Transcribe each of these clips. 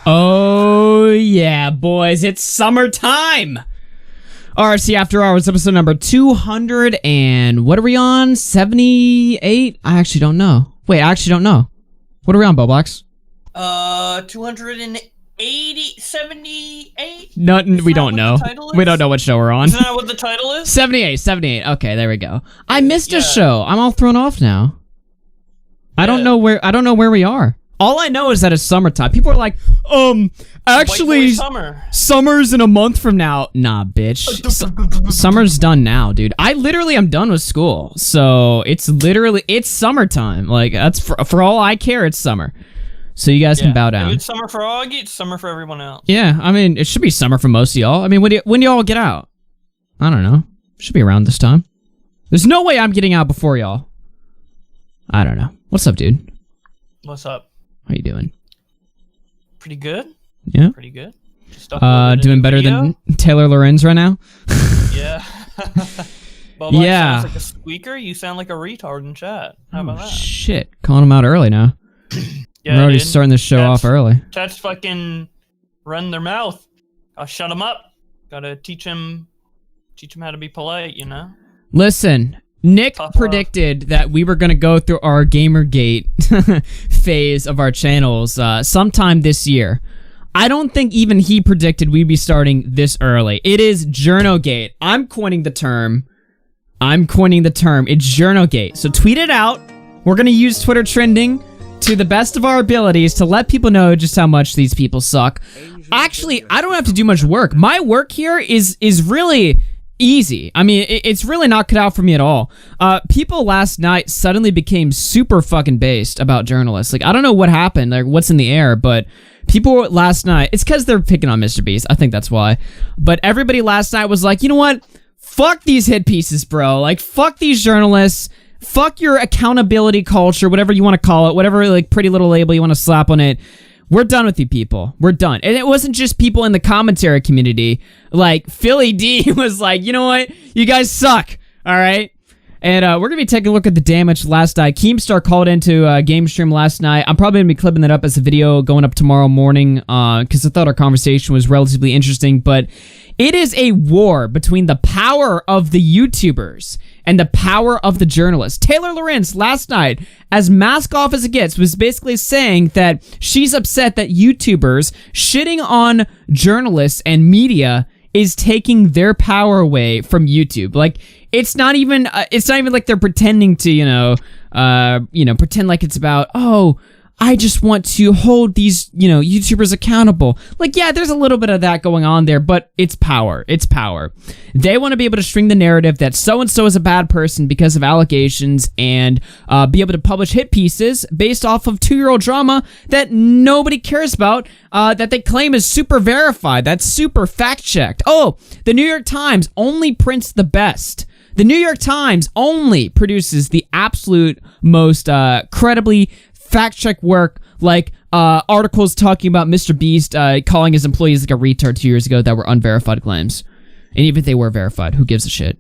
Oh, yeah, boys. It's summertime. RFC After Hours, episode number 200 and... What are we on? 78? I actually don't know. Wait, I actually don't know. What are we on, Boblox? 280... 78? No, we don't know. We don't know what show we're on. Isn't that what the title is? 78. Okay, there we go. I missed a show. I'm all thrown off now. I don't know where we are. All I know is that it's summertime. People are like, actually, summer's in a month from now. Nah, bitch. Summer's done now, dude. I literally am done with school. So it's summertime. Like, that's for all I care, it's summer. So you guys can bow down. If it's summer for Augie, it's summer for everyone else. Yeah, I mean, it should be summer for most of y'all. I mean, when do y'all get out? I don't know. Should be around this time. There's no way I'm getting out before y'all. I don't know. What's up, dude? What's up? How you doing? Pretty good. Yeah. Pretty good. Doing better than Taylor Lorenz right now? Yeah. Bob yeah. sounds like a squeaker. You sound like a retard in chat. How about that? Shit. Calling him out early now. Yeah, we're already starting this show off early. Chat's fucking run their mouth. I'll shut them up. Gotta teach them how to be polite, you know? Listen, Nick predicted that we were going to go through our Gamergate phase of our channels sometime this year. I don't think even he predicted we'd be starting this early. It is Journogate. I'm coining the term. It's Journogate. So tweet it out. We're going to use Twitter trending to the best of our abilities to let people know just how much these people suck. Actually, I don't have to do much work. My work here is really... easy. I mean, it's really not cut out for me at all. People last night suddenly became super fucking based about journalists. Like, I don't know what happened, like what's in the air, but people last night, it's because they're picking on Mr. Beast. I think that's why. But everybody last night was like, you know what? Fuck these hit pieces, bro. Like, fuck these journalists. Fuck your accountability culture, whatever you want to call it, whatever like pretty little label you want to slap on it. We're done with you people. We're done. And it wasn't just people in the commentary community. Like, Philly D was like, you know what? You guys suck. All right? And we're going to be taking a look at the damage last night. Keemstar called into a game stream last night. I'm probably going to be clipping that up as a video going up tomorrow morning because I thought our conversation was relatively interesting. But it is a war between the power of the YouTubers and the power of the journalists. Taylor Lorenz last night, as mask off as it gets, was basically saying that she's upset that YouTubers shitting on journalists and media is taking their power away from YouTube. Like, it's not even like they're pretending to, pretend like it's about, oh, I just want to hold these, YouTubers accountable. Like, yeah, there's a little bit of that going on there, but it's power. It's power. They want to be able to string the narrative that so-and-so is a bad person because of allegations and be able to publish hit pieces based off of 2-year-old drama that nobody cares about, that they claim is super verified, that's super fact-checked. Oh, the New York Times only prints the best. The New York Times only produces the absolute most credibly fact-check work, like articles talking about Mr. Beast calling his employees like a retard 2 years ago that were unverified claims. And even if they were verified, who gives a shit?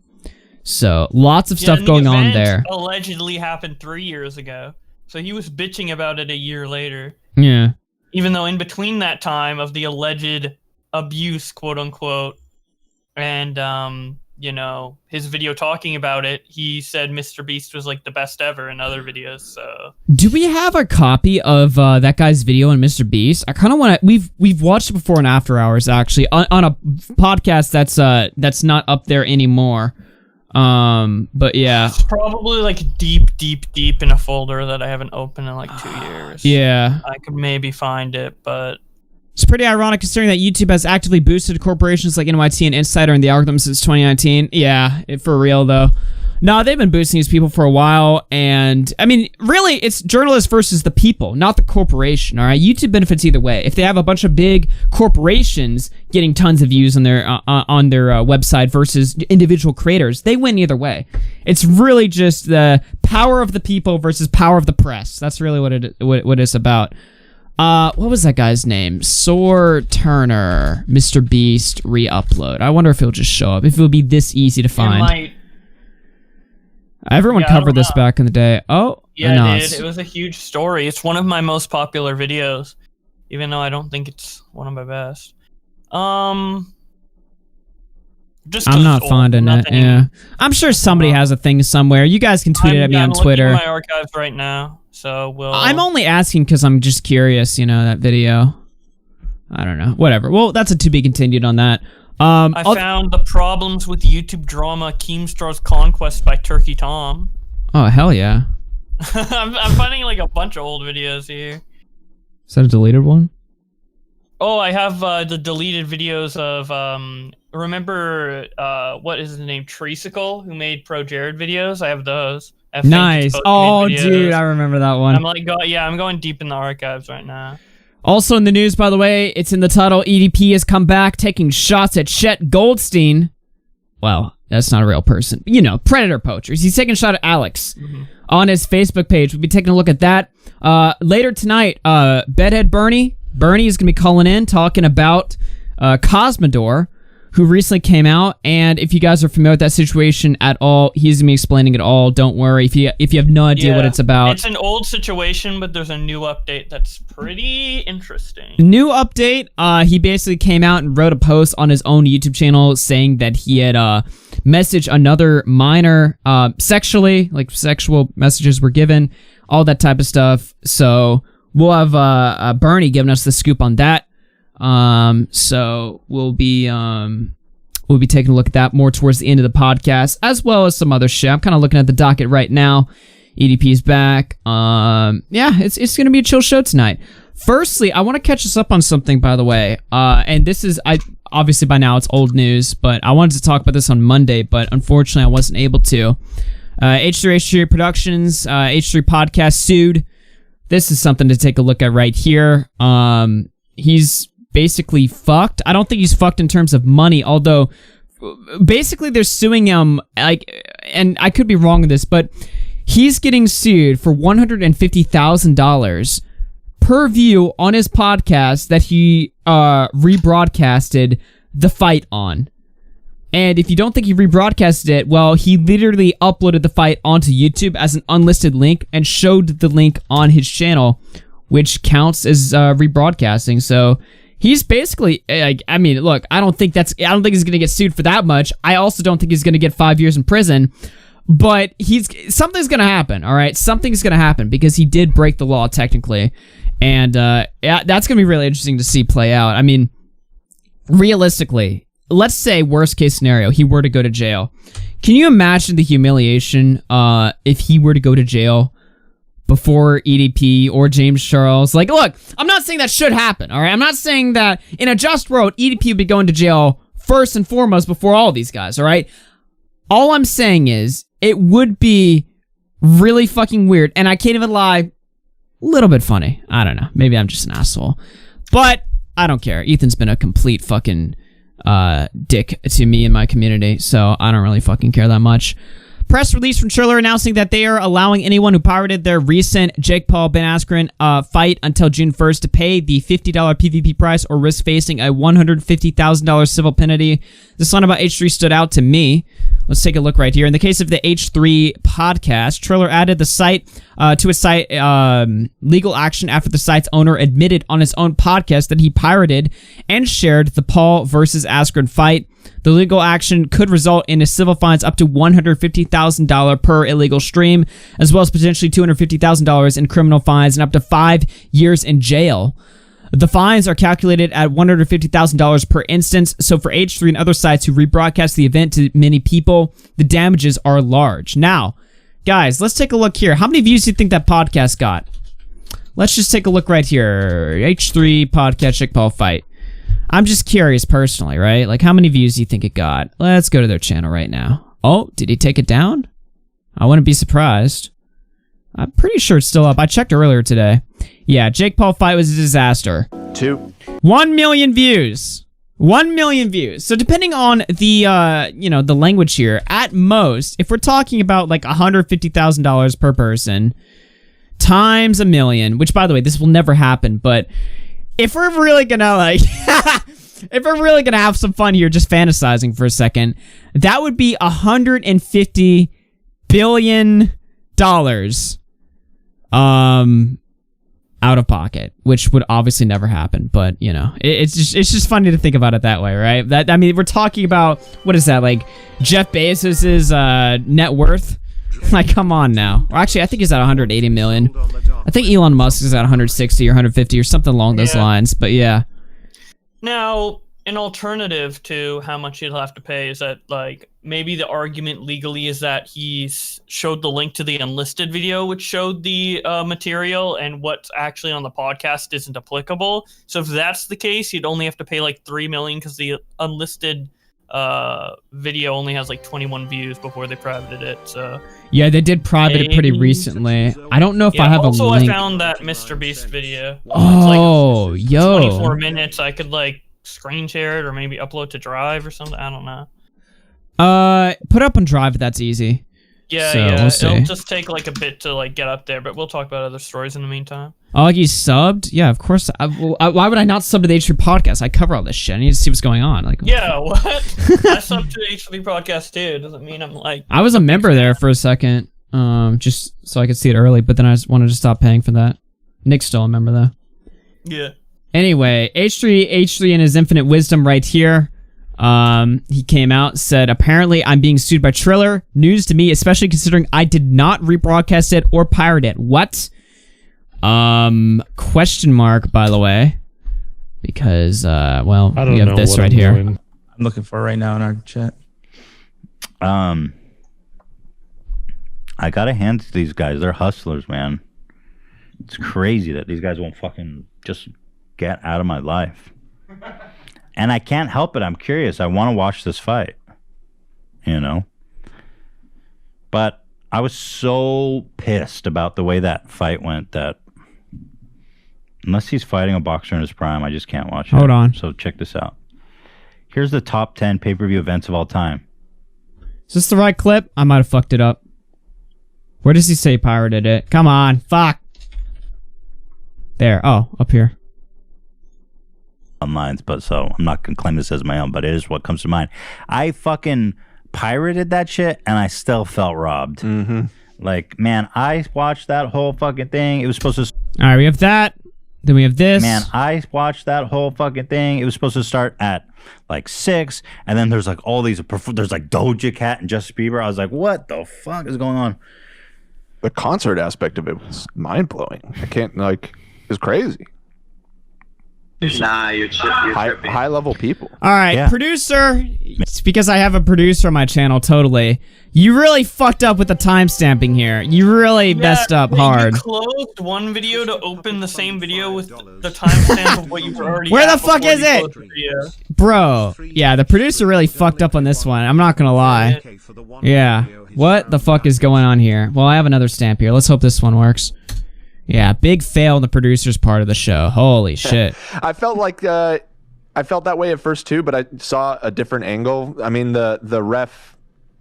So, lots of stuff going on there. Allegedly happened 3 years ago. So he was bitching about it a year later. Yeah. Even though in between that time of the alleged abuse, quote-unquote, and, his video talking about it, he said Mr. Beast was like the best ever in other videos, so... Do we have a copy of that guy's video on Mr. Beast? I kind of want to... We've watched it before in After Hours, actually, on a podcast that's not up there anymore. But yeah. It's probably like deep in a folder that I haven't opened in like 2 years. Yeah. I could maybe find it, but... It's pretty ironic considering that YouTube has actively boosted corporations like NYT and Insider in the algorithm since 2019. Yeah, for real though. No, they've been boosting these people for a while, and I mean, really, it's journalists versus the people, not the corporation, all right? YouTube benefits either way. If they have a bunch of big corporations getting tons of views on their website versus individual creators, they win either way. It's really just the power of the people versus power of the press. That's really what it's about. What was that guy's name? Soar Turner, Mr. Beast re-upload. I wonder if it'll just show up, if it'll be this easy to find. It might. Everyone covered this back in the day. Oh, yeah, it did. It was a huge story. It's one of my most popular videos. even though I don't think it's one of my best. Just I'm not finding it. Yeah, I'm sure somebody wrong. has a thing somewhere. You guys can tweet it at me on Twitter. I'm looking at my archives right now, so we'll. I'm only asking because I'm just curious. You know, that video. I don't know. Whatever. Well, that's a to be continued on that. I found the problems with YouTube drama Keemstar's Conquest by Turkey Tom. Oh hell yeah! I'm finding like a bunch of old videos here. Is that a deleted one? Oh, I have the deleted videos of remember what is his name, Treesicle, who made Pro Jared videos. I have those. I have nice. Oh, dude, I remember that one. I'm like, I'm going deep in the archives right now. Also in the news, by the way, it's in the title. EDP has come back, taking shots at Chet Goldstein. Well, that's not a real person. You know, predator poachers. He's taking a shot at Alex on his Facebook page. We'll be taking a look at that later tonight. Bedhead Bernie is going to be calling in, talking about Cosmodore, who recently came out. And if you guys are familiar with that situation at all, he's going to be explaining it all. Don't worry if you have no idea what it's about. It's an old situation, but there's a new update that's pretty interesting. New update. He basically came out and wrote a post on his own YouTube channel saying that he had messaged another minor sexually, like sexual messages were given, all that type of stuff. So we'll have Bernie giving us the scoop on that. So we'll be taking a look at that more towards the end of the podcast, as well as some other shit. I'm kind of looking at the docket right now. EDP's back. Yeah, it's gonna be a chill show tonight. Firstly, I want to catch us up on something, by the way. And this is, obviously by now it's old news, but I wanted to talk about this on Monday, but unfortunately I wasn't able to. H3 Productions, H3 Podcast sued. This is something to take a look at right here. He's basically fucked. I don't think he's fucked in terms of money, although basically they're suing him, like, and I could be wrong with this, but he's getting sued for $150,000 per view on his podcast that he rebroadcasted the fight on. And if you don't think he rebroadcasted it, well, he literally uploaded the fight onto YouTube as an unlisted link and showed the link on his channel, which counts as rebroadcasting. So he's basically, I mean, look, I don't think he's gonna get sued for that much. I also don't think he's gonna get 5 years in prison. But something's gonna happen. All right, something's gonna happen because he did break the law technically, and yeah, that's gonna be really interesting to see play out. I mean, realistically, let's say worst case scenario, he were to go to jail. Can you imagine the humiliation if he were to go to jail before EDP or James Charles? Like, look, I'm not saying that should happen, all right? I'm not saying that in a just world, EDP would be going to jail first and foremost before all these guys, all right? All I'm saying is, it would be really fucking weird, and I can't even lie, a little bit funny. I don't know. Maybe I'm just an asshole. But I don't care. Ethan's been a complete fucking dick to me and my community, so I don't really fucking care that much. Press release from Triller announcing that they are allowing anyone who pirated their recent Jake Paul Ben Askren fight until June 1st to pay the $50 PvP price or risk facing a $150,000 civil penalty. This line about H3 stood out to me. Let's take a look right here. In the case of the H3 podcast, Triller added the site to its site legal action after the site's owner admitted on his own podcast that he pirated and shared the Paul versus Askren fight. The legal action could result in a civil fines up to $150,000 per illegal stream, as well as potentially $250,000 in criminal fines and up to 5 years in jail. The fines are calculated at $150,000 per instance, so for H3 and other sites who rebroadcast the event to many people, the damages are large. Now, guys, let's take a look here. How many views do you think that podcast got? Let's just take a look right here. H3 podcast Jake Paul fight. I'm just curious personally, right? Like, how many views do you think it got? Let's go to their channel right now. Oh, did he take it down? I wouldn't be surprised. I'm pretty sure it's still up. I checked earlier today. Yeah, Jake Paul fight was a disaster. 1 million views. 1 million views. So depending on the, the language here, at most, if we're talking about like $150,000 per person, times a million, which by the way, this will never happen, but if we're really gonna like, if we're really gonna have some fun here, just fantasizing for a second, that would be $150 billion. out of pocket, which would obviously never happen. But you know, it's just funny to think about it that way, right? That I mean, we're talking about what is that, like Jeff Bezos's net worth? Like, come on now. Or actually, I think he's at 180 million. I think Elon Musk is at 160 or 150 or something along those lines. But yeah. Now, an alternative to how much he'll have to pay is that, like, maybe the argument legally is that he showed the link to the unlisted video, which showed the material, and what's actually on the podcast isn't applicable. So if that's the case, he'd only have to pay like $3 million because the unlisted video only has like 21 views before they privated it. So yeah, they did private it pretty recently. I don't know if I have a link. Also, I found that Mr. Beast video. Oh, it's like yo, 24 minutes. I could like screen share it or maybe upload to Drive or something. I don't know. Put up on Drive. That's easy. Yeah, so, yeah. We'll see. It'll just take like a bit to like get up there, but we'll talk about other stories in the meantime. Oh, like you subbed? Yeah, of course. Why would I not sub to the H3 podcast? I cover all this shit. I need to see what's going on. Like, yeah, what? I sub to the H3 podcast too. Doesn't mean I'm like. I was a member there for a second, just so I could see it early, but then I just wanted to stop paying for that. Nick's still a member though. Yeah. Anyway, H3 in his infinite wisdom right here. He came out, said, apparently I'm being sued by Triller. News to me, especially considering I did not rebroadcast it or pirate it. What? Question mark, by the way. Because, well, we have this right here. I'm looking for right now in our chat. I gotta hand it to these guys. They're hustlers, man. It's crazy that these guys won't fucking just get out of my life. And I can't help it. I'm curious. I want to watch this fight. You know? But I was so pissed about the way that fight went that unless he's fighting a boxer in his prime, I just can't watch it. Hold on. So check this out. Here's the top 10 pay-per-view events of all time. Is this the right clip? I might have fucked it up. Where does he say he pirated it? Come on. Fuck. There. Oh, up here. Lines, but so I'm not gonna claim this as my own, but it is what comes to mind. I fucking pirated that shit and I still felt robbed. Like, man, I watched that whole fucking thing. It was supposed to. All right, we have that. Then we have this. Man, I watched that whole fucking thing. It was supposed to start at like 6, and then there's like all these. There's like Doja Cat and Justin Bieber. I was like, what the fuck is going on? The concert aspect of it was mind blowing. I can't like. It's crazy. Nah, you're tripping. High level people. All right, Yeah. Producer. It's because I have a producer on my channel, totally. You really fucked up with the timestamping here. You really messed up hard. You closed one video to open the same video with the timestamp of what you've already. Where had the fuck before is you it? closed the video. Bro, yeah, the producer really fucked up on this one. I'm not gonna lie. Yeah. What the fuck is going on here? Well, I have another stamp here. Let's hope this one works. Yeah, big fail on the producer's part of the show. Holy shit. I felt like I felt that way at first too, but I saw a different angle. I mean, the ref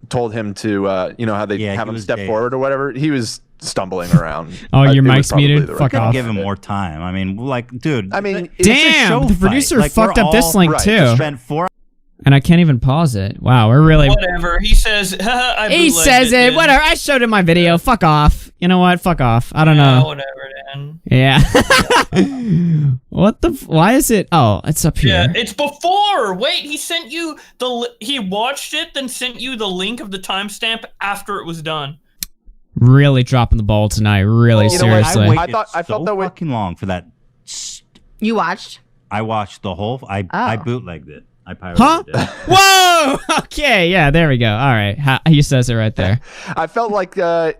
told him to, you know how they have him step forward or whatever. He was stumbling around. Oh, your mic's muted? Fuck off. Give him more time. I mean, like, dude. I mean, damn, the producer fucked up this link too. Spent 4 And I can't even pause it. Wow, we're really... Whatever. He says, he says it. Dude. Whatever. I showed him my video. Fuck off. You know what? Fuck off. I don't know. Whatever, then. Yeah. What the... Why is it... Oh, it's up here. Yeah, it's before. Wait, he sent you he watched it, then sent you the link of the timestamp after it was done. Really dropping the ball tonight. Really, You know what? seriously. I felt that way. fucking long for that. You watched? I watched the whole. I bootlegged it. I pirated Huh? it. Whoa! Okay, yeah, there we go. All right. He says it right there. I felt like I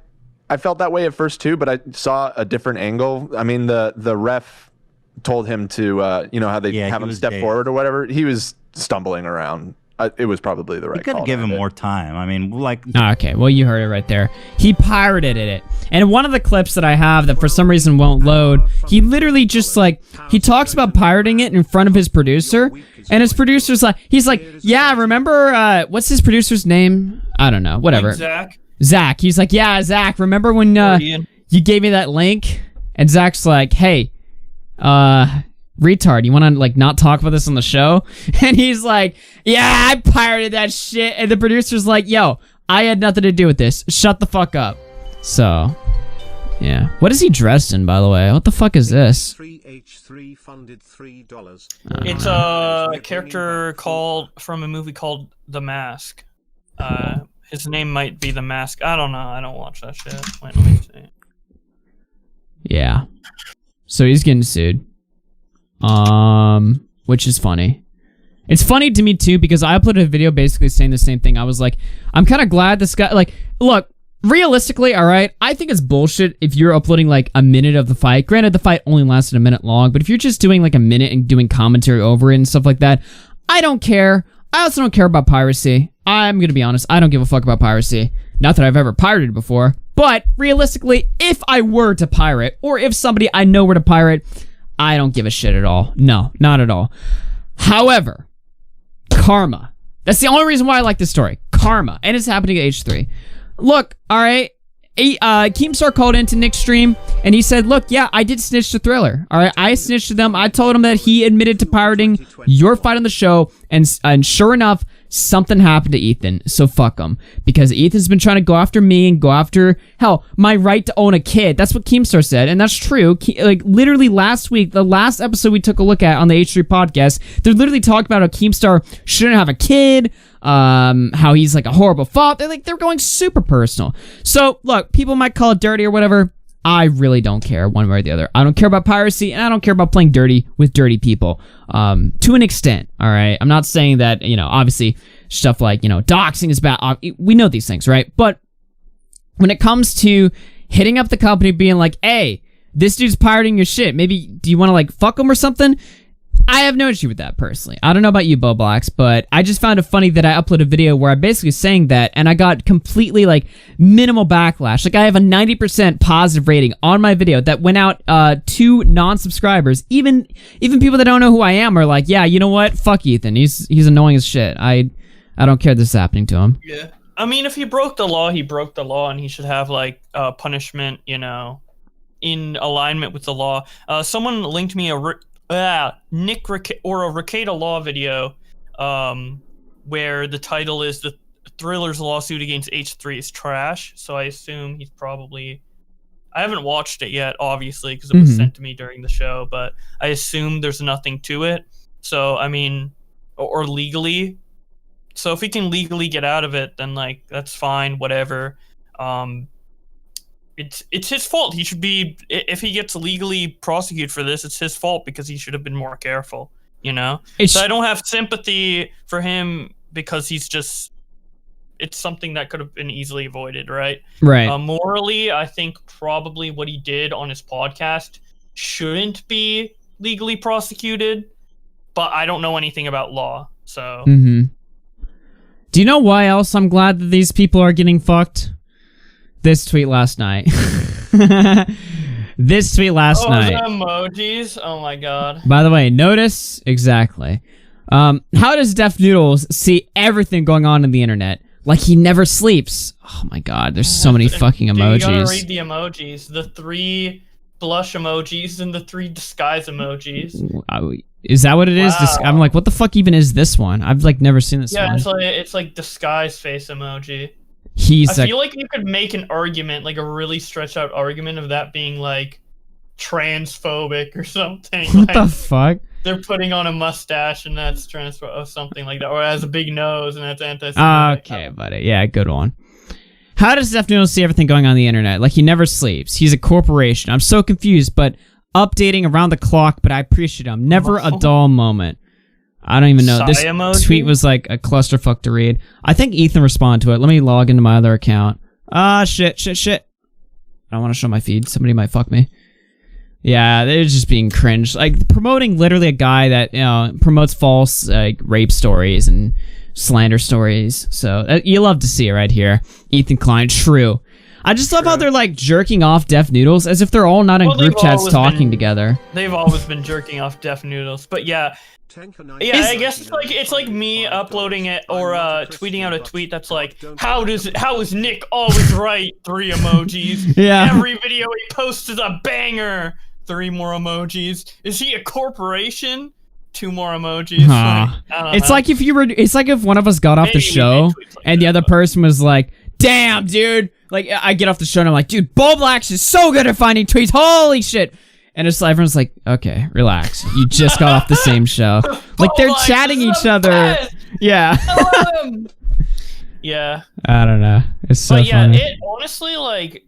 felt that way at first too, but I saw a different angle. I mean, the ref told him to, you know how they have him step forward or whatever. He was stumbling around. It was probably the right You could call. give him more time. I mean, like. Okay, well, you heard it right there. He pirated it. And one of the clips that I have that for some reason won't load, he literally just like, he talks about pirating it in front of his producer. And his producer's like, he's like, yeah, remember, what's his producer's name? I don't know, whatever. Zach. Zach. He's like, yeah, Zach, remember when you gave me that link? And Zach's like, hey, retard, you want to like not talk about this on the show? And he's like, yeah, I pirated that shit. And the producer's like, yo, I had nothing to do with this. Shut the fuck up. So, Yeah. What is he dressed in, by the way? What the fuck is this? 3H3 funded $3. It's a character from a movie called The Mask. His name might be The Mask. I don't know. I don't watch that shit. Wait, let me see. Yeah. So he's getting sued. Which is funny. It's funny to me too because I uploaded a video basically saying the same thing. I was like, I'm kind of glad this guy, like, look, realistically, all right, I think it's bullshit if you're uploading like a minute of the fight. Granted, the fight only lasted a minute long, but if you're just doing like a minute and doing commentary over it and stuff like that, I don't care. I also don't care about piracy. I'm gonna be honest, I don't give a fuck about piracy. Not that I've ever pirated before, but realistically, if I were to pirate, or if somebody I know were to pirate, I don't give a shit at all. No, not at all. However, karma. That's the only reason why I like this story. Karma. And it's happening at H3. Look, alright. Keemstar called into Nick's stream, and he said, look, yeah, I did snitch to Thriller. Alright, I snitched to them. I told him that he admitted to pirating your fight on the show, and sure enough, something happened to Ethan. So fuck him. Because Ethan's been trying to go after me and go after, hell, my right to own a kid. That's what Keemstar said, and that's true. Like, literally last week, the last episode we took a look at on the H3 podcast, they're literally talking about how Keemstar shouldn't have a kid, how he's like a horrible father. They're going super personal. So, look, people might call it dirty or whatever. I really don't care one way or the other. I don't care about piracy, and I don't care about playing dirty with dirty people. To an extent, all right? I'm not saying that, you know, obviously, stuff like, you know, doxing is bad. We know these things, right? But when it comes to hitting up the company being like, hey, this dude's pirating your shit. Maybe, do you want to, like, fuck him or something? I have no issue with that, personally. I don't know about you, Boblax, but I just found it funny that I uploaded a video where I'm basically saying that, and I got completely, like, minimal backlash. Like, I have a 90% positive rating on my video that went out to non-subscribers. Even people that don't know who I am are like, yeah, you know what? Fuck Ethan. He's annoying as shit. I don't care this is happening to him. Yeah. I mean, if he broke the law, he broke the law, and he should have, like, punishment, you know, in alignment with the law. Someone linked me a Nick or a Ricada Law video where the title is the Thriller's lawsuit against H3 is trash. So I assume he's probably, I haven't watched it yet, obviously, because it was sent to me during the show, but I assume there's nothing to it. So, I mean, or legally. So if he can legally get out of it, then, like, that's fine, whatever. It's his fault. He should be, if he gets legally prosecuted for this, it's his fault because he should have been more careful, you know? So I don't have sympathy for him because he's just, it's something that could have been easily avoided, right? Right. Morally, I think probably what he did on his podcast shouldn't be legally prosecuted, but I don't know anything about law, so. Do you know why else I'm glad that these people are getting fucked? This tweet last night. This tweet last night. Oh, emojis? Oh my god. By the way, notice exactly. How does Def Noodles see everything going on in the internet? Like he never sleeps. Oh my god, there's so many fucking emojis. Dude, you gotta read the emojis. The 3 blush emojis and the 3 disguise emojis. Is that what it is? Wow. I'm like, what the fuck even is this one? I've like never seen this one. Yeah, it's like disguise face emoji. I feel like you could make an argument, like a really stretched out argument of that being like transphobic or something. What like, the fuck? They're putting on a mustache and that's transphobic or something like that, or has a big nose and that's anti-Semitic. Okay, buddy. Yeah, good one. How does Def Noodles see everything going on the internet? Like he never sleeps. He's a corporation. I'm so confused, but updating around the clock, but I appreciate him. Never a dull moment. I don't even know. This tweet was like a clusterfuck to read. I think Ethan responded to it. Let me log into my other account. Shit. I don't want to show my feed. Somebody might fuck me. Yeah, they're just being cringe. Like, promoting literally a guy that, you know, promotes false rape stories and slander stories. So, you love to see it right here. Ethan Klein, true. I just love how they're, like, jerking off Def Noodles as if they're all not in group chats talking together. They've always been jerking off Def Noodles. But yeah... Yeah, I guess it's like me uploading it or tweeting out a tweet that's like, how is Nick always right? 3 emojis. Yeah. Every video he posts is a banger. 3 more emojis. Is he a corporation? 2 more emojis. It's like if one of us got off the show and the other person was like, damn, dude. Like, I get off the show and I'm like, dude, Bulblax is so good at finding tweets. Holy shit. And it's like, everyone's like, okay, relax. You just got off the same show. Like, they're chatting each other. Best. Yeah. Yeah. I don't know. It's so funny. It honestly, like,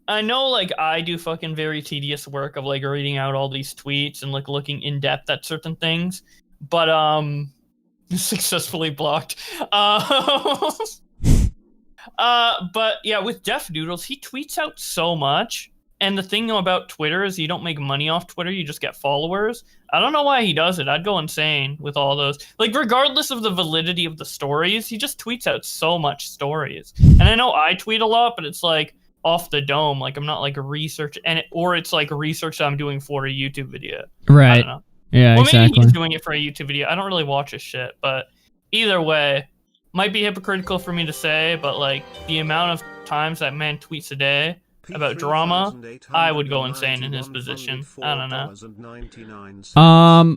I know, like, I do fucking very tedious work of, like, reading out all these tweets and, like, looking in depth at certain things. But, successfully blocked. But yeah, with Def Noodles, he tweets out so much. And the thing about Twitter is you don't make money off Twitter, you just get followers. I don't know why he does it. I'd go insane with all those. Like, regardless of the validity of the stories, he just tweets out so much stories. And I know I tweet a lot, but it's like off the dome. Like, I'm not like research, or it's like research I'm doing for a YouTube video. Right. I don't know. Yeah, well, exactly. Maybe he's doing it for a YouTube video. I don't really watch his shit, but either way, might be hypocritical for me to say, but like the amount of times that man tweets a day about drama, I would go insane in his position. I don't know.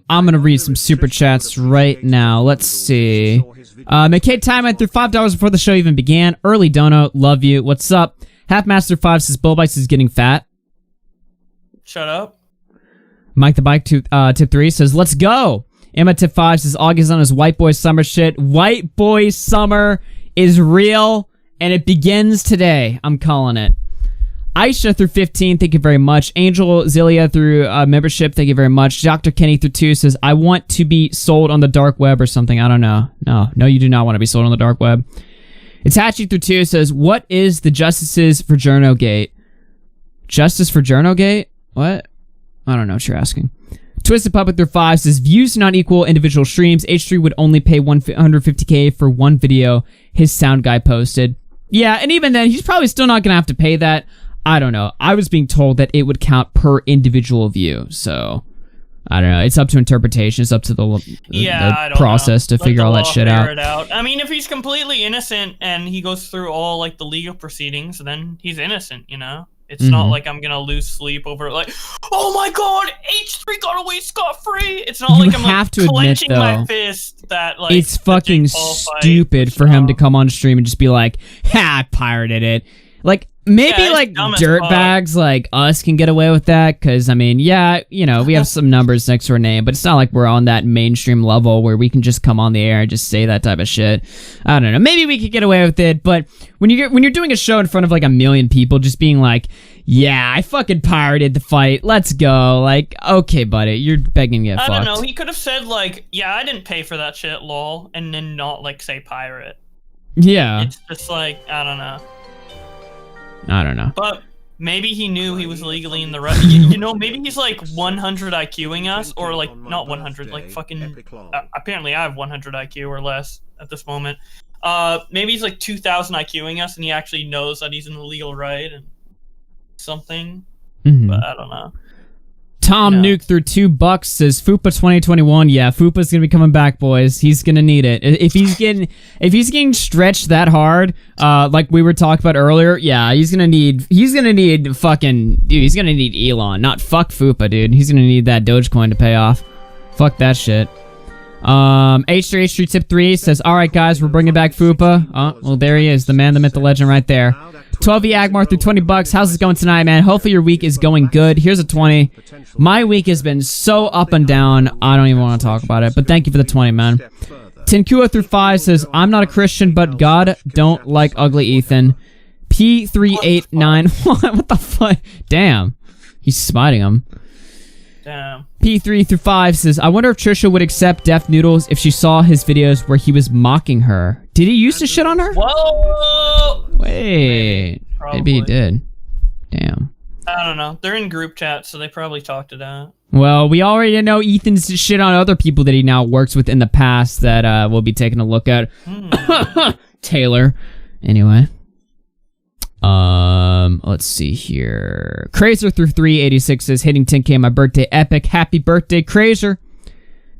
I'm gonna read some super chats right now. Let's see. McKay Time through $5 before the show even began. Early dono, love you. What's up? Halfmaster5 says Bullbites is getting fat. Shut up. Mike the Bike tip 3 says, let's go. Emma tip 5 says, August on his White Boy Summer shit. White Boy Summer is real, and it begins today. I'm calling it. Aisha through 15, thank you very much. Angel Zilia through membership, thank you very much. Dr. Kenny through 2 says, I want to be sold on the dark web or something. I don't know. No, you do not want to be sold on the dark web. Itachi through 2 says, what is the Justices for Journo Gate? Justice for Journo Gate? What? I don't know what you're asking. Twisted Puppet through 5 says, views do not equal individual streams. H3 would only pay $150K for one video his sound guy posted. Yeah, and even then, he's probably still not going to have to pay that. I don't know. I was being told that it would count per individual view, so I don't know. It's up to interpretation. It's up to the process to figure all that shit out. I mean, if he's completely innocent and he goes through all like the legal proceedings, then he's innocent, you know? It's not like I'm gonna lose sleep over like, oh my god, H3 got away scot-free. It's not like I'm like clenching my fist that like it's fucking stupid for him to come on stream and just be like, ha, I pirated it. Like, maybe like dirtbags like us can get away with that, because I mean, yeah, you know, we have some numbers next to our name, but it's not like we're on that mainstream level where we can just come on the air and just say that type of shit. I don't know. Maybe we could get away with it, but when you're doing a show in front of like 1 million people, just being like, yeah, I fucking pirated the fight. Let's go. Like, okay, buddy, you're begging to get fucked. I don't know. He could have said like, yeah, I didn't pay for that shit, lol, and then not like say pirate. Yeah. It's just like, I don't know. But maybe he knew he was legally in the right. You know, maybe he's like 100 IQing us, or like not 100, like fucking. Apparently, I have 100 IQ or less at this moment. Maybe he's like 2,000 IQing us, and he actually knows that he's in the legal right and something. But I don't know. Tom Nuke through $2 says Fupa 2021. Yeah, Fupa's gonna be coming back, boys. He's gonna need it. If he's getting stretched that hard, like we were talking about earlier, yeah, he's gonna need fucking dude. He's gonna need Elon, not fuck Fupa, dude. He's gonna need that Dogecoin to pay off. Fuck that shit. H3 tip 3 says, all right, guys, we're bringing back Fupa. Oh, well, there he is, the man, the myth, the legend, right there. 12E Agmar through $20. How's it going tonight, man? Hopefully your week is going good. Here's a 20. My week has been so up and down, I don't even want to talk about it, but thank you for the 20, man. Tinkua through 5 says, I'm not a Christian, but God don't like ugly Ethan. P389, what the fuck? Damn. He's smiting him. Damn. P3 through 5 says, I wonder if Trisha would accept Def Noodles if she saw his videos where he was mocking her. Did he used to shit on her? Whoa! Wait. Maybe he did. Damn. I don't know. They're in group chat, so they probably talked to that. Well, we already know Ethan's shit on other people that he now works with in the past that we'll be taking a look at. Taylor. Anyway. Let's see here. Crazer through 386 says, hitting 10K my birthday epic. Happy birthday, Crazer.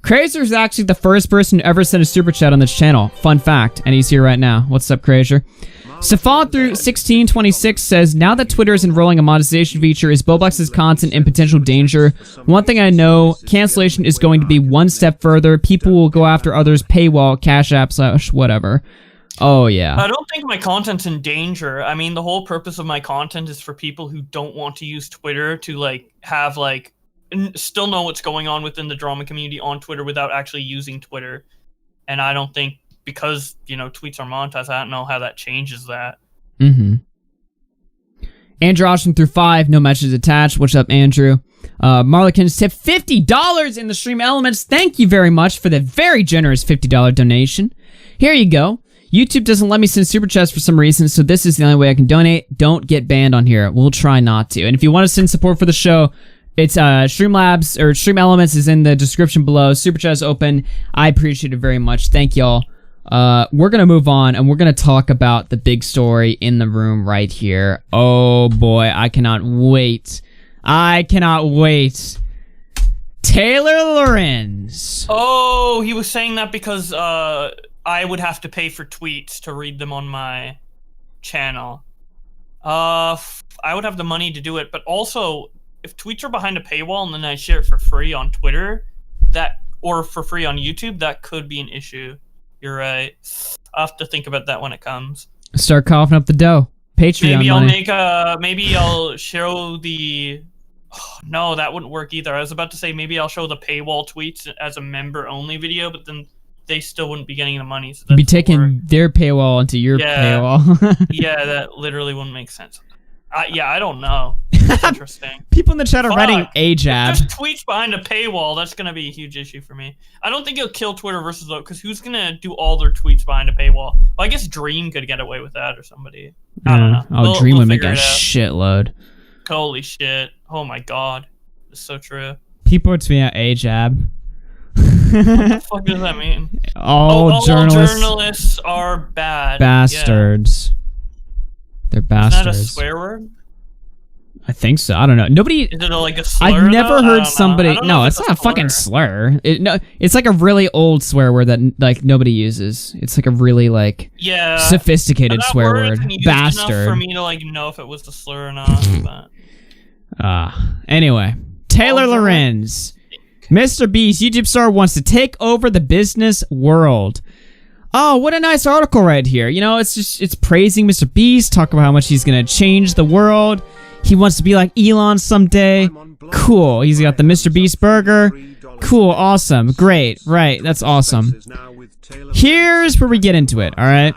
Crazer is actually the first person to ever send a super chat on this channel. Fun fact. And he's here right now. What's up, Crazer? Safad through 1626 says, now that Twitter is enrolling a monetization feature, is Boblex's content in potential danger? One thing I know, cancellation is going to be one step further. People will go after others, paywall, Cash App / whatever. Oh yeah. I don't think my content's in danger. I mean, the whole purpose of my content is for people who don't want to use Twitter to like have like still know what's going on within the drama community on Twitter without actually using Twitter. And I don't think because, tweets are monetized, I don't know how that changes that. Mm-hmm. Andrew Austin through 5, no messages attached. What's up, Andrew? Marlikins tipped $50 in the stream elements. Thank you very much for the very generous $50 donation. Here you go. YouTube doesn't let me send super chats for some reason, so this is the only way I can donate. Don't get banned on here. We'll try not to. And if you want to send support for the show, it's Streamlabs or Stream Elements is in the description below. Super chat is open. I appreciate it very much. Thank y'all. We're gonna move on and we're gonna talk about the big story in the room right here. Oh boy, I cannot wait. I cannot wait. Taylor Lorenz. Oh, he was saying that because I would have to pay for tweets to read them on my channel. I would have the money to do it, but also if tweets are behind a paywall and then I share it for free on Twitter, or for free on YouTube, that could be an issue. You're right. I'll have to think about that when it comes. Start coughing up the dough. Patreon money. Maybe I'll show the... Oh, no, that wouldn't work either. I was about to say maybe I'll show the paywall tweets as a member-only video, but then they still wouldn't be getting the money. So you'd be taking their paywall into your paywall. Yeah, that literally wouldn't make sense. I don't know. That's interesting. People in the chat are writing AJAB. Just tweets behind a paywall, that's going to be a huge issue for me. I don't think it'll kill Twitter versus though, because who's going to do all their tweets behind a paywall? Well, I guess Dream could get away with that or somebody. I don't know. Oh, Dream would make a shitload. Holy shit. Oh my god. It's so true. People are tweeting out AJAB. What the fuck does that mean? All journalists are bad. Bastards. Yeah. They're bastards. Is that a swear word? I think so. I don't know. Nobody. Is it like a slur? I've never heard somebody. No, it's not a fucking slur. It's like a really old swear word that like nobody uses. It's like a really like sophisticated swear word. Bastard. Enough for me to like know if it was a slur or not. But. Anyway, Taylor Lorenz, Mr. Beast YouTube star wants to take over the business world. Oh, what a nice article right here. It's praising Mr. Beast, talk about how much he's going to change the world. He wants to be like Elon someday. Cool. He's got the Mr. Beast burger. Cool. Awesome. Great. Right. That's awesome. Here's where we get into it. All right.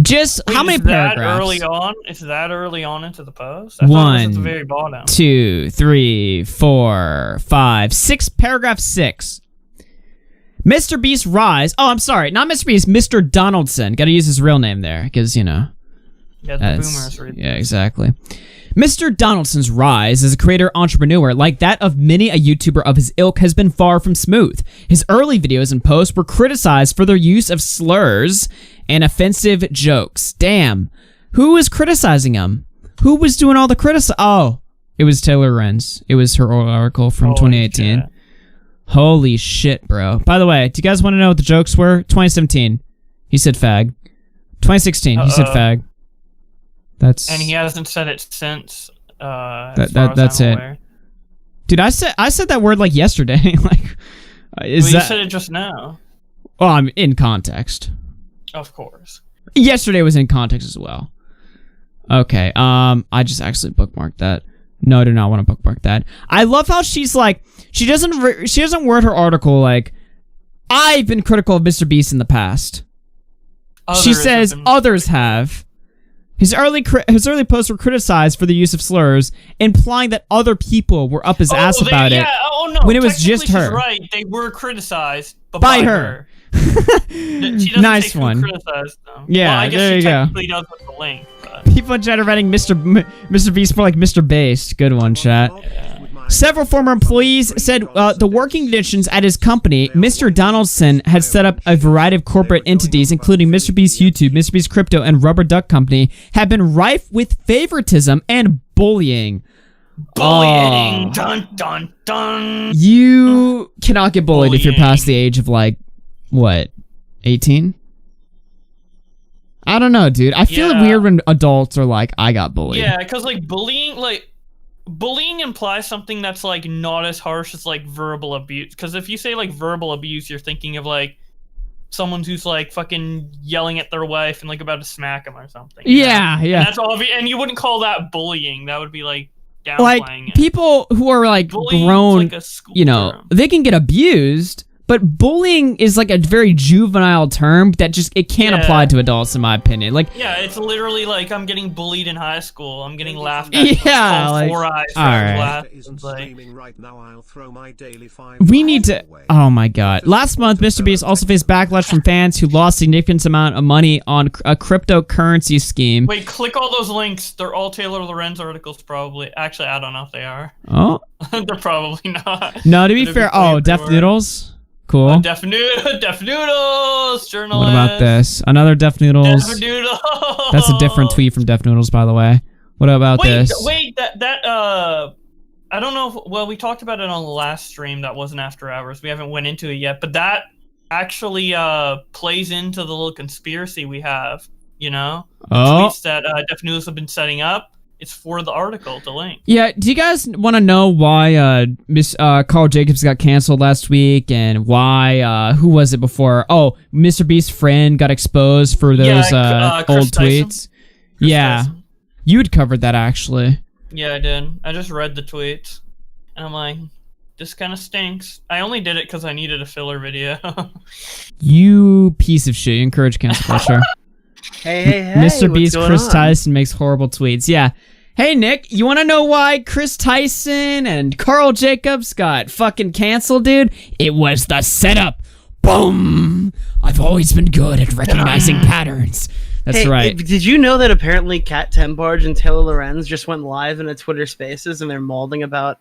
Just how many paragraphs? Is that early on into the post? 1, at the very bottom. 2, 3, 4, 5, 6. Paragraph 6. Mr. Beast rise. Oh, I'm sorry. Not Mr. Beast. Mr. Donaldson. Got to use his real name there because, Yeah, the boomers read. Yeah, exactly. Mr. Donaldson's rise as a creator-entrepreneur, like that of many a YouTuber of his ilk, has been far from smooth. His early videos and posts were criticized for their use of slurs and offensive jokes. Damn. Who was criticizing him? Who was doing all the Oh, it was Taylor Lorenz. It was her article from 2018. Shit. Holy shit, bro. By the way, do you guys want to know what the jokes were? 2017, he said fag. 2016, he said fag. And he hasn't said it since. That's it. Aware. Dude, I said that word like yesterday. You said it just now. Well, I'm in context. Of course. Yesterday was in context as well. Okay. I just actually bookmarked that. No, I do not want to bookmark that. I love how she's like, she doesn't word her article like, I've been critical of Mr. Beast in the past. She says others have. His early posts were criticized for the use of slurs, implying that other people were up his ass about it. Oh no! When it was just her. She's right. They were criticized, but by her. She nice one. Criticized them. Yeah, well, I guess there you she go. technically does with the link. But. People in chat are writing Mr. Beast for like Mr. Based. Good one, chat. Yeah. Several former employees said the working conditions at his company, Mr. Donaldson, had set up a variety of corporate entities, including Mr. Beast YouTube, Mr. Beast Crypto, and Rubber Duck Company, have been rife with favoritism and bullying. Bullying. Dun, dun, dun. You cannot get bullied if you're past the age of, like, what, 18? I don't know, dude. I feel weird when adults are like, I got bullied. Yeah, because, like, bullying implies something that's like not as harsh as like verbal abuse, because if you say like verbal abuse, you're thinking of like someone who's like fucking yelling at their wife and like about to smack him or something. Yeah, yeah. And that's obvious, and you wouldn't call that bullying. That would be like downplaying Like it. people who are like Bullying's grown, like a school you know, term. they can get abused, but bullying is like a very juvenile term that just it can't Yeah. apply to adults, in my opinion. Like, Yeah, it's literally like I'm getting bullied in high school. I'm getting laughed at. Yeah, called like, four eyes. all right. Laugh. Isn't It's like, streaming right now. I'll throw my daily we need to. Oh my god! Last month, Mr. Beast also faced backlash from fans who lost significant amount of money on a cryptocurrency scheme. wait, click all those links. They're all Taylor Lorenz articles, probably. Actually, I don't know if they are. Oh They're probably not. no! To be But it'd fair, funny oh, if they Def were. Noodles, cool. Def Noodles, journalist. What about this? Another Def Noodles. Def Noodles. That's a different tweet from Def Noodles, by the way. What about Wait, this? wait, that I don't know if, well, we talked about it on the last stream that wasn't After Hours. We haven't went into it yet, but that actually plays into the little conspiracy we have, you know? The Oh. tweets that Def Noodles have been setting up. It's for the article, the link. Yeah, do you guys want to know why Carl Jacobs got canceled last week, and why who was it before? Oh, Mr. Beast's friend got exposed for those Chris old Tyson. tweets. Chris Yeah, Tyson. you had covered that actually. Yeah, I did. I just read the tweets, and I'm like, this kind of stinks. I only did it because I needed a filler video. You piece of shit! You encourage cancel culture. Hey, Mr. what's Beast, going Chris on? Tyson makes horrible tweets. Yeah. Hey, Nick, you want to know why Chris Tyson and Carl Jacobs got fucking canceled, dude? It was the setup. Boom! I've always been good at recognizing patterns. That's Hey, right. Did you know that apparently Kat Tembarge and Taylor Lorenz just went live in a Twitter Spaces and they're molding about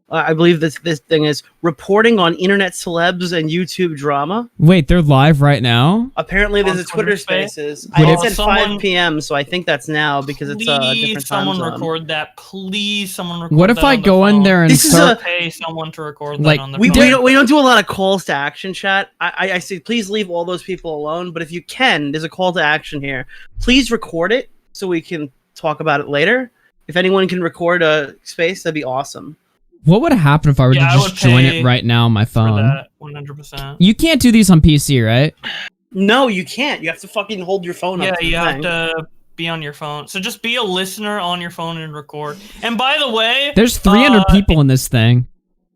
I believe this thing is reporting on internet celebs and YouTube drama. Wait, they're live right now? Apparently, there's On a Twitter Twitter Space? Spaces. Would I it- said Someone- 5 p.m., so I think that's now because it's a Please, different time someone zone. record that. Please, someone record What if that I on their go in phone. there and This is start? Pay someone to record Like, that on their We phone. don't do a lot of calls to action, chat. I say please leave all those people alone. But if you can, there's a call to action here. Please record it so we can talk about it later. If anyone can record a space, that'd be awesome. What would happen if I were Yeah, I to would just join pay it right now on my For phone? that, 100%. You can't do these on PC, right? No, you can't. You have to fucking hold your phone Yeah, up. To you the have thing. to be on your phone. So just be a listener on your phone and record. And by the way, There's 300 people in this thing.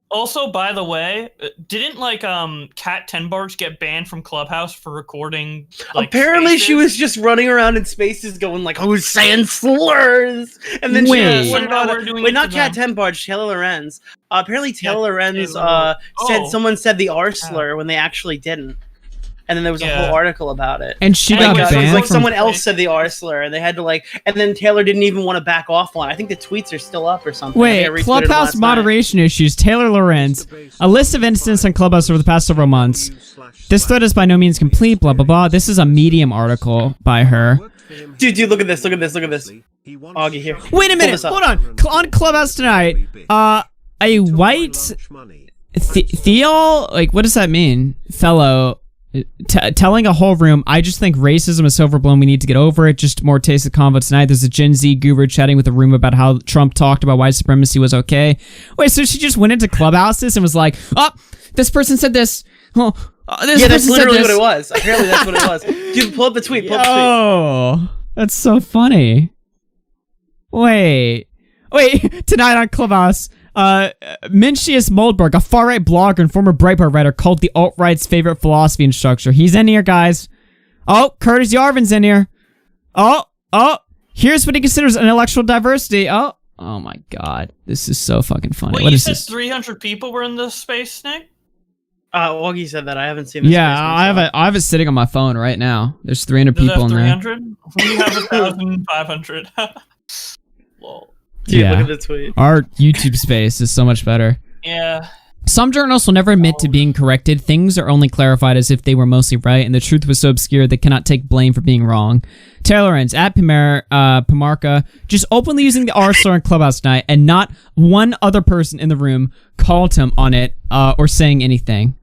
also by the way, didn't like Kat Tenbarge get banned from Clubhouse for recording? Like, Apparently, she spaces? was just running around in spaces going like, "Who's saying slurs?" And then Wait. she Somehow we're doing wait, it not to Kat them. Tembarge, Taylor Lorenz. Apparently, Taylor Lorenz Taylor- said Oh. someone said the R slur when they actually didn't, and then there was a Yeah. whole article about it. And she And got like, It was banned like from... someone else said the R slur, and they had to like, and then Taylor didn't even want to back off on it. I think the tweets are still up or something. I Wait, think I retweeted them Clubhouse last night. moderation issues. Taylor Lorenz. A list of incidents on Clubhouse over the past several months. This thread is by no means complete, blah, blah, blah. This is a Medium article by her. Dude, look at this, look at this, look at this. Augie here. Wait a Pull minute, this up. hold on. On Clubhouse tonight, a white Theo, like, what does that mean? Fellow, telling a whole room, I just think racism is overblown. We need to get over it. Just more taste of convo tonight. There's a Gen Z guru chatting with a room about how Trump talked about white supremacy was okay. Wait, so she just went into Clubhouses and was like, oh, this person said this. Oh, this Yeah, that's person said literally this. what it was. Apparently, that's what it was. Dude, pull up the tweet. Pull up the tweet. Oh, that's so funny. Wait, tonight on Clubhouse, Mencius Moldberg, a far-right blogger and former Breitbart writer, called the alt-right's favorite philosophy instructor. He's in here, guys. Oh, Curtis Yarvin's in here. Oh, here's what he considers intellectual diversity. Oh my God, this is so fucking funny. Wait, What you is said this? 300 people were in this space, Nick? Augie said that. I haven't seen this. Yeah, space I have it sitting on my phone right now. There's 300 Does it people have in there. 300? We have 1,500. Lol. Dude, Yeah. look at the tweet. Our YouTube space is so much better. Yeah. Some journalists will never admit to being corrected. Things are only clarified as if they were mostly right, and the truth was so obscure they cannot take blame for being wrong. Taylor Lorenz, at Pamarka, just openly using the R slur in Clubhouse tonight, and not one other person in the room called him on it or saying anything.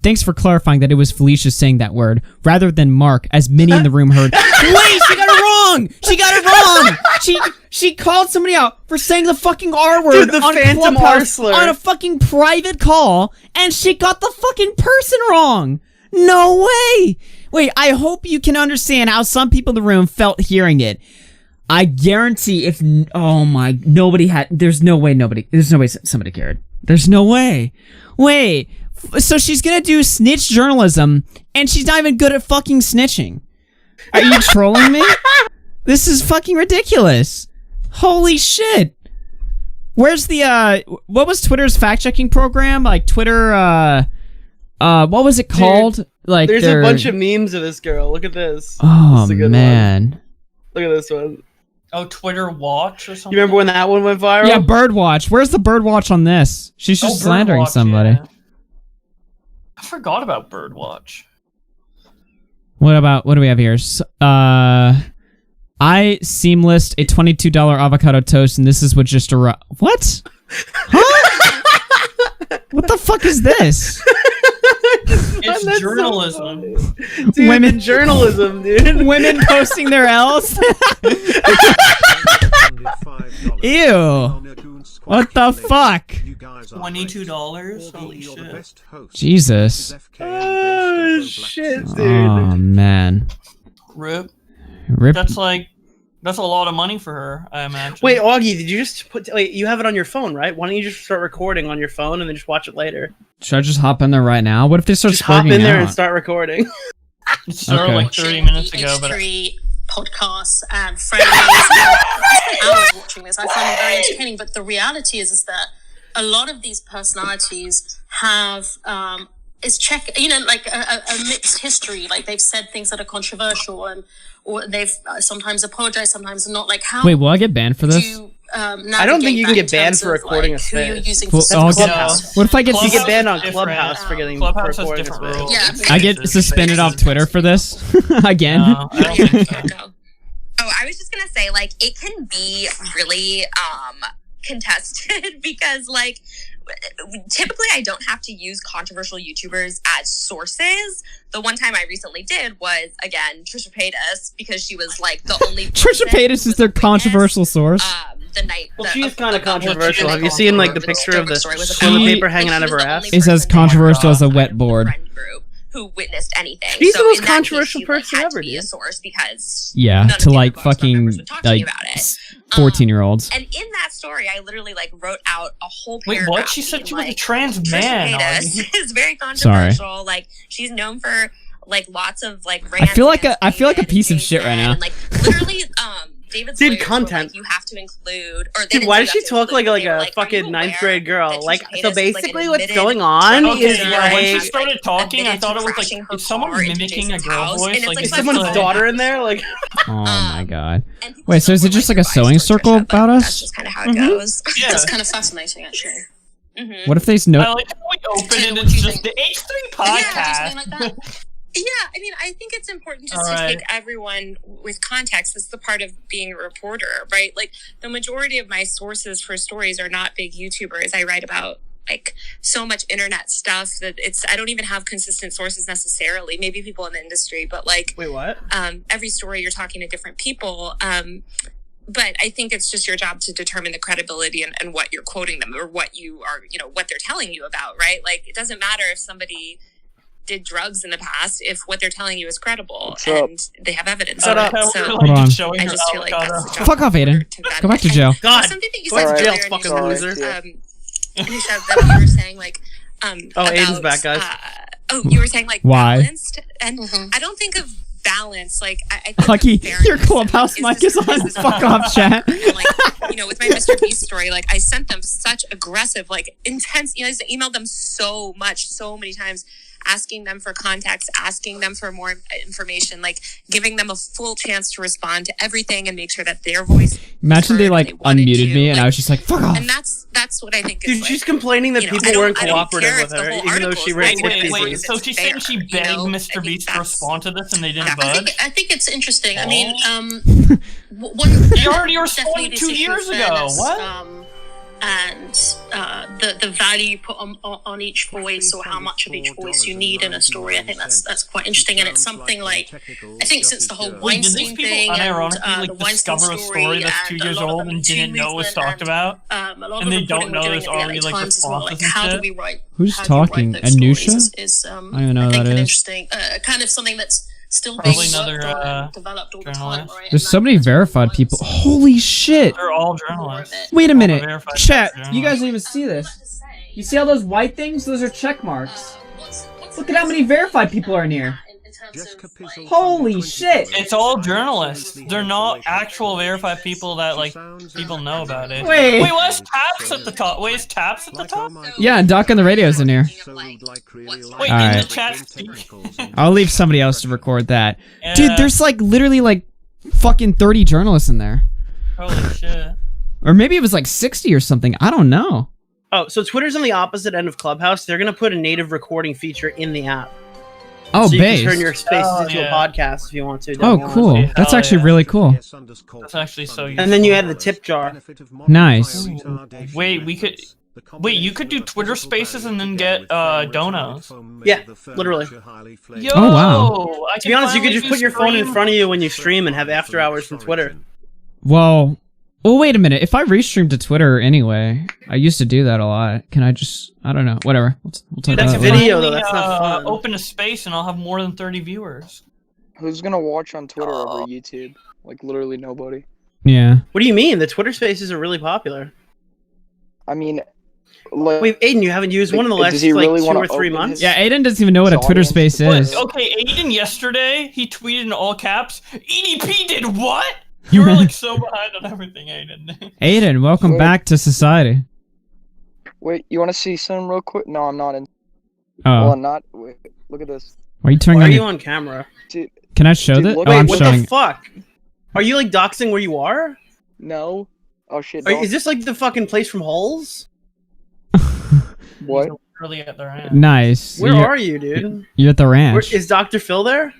Thanks for clarifying that it was Felicia saying that word, rather than Mark, as many in the room heard. Wait, she got it wrong! She got it wrong. She called somebody out for saying the fucking R word Dude, the on Phantom Clubhouse Arsler. on a fucking private call, and she got the fucking person wrong. No way. Wait, I hope you can understand how some people in the room felt hearing it. I guarantee there's no way somebody cared. There's no way. Wait, so she's gonna do snitch journalism, and she's not even good at fucking snitching. Are you trolling me? This is fucking ridiculous. Holy shit. Where's the, what was Twitter's fact-checking program? Like, Twitter, what was it called? Dude, like, there's a bunch of memes of this girl. Look at this. Oh, This is a good man. one. Look at this one. Oh, Twitter Watch or something? You remember when that one went viral? Yeah, Birdwatch. Where's the Birdwatch on this? She's just slandering Birdwatch, somebody. yeah. I forgot about Birdwatch. What do we have here? I seamless a $22 avocado toast, and this is what just arrived. What? Huh? What the fuck is this? It's journalism. Dude, Women journalism, dude. Women posting their L's. Ew. What the fuck? $22? Holy shit. Jesus. Oh, shit, dude. Oh, man. Rip. Rip. That's a lot of money for her, I imagine. Wait, Augie, did you just wait, you have it on your phone, right? Why don't you just start recording on your phone and then just watch it later? Should I just hop in there right now? What if they start Just hop sparking in there out? and start recording. It started Okay. like 30 minutes ago, but podcasts and friendlies. I was watching this. I find it very entertaining. But the reality is that a lot of these personalities have like a mixed history. Like they've said things that are controversial, or they've sometimes apologized, sometimes not. Like how? Wait, will I get banned for this? I don't think you can get banned for recording a who you're space. using Well, for I'll sex get- calls. What if I get You sus- get banned on different. Clubhouse for getting Clubhouse for has recording a different space. rules. I get suspended off Twitter for this again? No, I don't think so. Oh, I was just gonna say, like, it can be really contested because, like, typically I don't have to use controversial YouTubers as sources. The one time I recently did was, again, Trisha Paytas, because she was like the only Trisha person Paytas who is their was a witness, controversial source. The night. Well, she's kind of controversial. Have you seen like the picture of the toilet She- paper hanging out of her ass? It's as controversial as a wet board. who witnessed anything. She's the most in that case, controversial she, like, person had ever, to be a dude. source because Yeah, none of to the like other Box Club members fucking would talk to me like about it. 14-year-olds. And in that story, I literally like wrote out a whole Wait, paragraph. what? She said being she was a like, trans Trisha man. Paytas Augie. is very Sorry. controversial. Like she's known for like lots of like. I feel like a piece of shit right now. And, like literally, David's Dude, lawyers were content. like, you have to include. Or they Dude, didn't why say does you she have to talk like include, they were a "Are you fucking ninth aware grade girl? that Like, Trisha so Paytas is, like, basically an what's admitted going on Okay, is yeah, when she like, started talking, I admitted thought to it was crashing like her is someone car into mimicking a Jason's girl house, voice. and it's, Like like, is such someone's a- daughter in there. Like, Oh my god. and people Wait, so is still it just don't like a advice sewing for circle Trisha, but about That's us? just kind of how it goes. Yeah. That's kind of fascinating, actually. Mhm. What if they I know? like how we open and it's just the H3 Yeah, podcast. something like that. Yeah, I mean, I think it's important just All to right. take everyone with context. That's the part of being a reporter, right? Like, the majority of my sources for stories are not big YouTubers. I write about, like, so much internet stuff that I don't even have consistent sources necessarily. Maybe people in the industry, but, like, wait, what? every story you're talking to different people. But I think it's just your job to determine the credibility and what you're quoting them or what you are, what they're telling you about, right? Like, it doesn't matter if somebody did drugs in the past if what they're telling you is credible and they have evidence. Shut of up. it. So Hold on. Showing I her just feel like avocado. that's the job Fuck off, Aiden. to vet Go back to it. jail. And God, something that you go back said to jail, earlier, fucking Nisha, loser. Nisha, that you were saying like about, Aiden's back, guys. You were saying like Why? balanced, and I don't think of balance like I think Lucky, of fairness. your clubhouse mic is on. Fuck off, chat. And, like, with my Mr. Beast story, like I sent them such aggressive, like intense. I emailed them so many times, asking them for context, asking them for more information, like giving them a full chance to respond to everything and make sure that their voice. Imagine they like wanted unmuted to, me and like, I was just like, fuck off. And that's what I think. Dude, is she's like, complaining that you know, people weren't I don't cooperative care with if the her, whole even though article she is raped negative. 50 Wait. views. So she's saying she begged Mr. Beast to respond to this and they didn't budge? I think it's interesting. I mean, He already responded 2 years ago. What? and the value you put on each voice, or how much of each voice you need in a story. I think that's quite interesting, and it's something like I think since the whole Weinstein thing and the Weinstein discover a story that's 2 years old and didn't know was talked about, and they don't know there's already like responses and how do shit. we write? Who's talking? Anusha? I don't even know who that is. Interesting, kind of something that's still Probably being another developed all the time, right? There's so many verified people. Holy shit! They're all journalists. Wait a All minute, verified chat. journalists. You guys don't even see this. You see all those white things? Those are check marks. Look at how many verified people are in here. Holy shit! It's all journalists. They're not actual verified people that like people know about it. Wait, what's Taps at the top? Wait, is Taps at the top? Yeah, Doc on the radio's in here. Wait, All in right. the chat. I'll leave somebody else to record that. Yeah. Dude, there's like literally like fucking 30 journalists in there. Holy shit. Or maybe it was like 60 or something. I don't know. Oh, so Twitter's on the opposite end of Clubhouse. They're gonna put a native recording feature in the app. Oh, so you base. can turn your spaces into yeah. a podcast if you want to. Oh, cool. That's Hell actually yeah. really cool. That's actually so useful. And then you add the tip jar. Nice. Wait, Wait, you could do Twitter Spaces and then get donos. Yeah, literally. Yo, Oh, wow. I To be honest, you could just put your phone in front of you when you stream and have after hours from Twitter. Well, wait a minute. If I restream to Twitter anyway, I used to do that a lot. Can I just, I don't know. Whatever. We'll talk That's about a that later. video, though. That's not fun. Open a space and I'll have more than 30 viewers. Who's gonna watch on Twitter over YouTube? Like literally nobody. Yeah. What do you mean? The Twitter Spaces are really popular. I mean, like, wait, Aiden, you haven't used one in the last does he like really 2 wanna or 3 open months? Yeah, Aiden doesn't even know what a Twitter space is. Okay, Aiden yesterday, he tweeted in all caps, EDP did what? You were like so behind on everything, Aiden. Aiden, welcome back to society. Wait, you want to see some real quick? No, I'm not in. Oh. Well, I'm not. Wait, look at this. Why are you turning Why on are you your... on camera? Dude, Can I show dude, that? look- Oh, Wait, I'm what showing. the fuck? Are you like doxing where you are? no. Oh shit. Is this like the fucking place from Holes? What? Really at their end. Nice. Where You're- are you, dude? You're at the Where, ranch. is Dr. Phil there?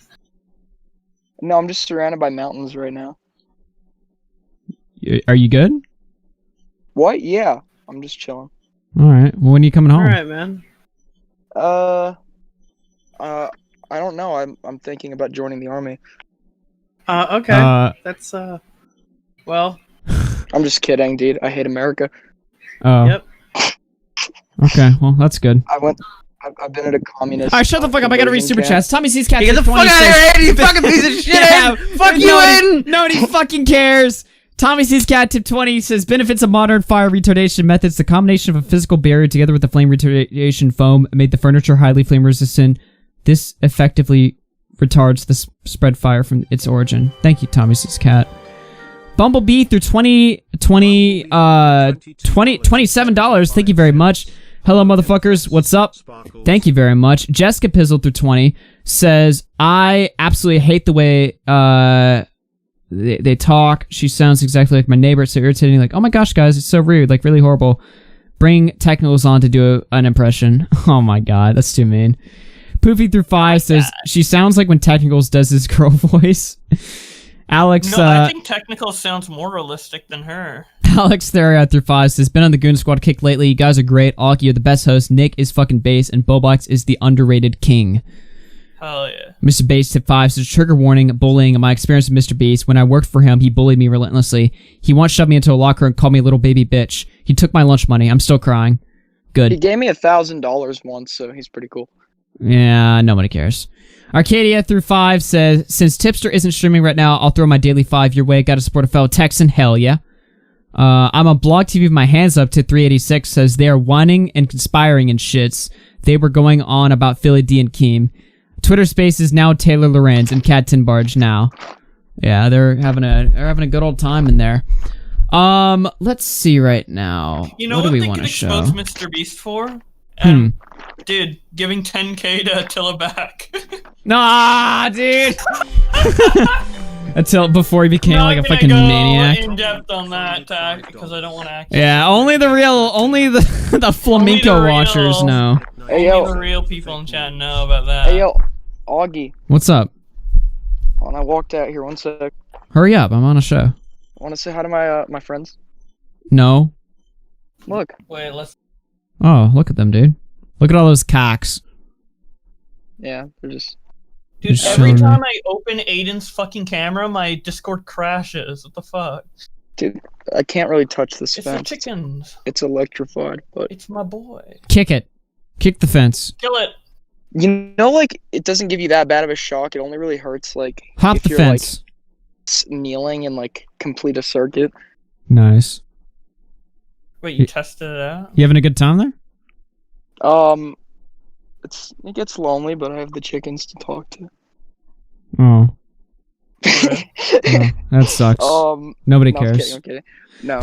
No, I'm just surrounded by mountains right now. Are you good? What? Yeah, I'm just chilling. All right. Well, when are you coming home? All right, man. I don't know. I'm thinking about joining the army. Okay. That's well. I'm just kidding, dude. I hate America. Oh. Yep. Okay. Well, that's good. I've been at a communist. All right, shut the fuck up. I gotta read super chats. Tommy C's cat. Get the fuck out of here, Aiden, you fucking piece of shit, Aiden! Fuck you, Aiden! Nobody fucking cares. Tommy C's cat tip 20 says benefits of modern fire retardation methods. The combination of a physical barrier together with the flame retardation foam made the furniture highly flame resistant. This effectively retards the spread fire from its origin. Thank you, Tommy C's cat. Bumblebee through $27. Thank you very much. Hello, motherfuckers. What's up? Thank you very much. Jessica Pizzle through 20 says, I absolutely hate the way they talk. She sounds exactly like my neighbor. It's so irritating. Like, oh my gosh, guys, it's so rude. Like, really horrible. Bring Technicals on to do an impression. Oh my god, that's too mean. Poofy through 5 says, she sounds like when Technicals does his girl voice. Alex, No, I think Technical sounds more realistic than her. Alex Theriot through 5 says, been on the Goon Squad kick lately. You guys are great. Augie, you're the best host. Nick is fucking bass, and Bobox is the underrated king. Hell yeah. Mr. Bass tip 5 says, trigger warning, bullying. My experience with Mr. Beast. When I worked for him, he bullied me relentlessly. He once shoved me into a locker and called me a little baby bitch. He took my lunch money. I'm still crying. Good. He gave me $1,000 once, so he's pretty cool. Yeah, nobody cares. Arcadia through 5 says, since Tipster isn't streaming right now, I'll throw my daily 5 your way. Gotta support a fellow Texan. Hell yeah. I'm on Blog TV with my hands up to 386 says, they are whining and conspiring and shits. They were going on about Philly D and Keem. Twitter Space is now Taylor Lorenz and Cat Tinbarge now. Yeah, they're having a good old time in there. Let's see right now. You know what what do we they want could to show? expose Mr. Beast for? Dude, giving 10k to Attila back. Nah, dude. Until before he became like a fucking go maniac. in depth on that because I don't want to act. Yeah, only the flamenco watchers know. Hey, Only the real people in chat know about that. Hey, yo, Augie. What's up? When I walked out here, one sec. Hurry up, I'm on a show. Want to say hi to my friends? No. Look. Wait, let's. Oh, look at them, dude. Look at all those cocks. Yeah, they're just. Dude, Just every showing time me. I open Aiden's fucking camera, my Discord crashes. What the fuck? Dude, I can't really touch this It's the fence. chickens. It's electrified, but It's my boy. Kick it. Kick the fence. Kill it. you know, like it doesn't give you that bad of a shock. It only really hurts like Hop if the you're fence. like kneeling and like complete a circuit. Nice. Wait, you tested it out? You having a good time there? It gets lonely, but I have the chickens to talk to. Oh. Oh, that sucks. Nobody no, I'm cares. kidding, No.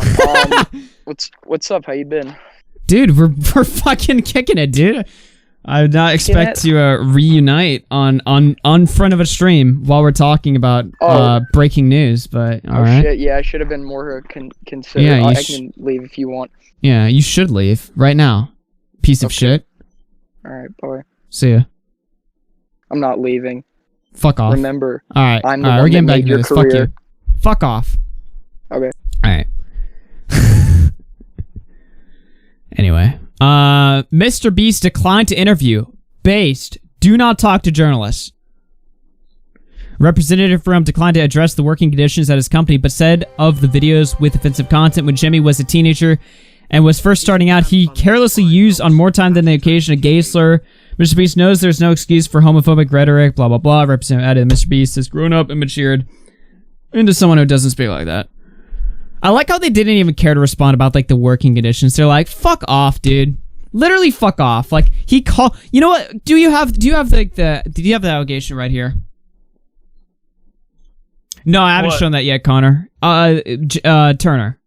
What's up? How you been? Dude, we're fucking kicking it, dude. I would not expect to reunite on front of a stream while we're talking about breaking news, but all right. Shit, yeah, I should have been more considerate. Yeah, I can leave if you want. Yeah, you should leave right now. Piece of shit. All right, bye. See ya. I'm not leaving. Fuck off. Remember, all right, I'm the all right, one we're getting that back made into your this. career. Fuck you. Fuck off. Okay. All right. Anyway, Mr. Beast declined to interview. Based. Do not talk to journalists. Representative from declined to address the working conditions at his company, but said of the videos with offensive content when Jimmy was a teenager and was first starting out, he carelessly used on more time than the occasion a gay slur. Mr. Beast knows there's no excuse for homophobic rhetoric, blah, blah, blah. Representative added, Mr. Beast has grown up and matured into someone who doesn't speak like that. I like how they didn't even care to respond about, like, the working conditions. They're like, fuck off, dude. Literally fuck off. Like, he called... You know what? Do you have the allegation right here? No, I haven't shown that yet, Connor. Turner.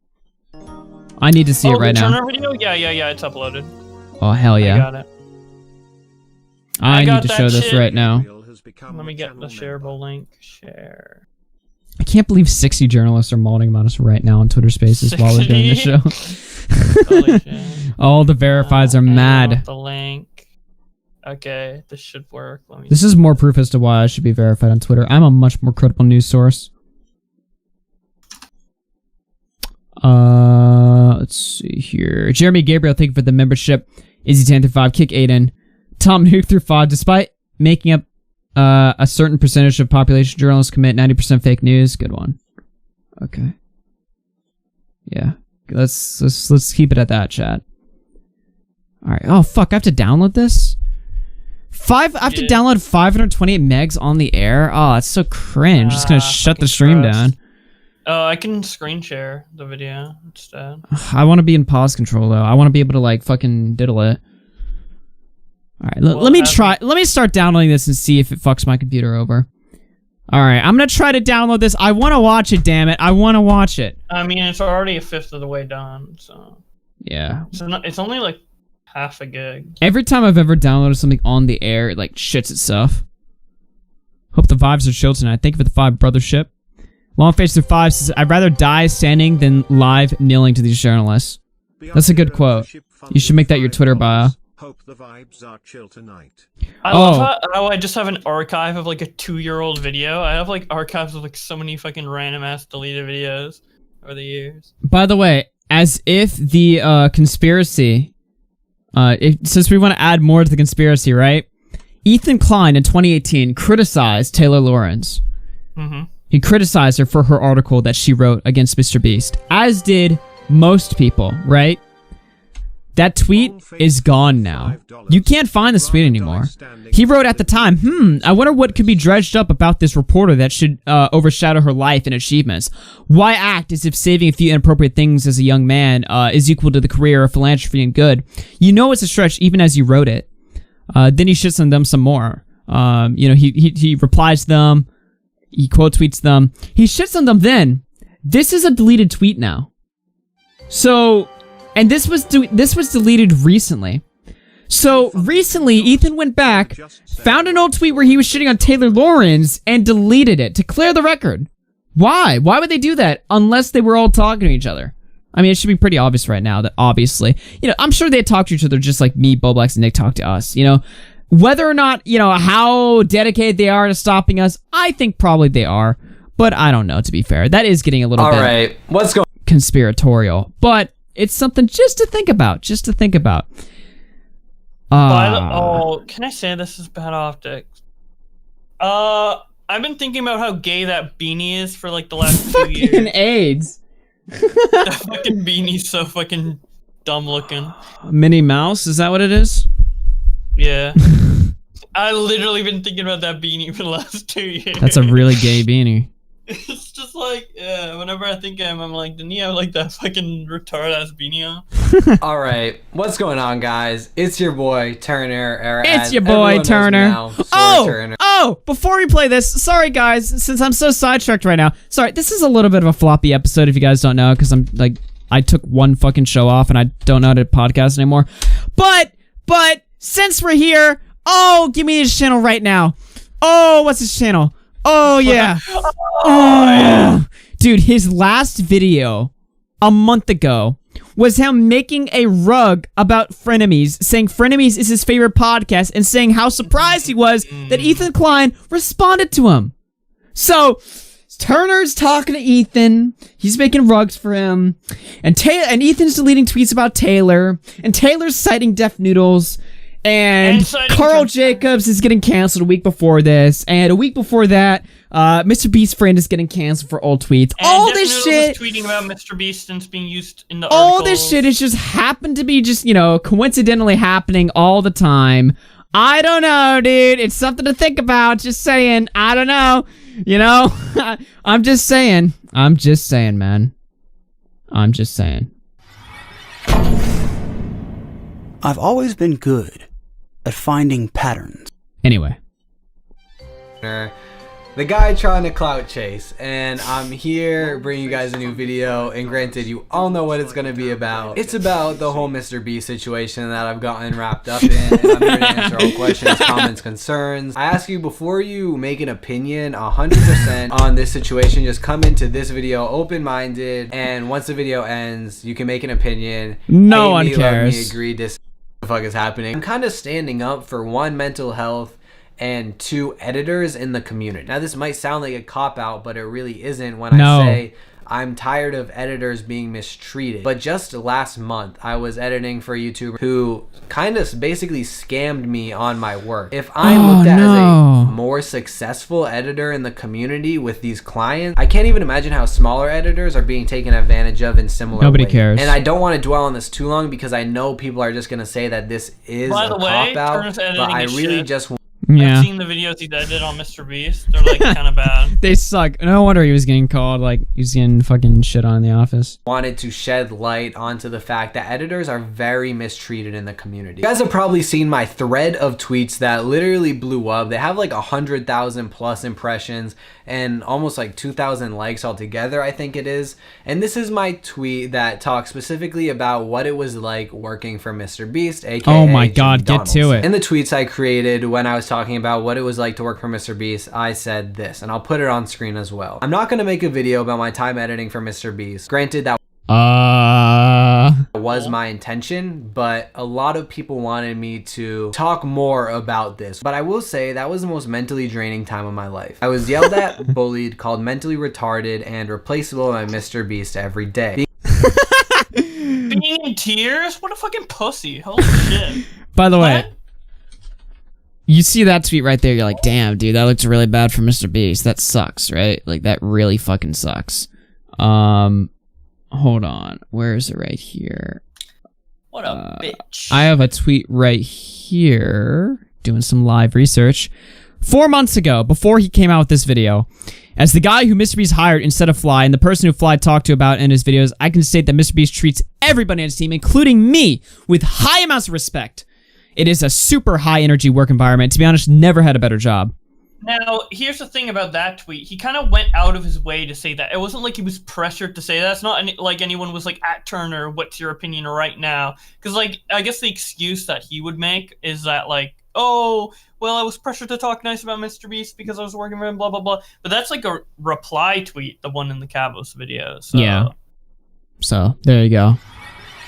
I need to see it right the now. Turner video? Yeah, it's uploaded. Oh, hell yeah. I got it. I need to that show this shit. right now. Let me get the shareable link. Share. I can't believe 60 journalists are molding about us right now on Twitter Spaces while we're doing the show. Holy shit. All the verifieds are mad. The link. Okay, this should work. Let me This is more proof as to why I should be verified on Twitter. I'm a much more credible news source. Let's see here. Jeremy Gabriel, thank you for the membership. Izzy 10 through 5, Kick Aiden. Tom Nuke through 5. Despite making up a certain percentage of population, journalists commit 90% fake news. Good one. Okay. Yeah. Let's keep it at that, chat. All right. Oh fuck! I have to download this. I have to download 528 megs on the air. Oh, that's so cringe. Just gonna shut the stream down. Oh, I can screen share the video instead. I want to be in pause control though. I want to be able to like fucking diddle it. All right, let me try. Let me start downloading this and see if it fucks my computer over. All right, I'm gonna try to download this. I want to watch it. Damn it, I want to watch it. I mean, it's already a fifth of the way done, so yeah. So it's only like half a gig. Every time I've ever downloaded something on the air, it like shits itself. Hope the vibes are chill tonight. Thank you for the 5 brothership. Longface through 5 says, I'd rather die standing than live kneeling to these journalists. That's a good quote. You should make that your Twitter bio. Hope the vibes are chill tonight. I love how I just have an archive of like a 2-year-old video. I have like archives of like so many fucking random ass deleted videos over the years. By the way, as if the conspiracy, since we want to add more to the conspiracy, right? Ethan Klein in 2018 criticized Taylor Lawrence. Mm-hmm. He criticized her for her article that she wrote against Mr. Beast, as did most people, right? That tweet is gone now. You can't find this tweet anymore. He wrote at the time, I wonder what could be dredged up about this reporter that should overshadow her life and achievements. Why act as if saving a few inappropriate things as a young man is equal to the career of philanthropy and good? You know it's a stretch even as you wrote it. Then he shits on them some more. He replies to them. He quote tweets them. He shits on them then. This is a deleted tweet now. So... And this was deleted recently. So recently, Ethan went back, found an old tweet where he was shitting on Taylor Lawrence, and deleted it to clear the record. Why? Why would they do that unless they were all talking to each other? I mean, it should be pretty obvious right now that obviously, I'm sure they talk to each other just like me, Boblex, and Nick talk to us. Whether or not, how dedicated they are to stopping us, I think probably they are. But I don't know, to be fair. That is getting a little bit what's going conspiratorial. But It's something just to think about. Can I say this is bad optics? I've been thinking about how gay that beanie is for like the last 2 years. Fucking AIDS. That fucking beanie's so fucking dumb looking. Minnie Mouse, is that what it is? Yeah. I literally been thinking about that beanie for the last 2 years. That's a really gay beanie. It's just like, yeah, whenever I think of him, I'm like, didn't he have like that fucking retard ass beanie on? Alright, what's going on, guys? It's your boy, Turner. It's your boy, Turner. Turner. Oh, before we play this, sorry guys, since I'm so sidetracked right now. Sorry, this is a little bit of a floppy episode if you guys don't know, because I'm like, I took one fucking show off and I don't know how to podcast anymore. But, since we're here, oh, give me his channel right now. Oh, what's his channel? Oh, yeah. Dude, his last video a month ago was him making a rug about Frenemies, saying Frenemies is his favorite podcast, and saying how surprised he was that Ethan Klein responded to him. So, Turner's talking to Ethan, he's making rugs for him, and Ethan's deleting tweets about Taylor, and Taylor's citing Deaf Noodles, and Carl Jacobs is getting canceled a week before this, and a week before that, Mr. Beast's friend is getting canceled for old tweets. And all Deaf this Noodle shit, was tweeting about Mr. Beast and it's being used in the all articles. this shit has just happened to be just, you know, coincidentally happening all the time. I don't know, dude. It's something to think about. Just saying. I don't know. You know, I'm just saying, man. I'm just saying. I've always been good at finding patterns. Anyway. The guy trying to clout chase, and I'm here bringing you guys a new video, and granted, you all know what it's going to be about. It's about the whole Mr. Beast situation that I've gotten wrapped up in, and I'm here to answer all questions, comments, concerns. I ask you, before you make an opinion 100% on this situation, just come into this video open-minded, and once the video ends, you can make an opinion. No one Love cares. me, agree, disagree, what the fuck is happening. I'm kind of standing up for one, mental health, and two, editors in the community. Now this might sound like a cop-out, but it really isn't when I say I'm tired of editors being mistreated. But just last month, I was editing for a YouTuber who kind of basically scammed me on my work. If I'm looked at as a more successful editor in the community with these clients, I can't even imagine how smaller editors are being taken advantage of in similar Nobody ways. cares. And I don't want to dwell on this too long because I know people are just going to say that this is a cop-out, but I really just want I've seen the videos he did on Mr. Beast. They're like kind of bad. They suck. No wonder he was getting called, like, he was getting fucking shit on in the office. Wanted to shed light onto the fact that editors are very mistreated in the community. You guys have probably seen my thread of tweets that literally blew up. They have like 100,000 plus impressions and almost like 2,000 likes altogether, I think it is. And this is my tweet that talks specifically about what it was like working for Mr. Beast, aka Oh my god, Jimmy get to it. In the tweets I created when I was talking about what it was like to work for Mr. Beast, I said this, and I'll put it on screen as well. I'm not going to make a video about my time editing for Mr. Beast. Granted, that was my intention, but a lot of people wanted me to talk more about this. But I will say that was the most mentally draining time of my life. I was yelled at, bullied, called mentally retarded, and replaceable by Mr. Beast every day. Being in tears? What a fucking pussy. Holy shit. By the way, you see that tweet right there, you're like, damn, dude, that looks really bad for Mr. Beast. That sucks, right? Like, that really fucking sucks. Hold on. Where is it right here? What a bitch. I have a tweet right here, doing some live research. 4 months ago, before he came out with this video, as the guy who Mr. Beast hired instead of Fly, and the person who Fly talked to about in his videos, I can state that Mr. Beast treats everybody on his team, including me, with high amounts of respect. It is a super high energy work environment. To be honest, never had a better job. Now, here's the thing about that tweet. He kind of went out of his way to say that. It wasn't like he was pressured to say that. It's not like anyone was like, at Turner, what's your opinion right now? Because, like, I guess the excuse that he would make is that, like, oh, well, I was pressured to talk nice about Mr. Beast because I was working for him, blah, blah, blah. But that's like a reply tweet, the one in the Cabos video. So. Yeah. So, there you go.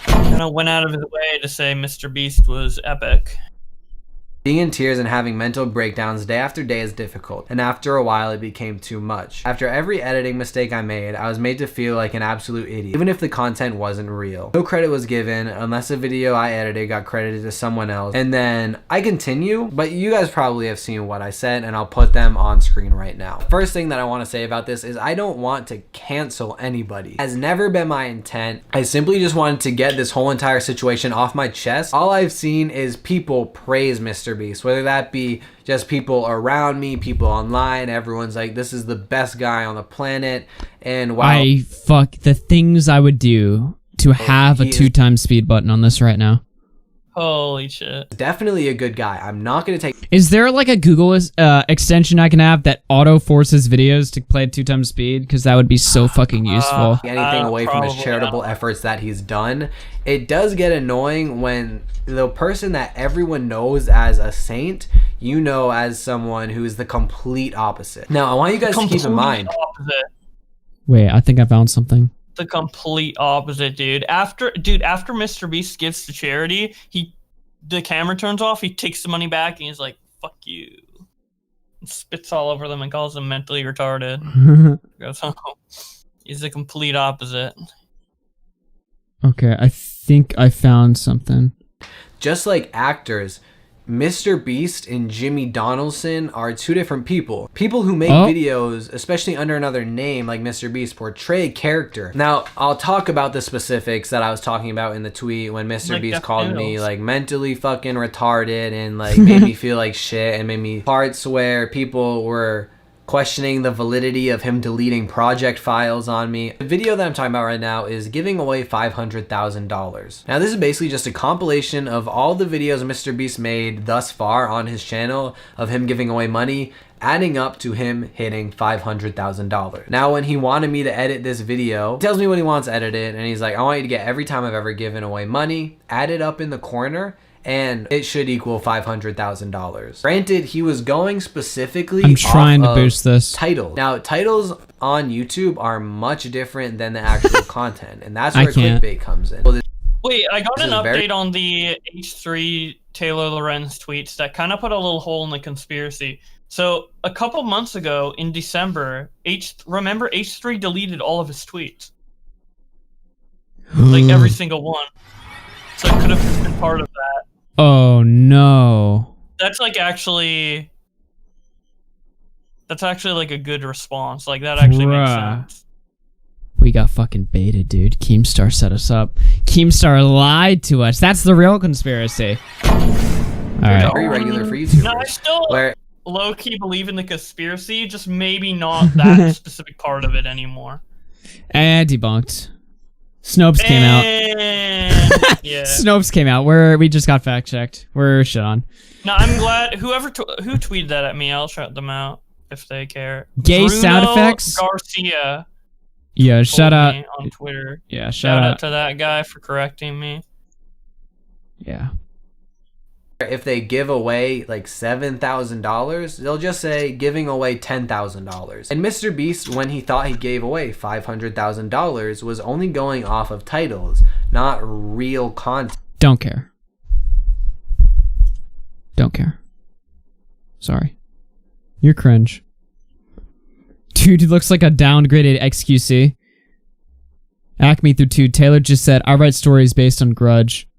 Kind of went out of his way to say Mr. Beast was epic. Being in tears and having mental breakdowns day after day is difficult, and after a while it became too much. After every editing mistake I made, I was made to feel like an absolute idiot, even if the content wasn't real. No credit was given unless a video I edited got credited to someone else. And then I continue, but you guys probably have seen what I said, and I'll put them on screen right now. First thing that I want to say about this is I don't want to cancel anybody. It has never been my intent. I simply just wanted to get this whole entire situation off my chest. All I've seen is people praise Mr. Beast, whether that be just people around me, people online. Everyone's like, this is the best guy on the planet. And wow, the things I would do to have a 2x speed button on this right now. Holy shit. Definitely a good guy. I'm not going to take... Is there like a Google extension I can have that auto forces videos to play at 2x speed? Because that would be so fucking useful. Anything away from his charitable efforts that he's done. It does get annoying when the person that everyone knows as a saint, you know as someone who is the complete opposite. Now, I want you guys to keep in mind... Wait, I think I found something. The complete opposite, dude. After Mr. Beast gives to charity, the camera turns off, he takes the money back, and he's like, fuck you. And spits all over them and calls them mentally retarded. Goes home. He's the complete opposite. Okay, I think I found something. Just like actors, Mr. Beast and Jimmy Donaldson are two different people. People who make videos, especially under another name like Mr. Beast, portray a character. Now, I'll talk about the specifics that I was talking about in the tweet when Mr. Beast called me like mentally fucking retarded and like made me feel like shit and made me parts where people were questioning the validity of him deleting project files on me. The video that I'm talking about right now is giving away $500,000. Now this is basically just a compilation of all the videos Mr. Beast made thus far on his channel of him giving away money, adding up to him hitting $500,000. Now when he wanted me to edit this video, he tells me when he wants edited and he's like, I want you to get every time I've ever given away money, add it up in the corner, and it should equal $500,000. Granted, he was going specifically I'm trying to boost this. Titles. Now, titles on YouTube are much different than the actual content, and that's where clickbait comes in. Wait, I got an update on the H3 Taylor Lorenz tweets that kind of put a little hole in the conspiracy. So, a couple months ago, in December, remember H3 deleted all of his tweets. Like, every single one. So it could have been part of that. Oh no. That's actually like a good response. Like that actually makes sense. We got fucking baited, dude. Keemstar set us up. Keemstar lied to us. That's the real conspiracy. Alright. Very regular for YouTubers. No, I still low-key believe in the conspiracy, just maybe not that specific part of it anymore. Debunked. Snopes came out. Yeah. Snopes came out. We just got fact checked. We're shit on. No, I'm glad. Who tweeted that at me, I'll shout them out if they care. Gay Bruno sound effects. Garcia. Yeah, shout out on Twitter. Yeah, shout out to that guy for correcting me. Yeah. If they give away like $7,000, they'll just say giving away $10,000. And Mr. Beast, when he thought he gave away $500,000, was only going off of titles, not real content. Don't care. Don't care. Sorry. You're cringe. Dude, he looks like a downgraded XQC. Acme through 2. Taylor just said, I write stories based on grudge.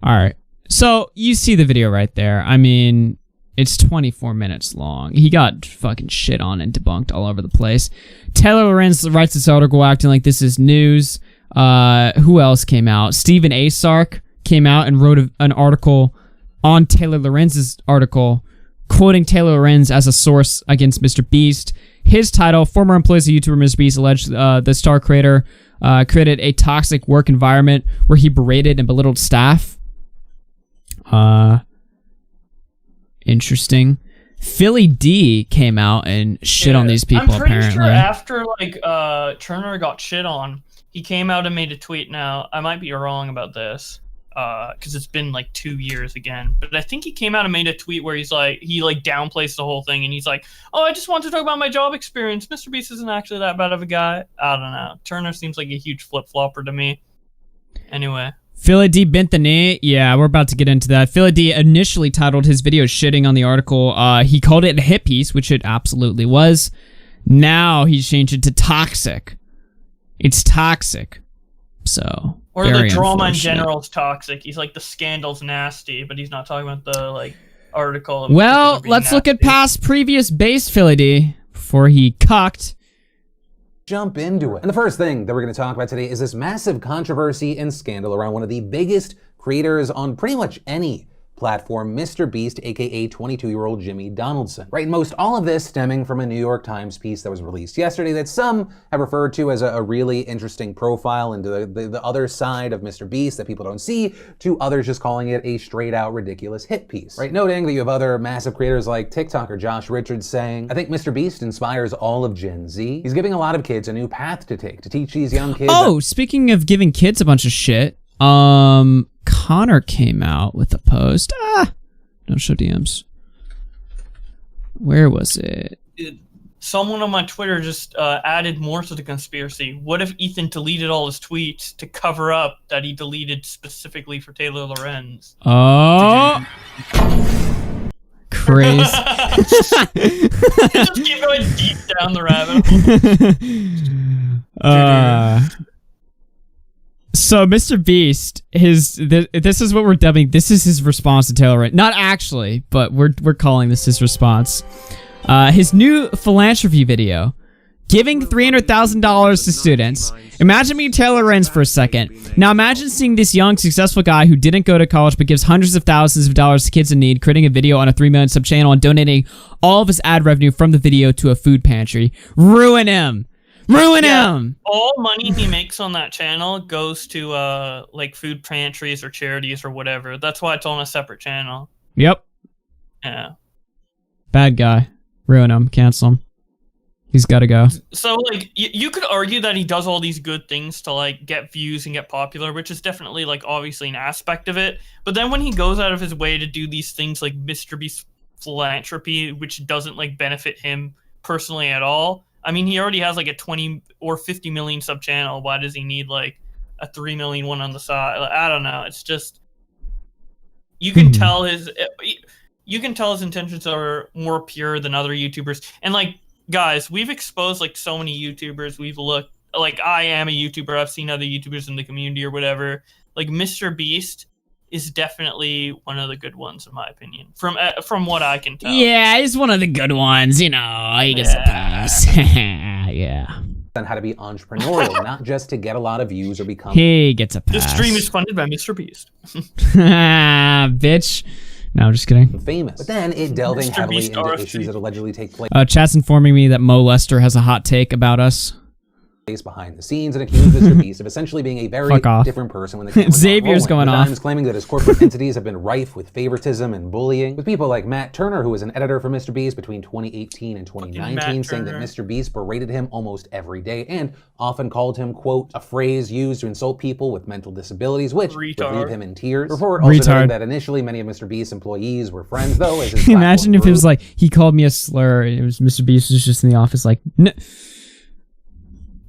Alright. So, you see the video right there. I mean, it's 24 minutes long. He got fucking shit on and debunked all over the place. Taylor Lorenz writes this article acting like this is news. Who else came out? Stephen A. Sark came out and wrote an article on Taylor Lorenz's article, quoting Taylor Lorenz as a source against Mr. Beast. His title, former employees of YouTuber Mr. Beast alleged the star creator created a toxic work environment where he berated and belittled staff. Interesting. Philly D came out and shit on these people. I'm pretty apparently. sure after Turner got shit on, he came out and made a tweet. Now I might be wrong about this, because it's been like 2 years again. But I think he came out and made a tweet where he's like, he downplays the whole thing, and he's like, "Oh, I just want to talk about my job experience. Mr. Beast isn't actually that bad of a guy." I don't know. Turner seems like a huge flip flopper to me. Anyway. Philly D bent the knee. Yeah, we're about to get into that. Philly D initially titled his video shitting on the article. He called it a hit piece, which it absolutely was. Now he's changed it to toxic. It's toxic. So, or the drama in unfortunate. general is toxic. He's like, the scandal's nasty, but he's not talking about the like article. Well, let's look at past previous base Philly D before he cucked. Jump into it. And the first thing that we're going to talk about today is this massive controversy and scandal around one of the biggest creators on pretty much any platform, Mr. Beast, aka 22-year-old Jimmy Donaldson. Right, most all of this stemming from a New York Times piece that was released yesterday that some have referred to as a really interesting profile into the other side of Mr. Beast that people don't see, to others just calling it a straight out ridiculous hit piece. Right, noting that you have other massive creators like TikToker Josh Richards saying, I think Mr. Beast inspires all of Gen Z. He's giving a lot of kids a new path to take, to teach these young kids. Oh, speaking of giving kids a bunch of shit, Connor came out with a post. Don't show DMs. Where was it? Someone on my Twitter just added more to the conspiracy. What if Ethan deleted all his tweets to cover up that he deleted specifically for Taylor Lorenz? Oh. Crazy. Just keep going deep down the rabbit hole. So Mr. Beast, this is what we're dubbing. This is his response to Taylor Lorenz. Not actually, but we're calling this his response. His new philanthropy video, giving $300,000 to students. Imagine being Taylor Lorenz for a second. Now imagine seeing this young, successful guy who didn't go to college but gives hundreds of thousands of dollars to kids in need, creating a video on a 3 million sub channel and donating all of his ad revenue from the video to a food pantry. Ruin him. Ruin him! All money he makes on that channel goes to like food pantries or charities or whatever. That's why it's on a separate channel. Yep. Yeah. Bad guy. Ruin him. Cancel him. He's got to go. So like you could argue that he does all these good things to like get views and get popular, which is definitely like obviously an aspect of it. But then when he goes out of his way to do these things like Mr. Beast philanthropy, which doesn't like benefit him personally at all. I mean, he already has like a 20 or 50 million sub channel. Why does he need like a 3 million one on the side? Like, I don't know. It's just you can tell his intentions are more pure than other YouTubers. And like, guys, we've exposed like so many YouTubers. We've looked like, I am a YouTuber. I've seen other YouTubers in the community or whatever. Like Mr. Beast is definitely one of the good ones in my opinion, from what I can tell. Yeah, he's one of the good ones, you know. He gets a pass. Yeah. On how to be entrepreneurial, not just to get a lot of views or become. He gets a pass. This stream is funded by Mr. Beast. Bitch. No, I'm just kidding. Famous. But then it delving heavily into issues that allegedly take place. Chat's informing me that Mo Lester has a hot take about us. Behind the scenes and accused Mr. Beast of essentially being a very different person when the camera's Xavier's going off. Times claiming that his corporate entities have been rife with favoritism and bullying, with people like Matt Turner, who was an editor for Mr. Beast between 2018 and 2019, saying that Mr. Beast berated him almost every day and often called him, quote, a phrase used to insult people with mental disabilities, which would leave him in tears. Report also noted that initially many of Mr. Beast's employees were friends, though. As his imagine if it was like he called me a slur. It was Mr. Beast was just in the office like.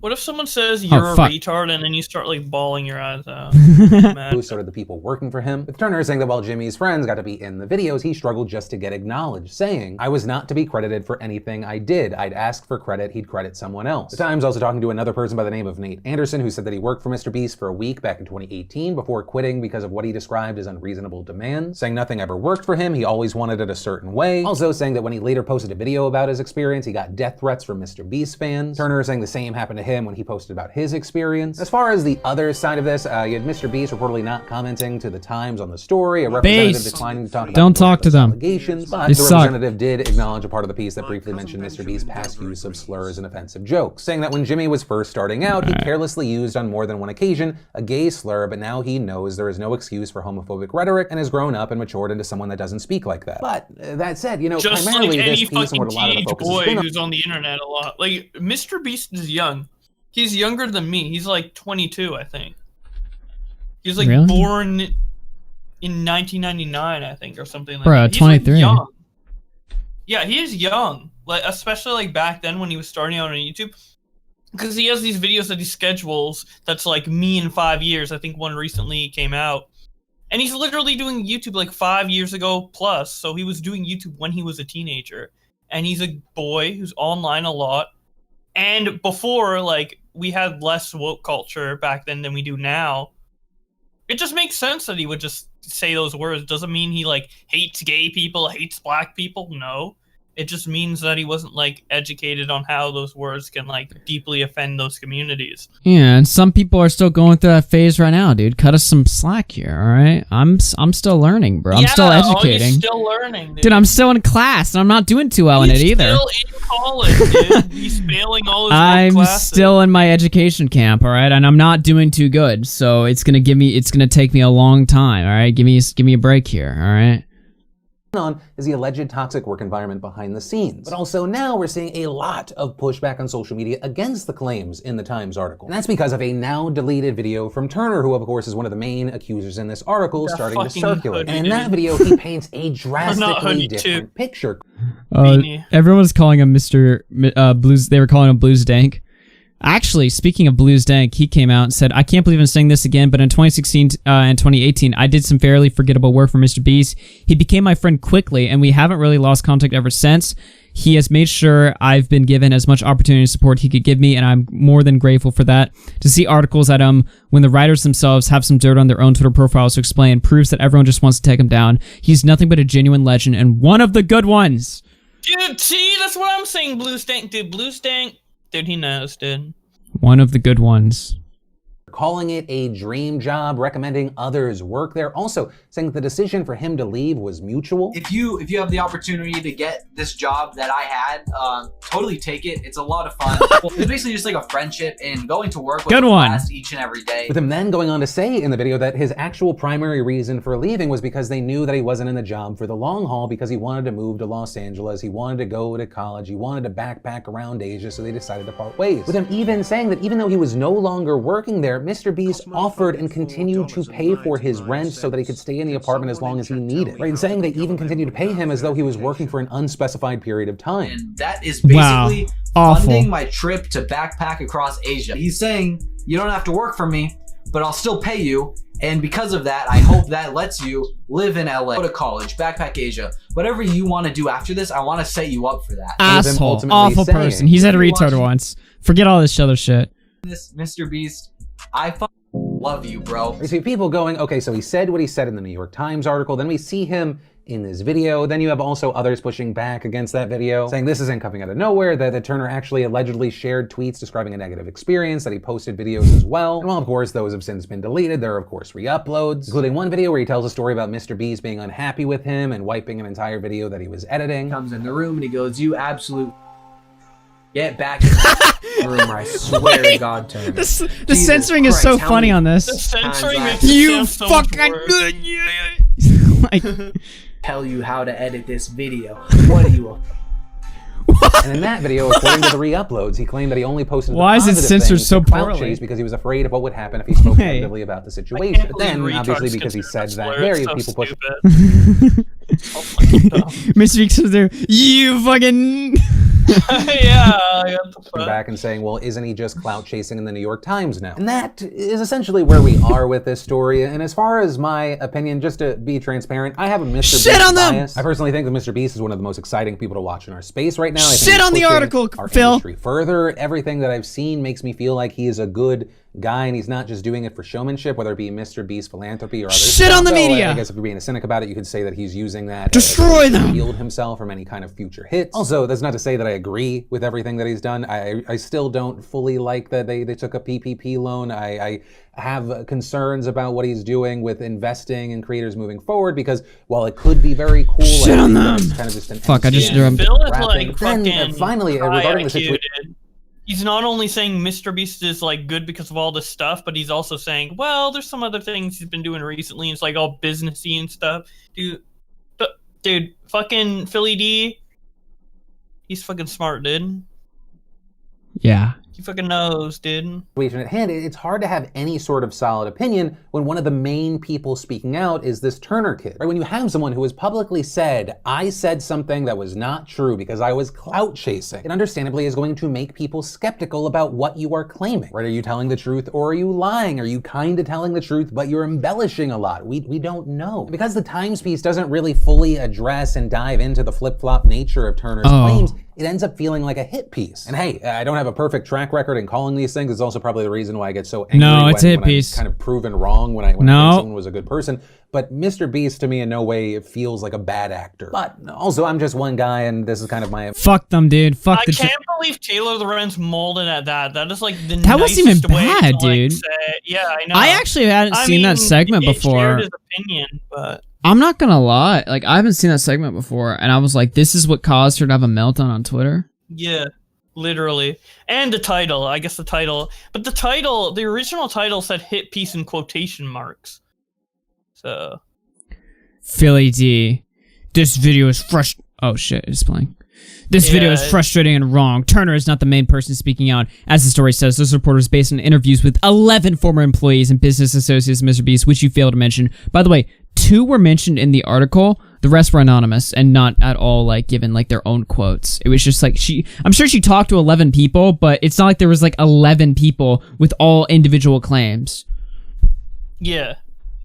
What if someone says you're a retard and then you start like bawling your eyes out? Who started the people working for him? With Turner saying that while Jimmy's friends got to be in the videos, he struggled just to get acknowledged, saying, I was not to be credited for anything I did. I'd ask for credit, he'd credit someone else. The Times also talking to another person by the name of Nate Anderson, who said that he worked for Mr. Beast for a week back in 2018 before quitting because of what he described as unreasonable demands, saying nothing ever worked for him, he always wanted it a certain way. Also saying that when he later posted a video about his experience, he got death threats from Mr. Beast fans. Turner saying the same happened to him when he posted about his experience. As far as the other side of this, you had Mr. Beast reportedly not commenting to the Times on the story, a representative declining to talk about Don't talk to them. Allegations, but the representative did acknowledge a part of the piece that briefly mentioned Mr. Beast's past use of slurs and offensive jokes, saying that when Jimmy was first starting out, he carelessly used on more than one occasion a gay slur, but now he knows there is no excuse for homophobic rhetoric and has grown up and matured into someone that doesn't speak like that. But that said, you know, just primarily like any this piece and what a lot of the focus boy has been on who's on the internet a lot. Like Mr. Beast is young. He's younger than me. He's like 22, I think. He's like born in 1999, I think, or something like that. He's 23. Like young. Yeah, he is young. Like especially like back then when he was starting out on YouTube. because he has these videos that he schedules that's like me in 5 years. I think one recently came out. And he's literally doing YouTube like 5 years ago plus. So he was doing YouTube when he was a teenager. And he's a boy who's online a lot. And before, like, we had less woke culture back then than we do now. It just makes sense that he would just say those words. Doesn't mean he, like, hates gay people, hates black people. No. It just means that he wasn't, like, educated on how those words can, like, deeply offend those communities. Yeah, and some people are still going through that phase right now, dude. Cut us some slack here, all right? I'm still learning, bro. I'm still educating. You're still learning, dude. I'm still in class, and I'm not doing too well in it either. He's still in college, dude. He's failing all his I'm classes. still in my education camp, all right? And I'm not doing too good, so it's gonna take me a long time, all right? Give me a break here, all right? On is the alleged toxic work environment behind the scenes. But also now we're seeing a lot of pushback on social media against the claims in the Times article. And that's because of a now deleted video from Turner, who of course is one of the main accusers in this article, starting to circulate. And in that video, he paints a drastically different picture. Everyone's calling him Mr. Blues. They were calling him Blues Dank. Actually, speaking of Blues Dank, he came out and said, I can't believe I'm saying this again, but in 2016 and 2018, I did some fairly forgettable work for Mr. Beast. He became my friend quickly, and we haven't really lost contact ever since. He has made sure I've been given as much opportunity and support he could give me, and I'm more than grateful for that. To see articles at him when the writers themselves have some dirt on their own Twitter profiles to explain proves that everyone just wants to take him down. He's nothing but a genuine legend, and one of the good ones. Dude, see, that's what I'm saying, Blue Stank. Dude, Blue Stank, dude, he knows, dude. One of the good ones. Calling it a dream job, recommending others work there. Also saying that the decision for him to leave was mutual. If you have the opportunity to get this job that I had, totally take it. It's a lot of fun. It's basically just like a friendship and going to work with class each and every day. With him then going on to say in the video that his actual primary reason for leaving was because they knew that he wasn't in the job for the long haul, because he wanted to move to Los Angeles, he wanted to go to college, he wanted to backpack around Asia, so they decided to part ways. With him even saying that even though he was no longer working there, Mr. Beast offered and continued to pay for his rent so that he could stay in the apartment as long as he needed. Right, and saying they even continued to pay him as though he was working for an unspecified period of time. And that is basically funding my trip to backpack across Asia. He's saying, you don't have to work for me, but I'll still pay you. And because of that, I hope that lets you live in LA, go to college, backpack Asia. Whatever you want to do after this, I want to set you up for that. Asshole, awful person. He said a retard once. Forget all this other shit. This Mr. Beast, I love you, bro. We see people going, okay, so he said what he said in the New York Times article, then we see him in this video, then you have also others pushing back against that video, saying this isn't coming out of nowhere, that Turner actually allegedly shared tweets describing a negative experience, that he posted videos as well. And while of course those have since been deleted, there are of course re-uploads, including one video where he tells a story about Mr. Beast being unhappy with him and wiping an entire video that he was editing. Comes in the room and he goes, you absolute get back in the room, or I swear to God, Turner. The censoring is so funny on this. The censoring makes you it so much fucking worse. like, tell you how to edit this video. What are you? And in that video, according to the re-uploads, he claimed that he only posted Why is it censored so poorly? Because he was afraid of what would happen if he spoke negatively about the situation. But then, obviously, because he said that, various people pushed Mr. Beast was there. You fucking. Yeah, I got the back and saying, well, isn't he just clout chasing in the New York Times now? And that is essentially where we are with this story. And as far as my opinion, just to be transparent, I have a Mr. Beast bias. I personally think that Mr. Beast is one of the most exciting people to watch in our space right now. I think shit on the article, Phil. Further, everything that I've seen makes me feel like he is a good guy and he's not just doing it for showmanship, whether it be Mr. Beast philanthropy or other shit on the media. I guess if you're being a cynic about it, you could say that he's using that destroy them, shield himself from any kind of future hits. Also, that's not to say that I agree with everything that he's done. I still don't fully like that they took a PPP loan. I have concerns about what he's doing with investing in creators moving forward, because while it could be very cool, shit on them. It's kind of just an fuck. I just Phil is like fucking finally regarding the situation. He's not only saying Mr. Beast is like good because of all this stuff, but he's also saying, well, there's some other things he's been doing recently. It's like all businessy and stuff. Dude, fucking Philly D, he's fucking smart, dude. Yeah, He fucking knows, dude. At hand, it's hard to have any sort of solid opinion when one of the main people speaking out is this Turner kid. Right? When you have someone who has publicly said, I said something that was not true because I was clout chasing, it understandably is going to make people skeptical about what you are claiming. Right? Are you telling the truth or are you lying? Are you kind of telling the truth but you're embellishing a lot? We don't know. Because the Times piece doesn't really fully address and dive into the flip-flop nature of Turner's claims, it ends up feeling like a hit piece. And hey, I don't have a perfect track record in calling these things. It's also probably the reason why I get so angry when I'm kind of proven wrong when I think someone was a good person. But Mr. Beast to me in no way feels like a bad actor. But also I'm just one guy and this is kind of my... Fuck them, dude. Fuck I can't believe Taylor Lorenz molded at that. That is like the That wasn't even bad, dude. Yeah, I know. I actually hadn't seen that segment before. Shared his opinion, but... I'm not gonna lie, like I haven't seen that segment before, and I was like, this is what caused her to have a meltdown on Twitter. Yeah, literally. And the title, I guess the title. But the original title said hit piece in quotation marks. So. Philly D, this video is oh shit, it's playing. This video is frustrating and wrong. Turner is not the main person speaking out. As the story says, this report was based on interviews with 11 former employees and business associates of Mr. Beast, which you failed to mention. By the way, 2 were mentioned in the article. The rest were anonymous and not at all like given like their own quotes. It was just like I'm sure she talked to 11 people, but it's not like there was like 11 people with all individual claims. Yeah.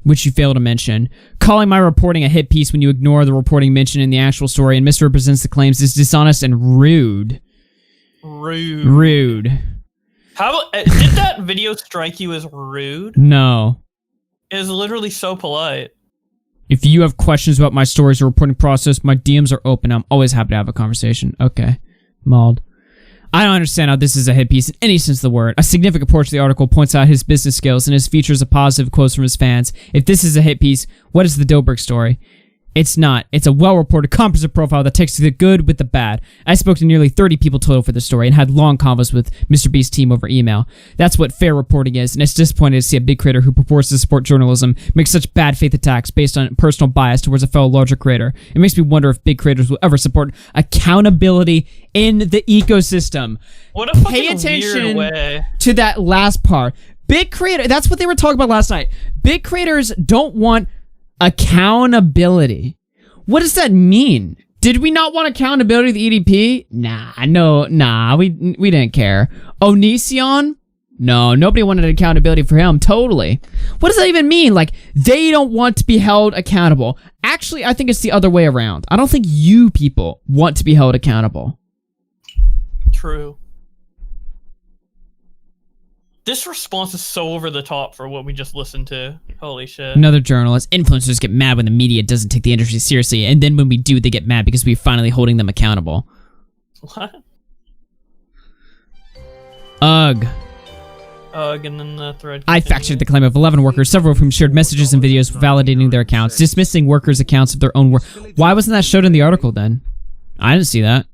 Which you failed to mention. Calling my reporting a hit piece when you ignore the reporting mentioned in the actual story and misrepresents the claims is dishonest and rude. Rude. How did that video strike you as rude? No. It is literally so polite. If you have questions about my stories or reporting process, my DMs are open. I'm always happy to have a conversation. Okay. Mauled. I don't understand how this is a hit piece in any sense of the word. A significant portion of the article points out his business skills and his features of positive quotes from his fans. If this is a hit piece, what is the Dobrik story? It's not. It's a well-reported, comprehensive profile that takes the good with the bad. I spoke to nearly 30 people total for the story and had long convos with Mr. Beast's team over email. That's what fair reporting is, and it's disappointing to see a big creator who purports to support journalism make such bad faith attacks based on personal bias towards a fellow larger creator. It makes me wonder if big creators will ever support accountability in the ecosystem. What a Pay fucking attention weird way. to that last part. Big creator, that's what they were talking about last night. Big creators don't want accountability. What does that mean? Did we not want accountability to the EDP? Nah, we didn't care. Onision? No, nobody wanted accountability for him, totally. What does that even mean? Like, they don't want to be held accountable. Actually, I think it's the other way around. I don't think you people want to be held accountable. True. This response is so over the top for what we just listened to. Holy shit. Another journalist. Influencers get mad when the media doesn't take the industry seriously, and then when we do, they get mad because we're finally holding them accountable. What? Ugh. And then the thread I fact-checked the claim of 11 workers, several of whom shared messages and videos validating their accounts, dismissing workers' accounts of their own work. Why wasn't that showed in the article then? I didn't see that.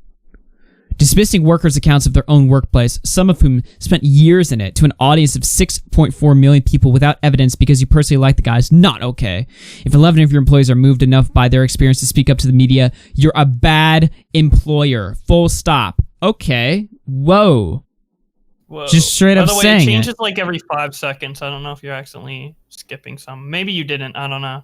Dismissing workers' accounts of their own workplace, some of whom spent years in it, to an audience of 6.4 million people without evidence because you personally like the guys, not okay. If 11 of your employees are moved enough by their experience to speak up to the media, you're a bad employer. Full stop. Okay. Whoa. Just straight up saying it. By the way, it changes like every 5 seconds. I don't know if you're accidentally skipping some. Maybe you didn't. I don't know.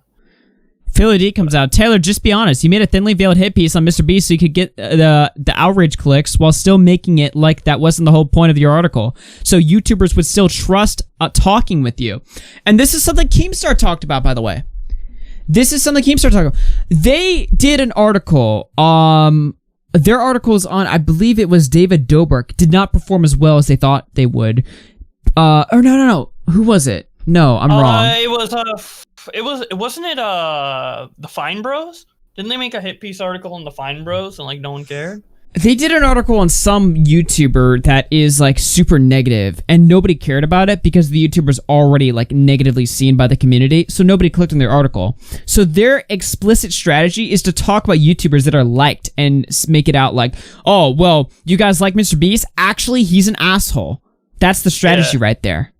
Philly D comes out. Taylor, just be honest. You made a thinly veiled hit piece on Mr. Beast so you could get the outrage clicks while still making it like that wasn't the whole point of your article. So YouTubers would still trust talking with you. And this is something Keemstar talked about, by the way. This is something Keemstar talked about. They did an article. Their articles on, I believe it was David Dobrik, did not perform as well as they thought they would. No. Who was it? No, I'm wrong. Wasn't it the Fine Bros? Didn't they make a hit piece article on the Fine Bros and like no one cared? They did an article on some YouTuber that is like super negative and nobody cared about it because the YouTuber's already like negatively seen by the community, so nobody clicked on their article. So their explicit strategy is to talk about YouTubers that are liked and make it out like, oh, well, you guys like Mr. Beast? Actually, he's an asshole. That's the strategy right there.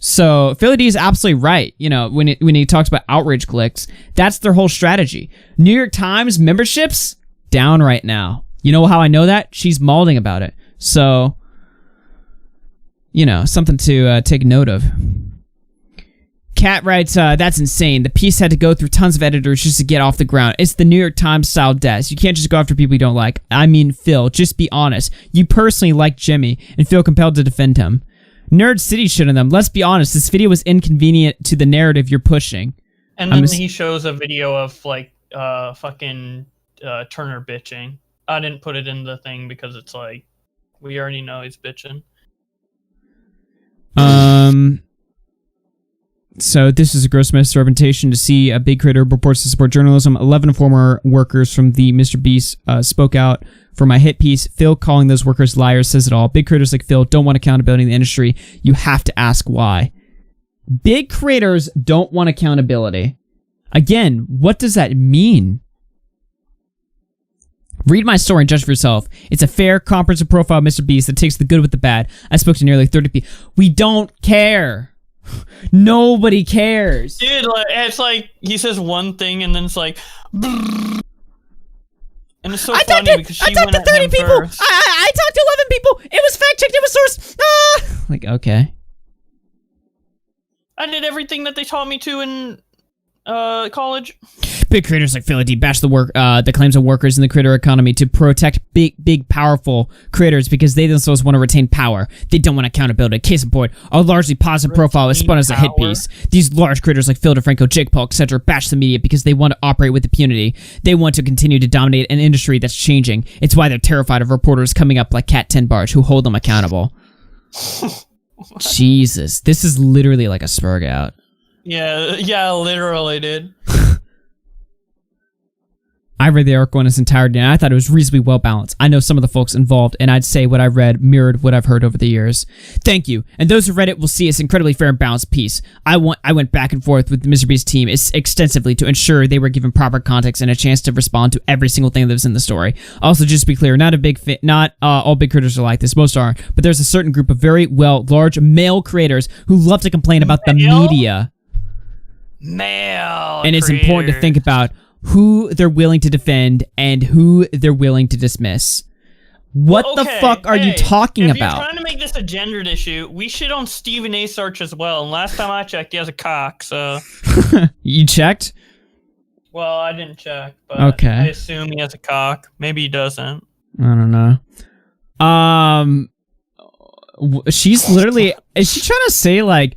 So Philly D is absolutely right. You know, when he talks about outrage clicks, that's their whole strategy. New York Times memberships down right now. You know how I know that? She's mauling about it. So something to take note of. Kat writes, that's insane. The piece had to go through tons of editors just to get off the ground. It's the New York Times style death. You can't just go after people you don't like. I mean, Phil, just be honest. You personally like Jimmy and feel compelled to defend him. Nerd City shit on them. Let's be honest, this video was inconvenient to the narrative you're pushing. And then he shows a video of like fucking Turner bitching. I didn't put it in the thing because it's like we already know he's bitching. So this is a gross misrepresentation to see a big creator reports to support journalism. 11 former workers from the Mr. Beast spoke out for my hit piece. Phil calling those workers liars says it all. Big creators like Phil don't want accountability in the industry. You have to ask why. Big creators don't want accountability. Again, what does that mean? Read my story and judge for yourself. It's a fair, comprehensive profile of Mr. Beast that takes the good with the bad. I spoke to nearly 30 people. We don't care. Nobody cares. Dude, it's like he says one thing and then it's like and it's so funny because she went at 30 people. First. I talked to 11 people. It was fact checked. It was sourced. Like, okay. I did everything that they taught me to in college. Big creators like Philly D bash the claims of workers in the creator economy to protect big, powerful creators because they themselves want to retain power. They don't want accountability. Case in point, a largely positive profile is spun as a hit piece. These large creators like Phil DeFranco, Jake Paul, etc. bash the media because they want to operate with impunity. They want to continue to dominate an industry that's changing. It's why they're terrified of reporters coming up like Cat 10 Barge who hold them accountable. Jesus, this is literally like a spurg out. Yeah, literally, dude. I read the article in its entirety, and I thought it was reasonably well balanced. I know some of the folks involved, and I'd say what I read mirrored what I've heard over the years. Thank you. And those who read it will see it's incredibly fair and balanced piece. I went back and forth with the Mr. Beast team extensively to ensure they were given proper context and a chance to respond to every single thing that was in the story. Also, just to be clear, not all big creators are like this. Most are, but there's a certain group of very large male creators who love to complain about the media. Male and it's important to think about who they're willing to defend and who they're willing to dismiss. What the fuck are you talking about? If you're trying to make this a gendered issue, we shit on Stephen A. Search as well. And last time I checked, he has a cock, so... You checked? Well, I didn't check, but okay. I assume he has a cock. Maybe he doesn't. I don't know. She's literally... Is she trying to say, like...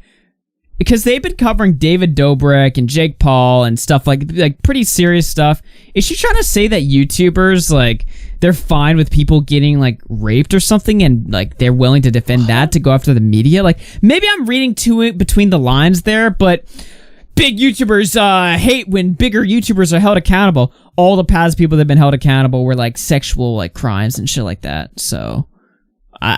Because they've been covering David Dobrik and Jake Paul and stuff like pretty serious stuff. Is she trying to say that YouTubers, like, they're fine with people getting, like, raped or something and, like, they're willing to defend that to go after the media? Like, maybe I'm reading too it between the lines there, but big YouTubers hate when bigger YouTubers are held accountable. All the past people that have been held accountable were, like, sexual, like, crimes and shit like that, so...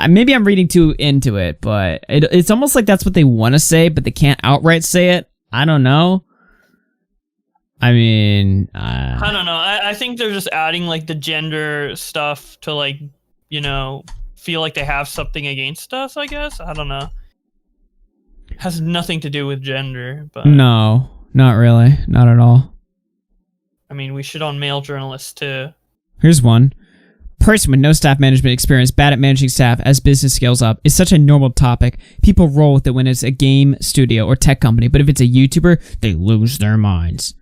maybe I'm reading too into it, but it's almost like that's what they want to say, but they can't outright say it. I don't know. I mean... I don't know. I think they're just adding, like, the gender stuff to, like, you know, feel like they have something against us, I guess. I don't know. Has nothing to do with gender, but... No, not really. Not at all. I mean, we shit on male journalists, too. Here's one. Person with no staff management experience, bad at managing staff as business scales up, is such a normal topic. People roll with it when it's a game studio or tech company, but if it's a YouTuber, they lose their minds.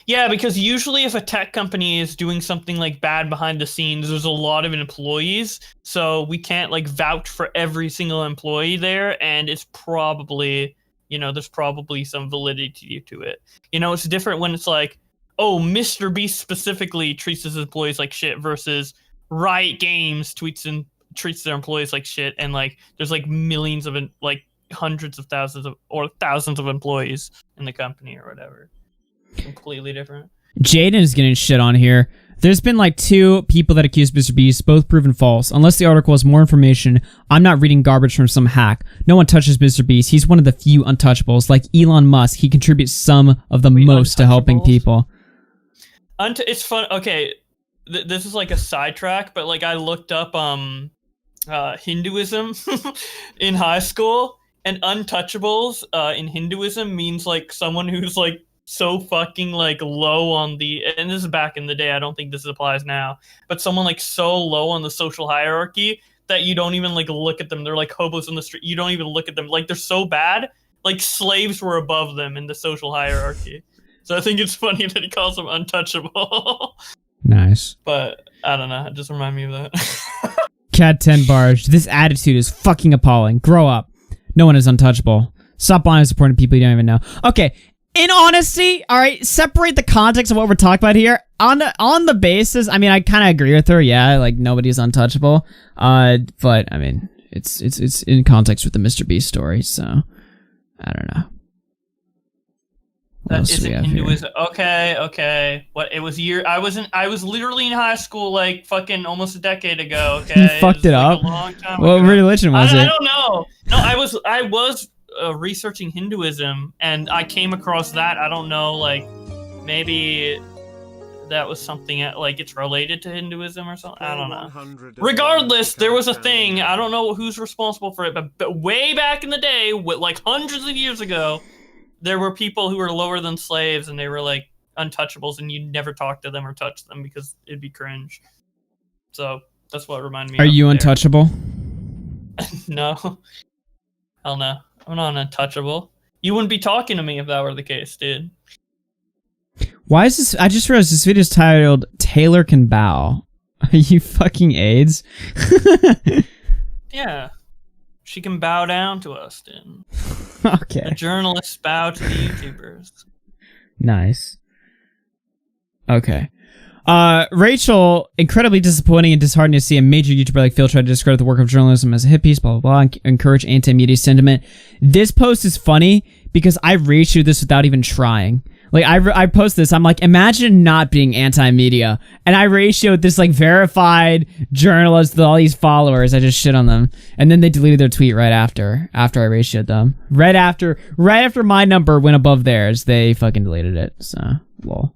Yeah, because usually if a tech company is doing something like bad behind the scenes, there's a lot of employees, so we can't like vouch for every single employee there, and it's probably, you know, there's probably some validity to it. You know, it's different when it's like, oh, Mr. Beast specifically treats his employees like shit versus Riot Games treats their employees like shit, and like there's like millions of like hundreds of thousands of or thousands of employees in the company or whatever. Completely different. Jaden is getting shit on here. There's been like 2 people that accuse Mr. Beast, both proven false. Unless the article has more information, I'm not reading garbage from some hack. No one touches Mr. Beast. He's one of the few untouchables. Like Elon Musk, he contributes some of the most to helping people. It's fun. Okay, this is like a sidetrack, but like I looked up Hinduism in high school, and untouchables in Hinduism means like someone who's like so fucking like low on the, and this is back in the day, I don't think this applies now, but someone like so low on the social hierarchy that you don't even like look at them. They're like hobos on the street. You don't even look at them. Like they're so bad. Like slaves were above them in the social hierarchy. So I think it's funny that he calls them untouchable. Nice. But I don't know. It just reminded me of that. Cat 10 Barge. This attitude is fucking appalling. Grow up. No one is untouchable. Stop buying and supporting people you don't even know. Okay. In honesty, all right, separate the context of what we're talking about here. On the basis, I mean, I kind of agree with her. Yeah, like nobody's untouchable. But I mean, it's in context with the Mr. Beast story, so I don't know. That isn't Hinduism. Okay. What it was I was literally in high school like fucking almost a decade ago. Okay, you fucked it up. Like a long time what ago. Religion was it? I don't know. No, I was researching Hinduism, and I came across that. I don't know, like maybe that was something like it's related to Hinduism or something. I don't know. Regardless, there was a thing. I don't know who's responsible for it, but way back in the day, like hundreds of years ago, there were people who were lower than slaves, and they were like untouchables, and you'd never talk to them or touch them because it'd be cringe. So that's what reminded me. Are you untouchable? No. Hell no. I'm not untouchable. You wouldn't be talking to me if that were the case, dude. Why is this? I just realized this video is titled Taylor Can Bow. Are you fucking AIDS? Yeah. She can bow down to us, dude. Okay. The journalists bow to the YouTubers. Nice. Okay. Rachel, incredibly disappointing and disheartening to see a major YouTuber like Phil try to discredit the work of journalism as a hit piece, blah, blah, blah, and encourage anti-media sentiment. This post is funny because I ratioed this without even trying. Like, I post this, I'm like, imagine not being anti-media. And I ratioed this, like, verified journalist with all these followers. I just shit on them. And then they deleted their tweet right after I ratioed them. Right after my number went above theirs, they fucking deleted it. So, lol.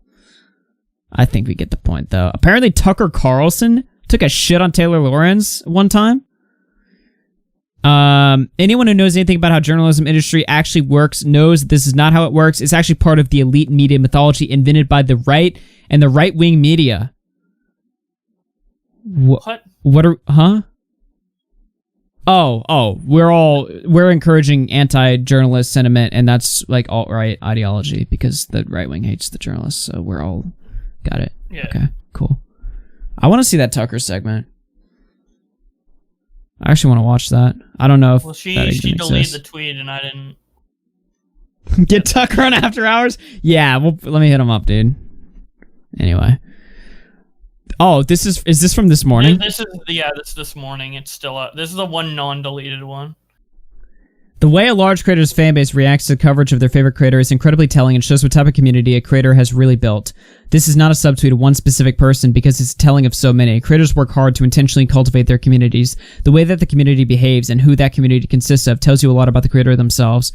I think we get the point, though. Apparently, Tucker Carlson took a shit on Taylor Lorenz one time. Anyone who knows anything about how journalism industry actually works knows this is not how it works. It's actually part of the elite media mythology invented by the right and the right-wing media. What? What are... Huh? Oh, we're encouraging anti-journalist sentiment, and that's like alt-right ideology because the right wing hates the journalists, so we're all... Got it. Yeah. Okay, cool. I want to see that Tucker segment. I actually want to watch that. I don't know if she deleted exists. the tweet and I didn't get Tucker on After Hours. Yeah, well, let me hit him up, dude. Anyway. Oh, is this from this morning? This is this morning. It's still up. This is the one non-deleted one. The way a large creator's fanbase reacts to coverage of their favorite creator is incredibly telling and shows what type of community a creator has really built. This is not a subtweet of one specific person because it's telling of so many. Creators work hard to intentionally cultivate their communities. The way that the community behaves and who that community consists of tells you a lot about the creator themselves.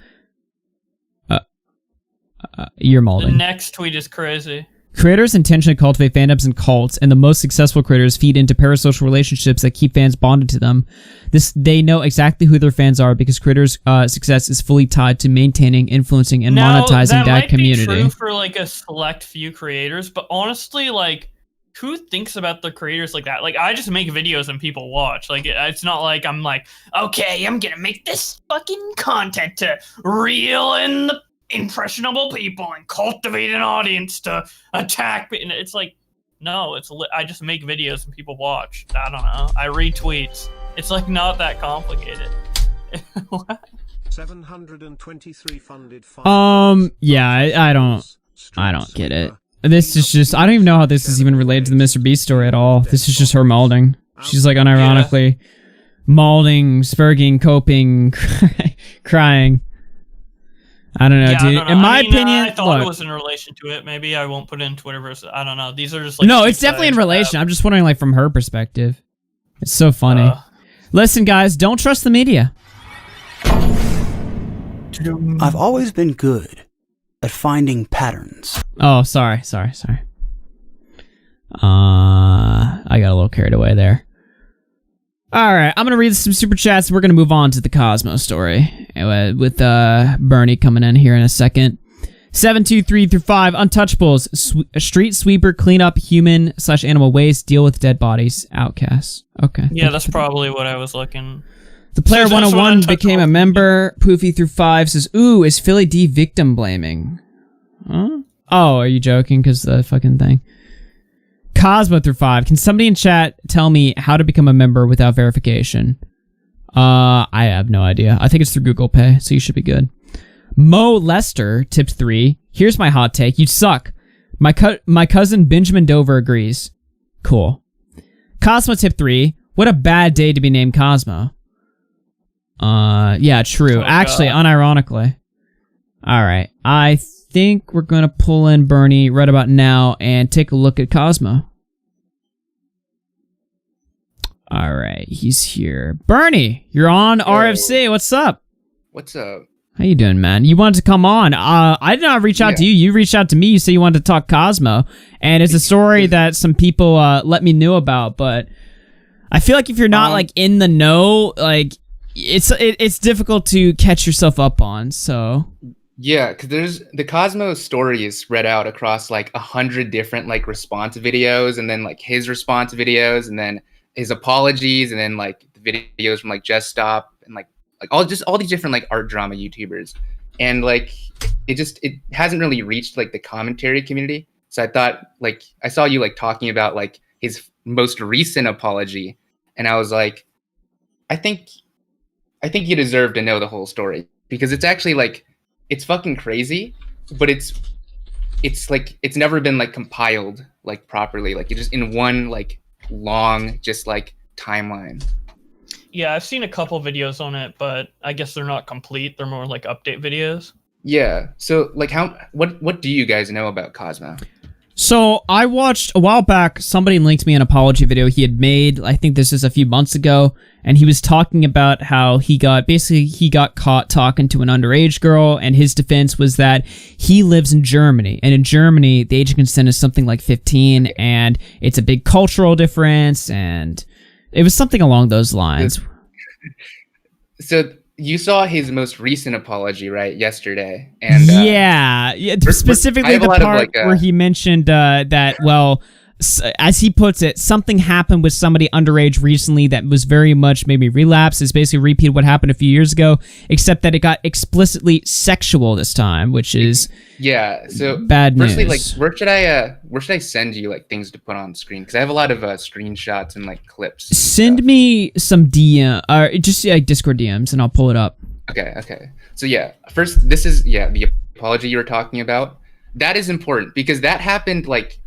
You're molding. The next tweet is crazy. Creators intentionally cultivate fandoms and cults, and the most successful creators feed into parasocial relationships that keep fans bonded to them. They know exactly who their fans are because creators' success is fully tied to maintaining, influencing, and monetizing that community. That might be true for like a select few creators, but honestly, like, who thinks about the creators like that? Like, I just make videos and people watch. Like, it's not like I'm like, okay, I'm gonna make this fucking content to reel in the impressionable people and cultivate an audience to attack me. And it's like, no, I just make videos and people watch. I don't know. I retweets. It's like not that complicated. What? 723 funded. Yeah, I don't get it. This is just, I don't even know how this is even related to the Mr. Beast story at all. This is just her malding. She's like unironically malding, spurging, coping, crying. I don't know, dude. I don't know. In my opinion, I thought it was in relation to it. Maybe I won't put it in Twitterverse. I don't know. These are just like no, it's definitely in relation. I'm just wondering, like, from her perspective. It's so funny. Listen, guys, don't trust the media. I've always been good at finding patterns. Oh, sorry. I got a little carried away there. All right, I'm going to read some super chats. We're going to move on to the Cosmo story with Bernie coming in here in a second. 723 through 5, Untouchables, street sweeper, clean up human/animal waste, deal with dead bodies, outcasts. Okay. Yeah, that's probably what I was looking. The Player So that's 101 what became a member. Poofy through 5 says, ooh, is Philly D victim blaming? Huh? Oh, are you joking? Because the fucking thing. Cosmo through 5. Can somebody in chat tell me how to become a member without verification? I have no idea. I think it's through Google Pay, so you should be good. Mo Lester, tip 3. Here's my hot take. You suck. My cousin Benjamin Dover agrees. Cool. Cosmo tip 3. What a bad day to be named Cosmo. Yeah, true. Actually, unironically. Alright. I think we're gonna pull in Bernie right about now and take a look at Cosmo. Alright, he's here. Bernie, you're on RFC. What's up? What's up? How you doing, man? You wanted to come on. I did not reach out to you. You reached out to me. You said you wanted to talk Cosmo. And it's a story that some people let me know about, but I feel like if you're not like in the know, like it's difficult to catch yourself up on, so yeah, because there's the Cosmo story is spread out across like 100 different like response videos, and then like his response videos, and then his apologies, and then like the videos from like Just Stop, and like all these different like art drama YouTubers, and like it hasn't really reached like the commentary community. So I thought, like, I saw you like talking about like his most recent apology, and I was like, I think you deserve to know the whole story, because it's actually like, it's fucking crazy, but it's like, it's never been like compiled like properly, like it's just in one like long just like timeline. Yeah, I've seen a couple videos on it, but I guess they're not complete. They're more like update videos. Yeah. So like what do you guys know about Cosmo? So I watched a while back, somebody linked me an apology video he had made, I think this is a few months ago, and he was talking about how he got caught talking to an underage girl, and his defense was that he lives in Germany, and in Germany, the age of consent is something like 15, and it's a big cultural difference, and it was something along those lines. So you saw his most recent apology, right, yesterday? And yeah, specifically the part where he mentioned that, well, as he puts it, something happened with somebody underage recently that was very much maybe relapse. Is basically repeat what happened a few years ago, except that it got explicitly sexual this time, which is so bad news. Firstly, like, where should I send you like things to put on screen? Because I have a lot of screenshots and like clips. Send me some DM or just like Discord DMs, and I'll pull it up. Okay. So yeah, first, this is the apology you were talking about. That is important because that happened like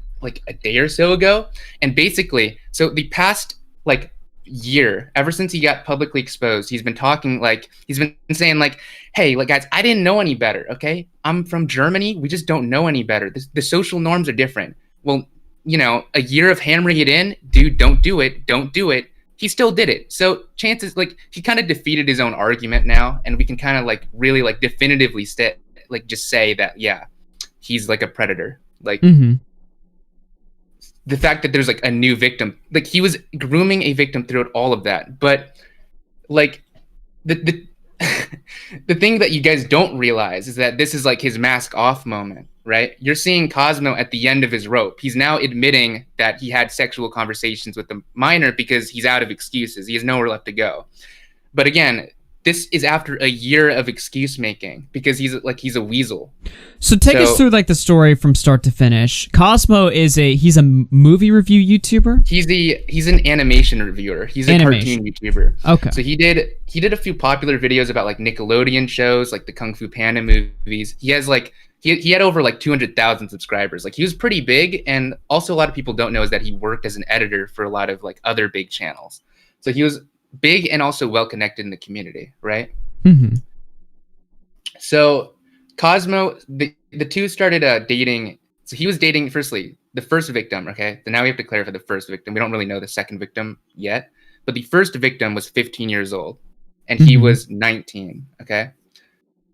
a day or so ago, and basically, so the past like year, ever since he got publicly exposed, he's been talking like, he's been saying like, hey, like, guys, I didn't know any better. Okay, I'm from Germany, we just don't know any better. The social norms are different. Well, a year of hammering it in, dude, don't do it. He still did it. So chances, like, he kind of defeated his own argument now, and we can kind of like really like definitively just say that he's like a predator. Like, the fact that there's like a new victim, like he was grooming a victim throughout all of that. But like the the thing that you guys don't realize is that this is like his mask off moment, right? You're seeing Cosmo at the end of his rope. He's now admitting that he had sexual conversations with the minor because he's out of excuses. He has nowhere left to go. But again, this is after a year of excuse making because he's a weasel. So take us through like the story from start to finish. Cosmo he's a movie review YouTuber. He's an animation reviewer. He's a cartoon YouTuber. Okay. So he did a few popular videos about like Nickelodeon shows, like the Kung Fu Panda movies. He has like he had over like 200,000 subscribers. Like he was pretty big, and also a lot of people don't know is that he worked as an editor for a lot of like other big channels. So he was big and also well connected in the community, right? So Cosmo, the two started dating. So he was dating, firstly, the first victim, okay? So now we have to clarify the first victim. We don't really know the second victim yet, but the first victim was 15 years old and he was 19, okay?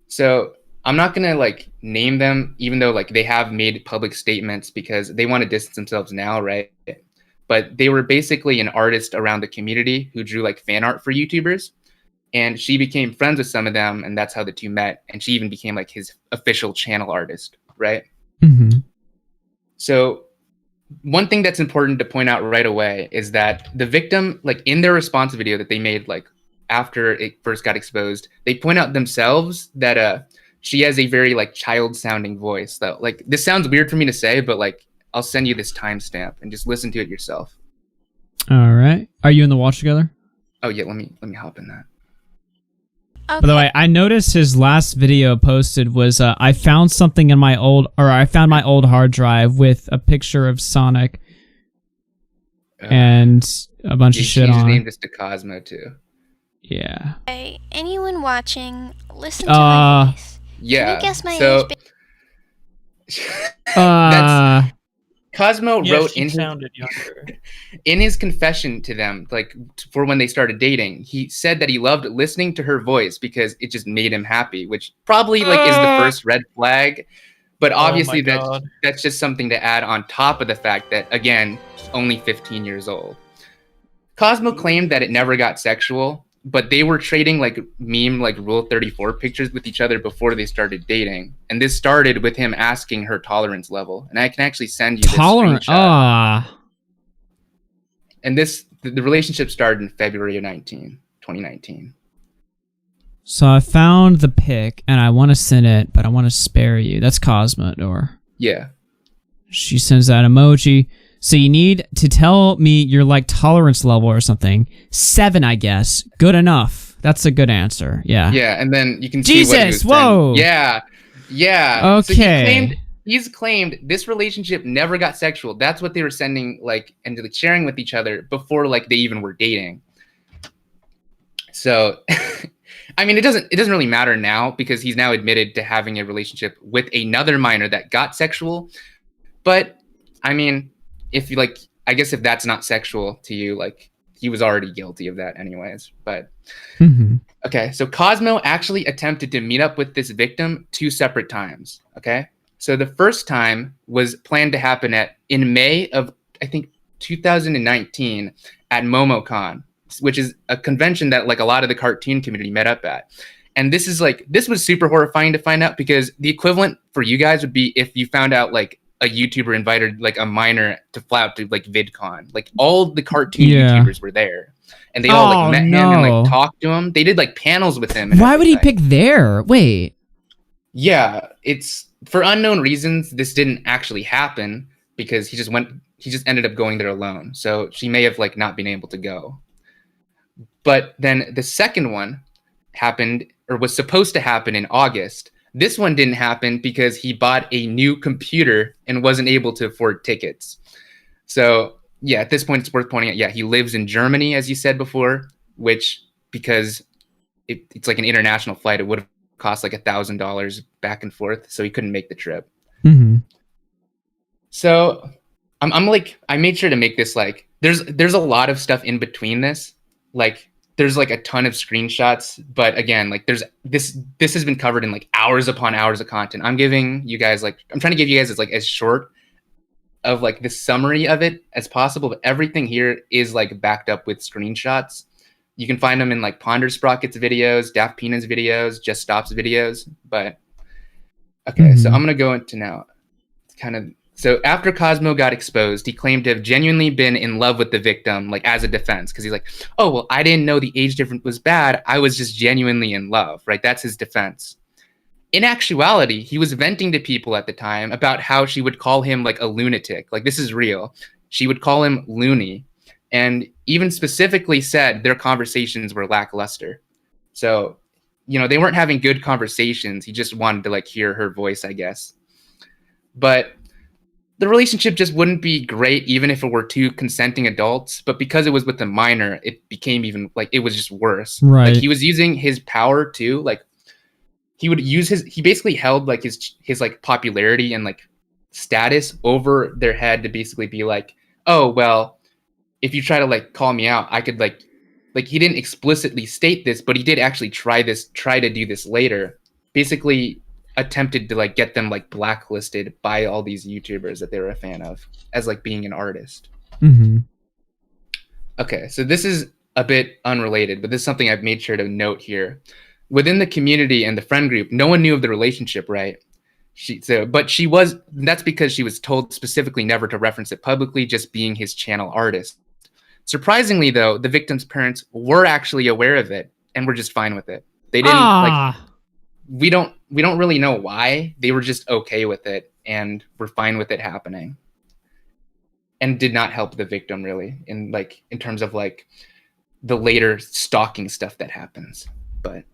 So I'm not gonna like name them, even though like they have made public statements because they want to distance themselves now, right? But they were basically an artist around the community who drew like fan art for YouTubers. And she became friends with some of them, and that's how the two met. And she even became like his official channel artist. right? Mm-hmm. So one thing that's important to point out right away is that the victim, like in their response video that they made, like after it first got exposed, they point out themselves that she has a very like child sounding voice. Though, like this sounds weird for me to say, but like I'll send you this timestamp and just listen to it yourself. All right. Are you in the watch together? Oh yeah, let me hop in that. Okay. By the way, I noticed his last video posted was I found something in my old, or I found my old hard drive with a picture of Sonic and a bunch of shit on. His name just to Cosmo too. Yeah. Hey, anyone watching, listen to my voice. Yeah. Can you guess my so, age? That's Cosmo Yeah, wrote she in sounded younger. in his confession to them, like for when they started dating, he said that he loved listening to her voice because it just made him happy, which probably like is the first red flag. But obviously that's just something to add on top of the fact that, again, she's only 15 years old. Cosmo claimed that it never got sexual, but they were trading like meme like Rule 34 pictures with each other before they started dating. And this started with him asking her tolerance level. And I can actually send you this screenshot. And the relationship started in February of 2019. So I found the pic and I want to send it, but I want to spare you. That's Cosmodore. Yeah. She sends that emoji. So you need to tell me your like tolerance level or something. 7, I guess. Good enough. That's a good answer. Yeah. Yeah, and then you can see Jesus, what he was whoa. saying. Yeah. Okay. So he's claimed this relationship never got sexual. That's what they were sending like and like sharing with each other before like they even were dating. So I mean, it doesn't really matter now because he's now admitted to having a relationship with another minor that got sexual. But I mean, if you like, I guess if that's not sexual to you, like he was already guilty of that anyways. But okay, so Cosmo actually attempted to meet up with this victim 2 separate times. Okay, so the first time was planned to happen in May of I think 2019 at MomoCon, which is a convention that like a lot of the cartoon community met up at. And this was super horrifying to find out because the equivalent for you guys would be if you found out like a YouTuber invited like a minor to fly out to like VidCon. Like all the cartoon YouTubers were there. And they all like met him and like talked to him. They did like panels with him. Why would he pick there? Wait. Yeah, it's for unknown reasons. This didn't actually happen because he just ended up going there alone. So she may have like not been able to go. But then the second one happened or was supposed to happen in August. This one didn't happen because he bought a new computer and wasn't able to afford tickets. So yeah, at this point, it's worth pointing out, yeah, he lives in Germany, as you said before, which because it's like an international flight, it would have cost like $1,000 back and forth. So he couldn't make the trip. So I'm like, I made sure to make this like, there's a lot of stuff in between this. Like there's like a ton of screenshots, but again, like this has been covered in like hours upon hours of content. I'm trying to give you guys as short of like the summary of it as possible, but everything here is like backed up with screenshots. You can find them in like Ponder Sprocket's videos, Daft Peanut's videos, Just Stop's videos. But okay, so I'm gonna go into now kind of. So after Cosmo got exposed, he claimed to have genuinely been in love with the victim, like as a defense, because he's like, oh, well, I didn't know the age difference was bad. I was just genuinely in love, right? That's his defense. In actuality, he was venting to people at the time about how she would call him like a lunatic. Like, this is real. She would call him loony, and even specifically said their conversations were lackluster. So, you know, they weren't having good conversations. He just wanted to like hear her voice, I guess. But the relationship just wouldn't be great even if it were 2 consenting adults, but because it was with a minor, it became even like it was just worse. Right. Like he was using his power too. Like he would use he basically held like his like popularity and like status over their head to basically be like, oh, well, if you try to like call me out, I could like he didn't explicitly state this, but he did actually try to do this later. Basically attempted to like get them like blacklisted by all these YouTubers that they were a fan of as like being an artist. Okay, so this is a bit unrelated, but this is something I've made sure to note here. Within the community and the friend group, no one knew of the relationship, right? That's because she was told specifically never to reference it publicly, just being his channel artist. Surprisingly, though, the victim's parents were actually aware of it and were just fine with it. They didn't like. We don't really know why. They were just okay with it and were fine with it happening, and did not help the victim really in terms of like the later stalking stuff that happens. But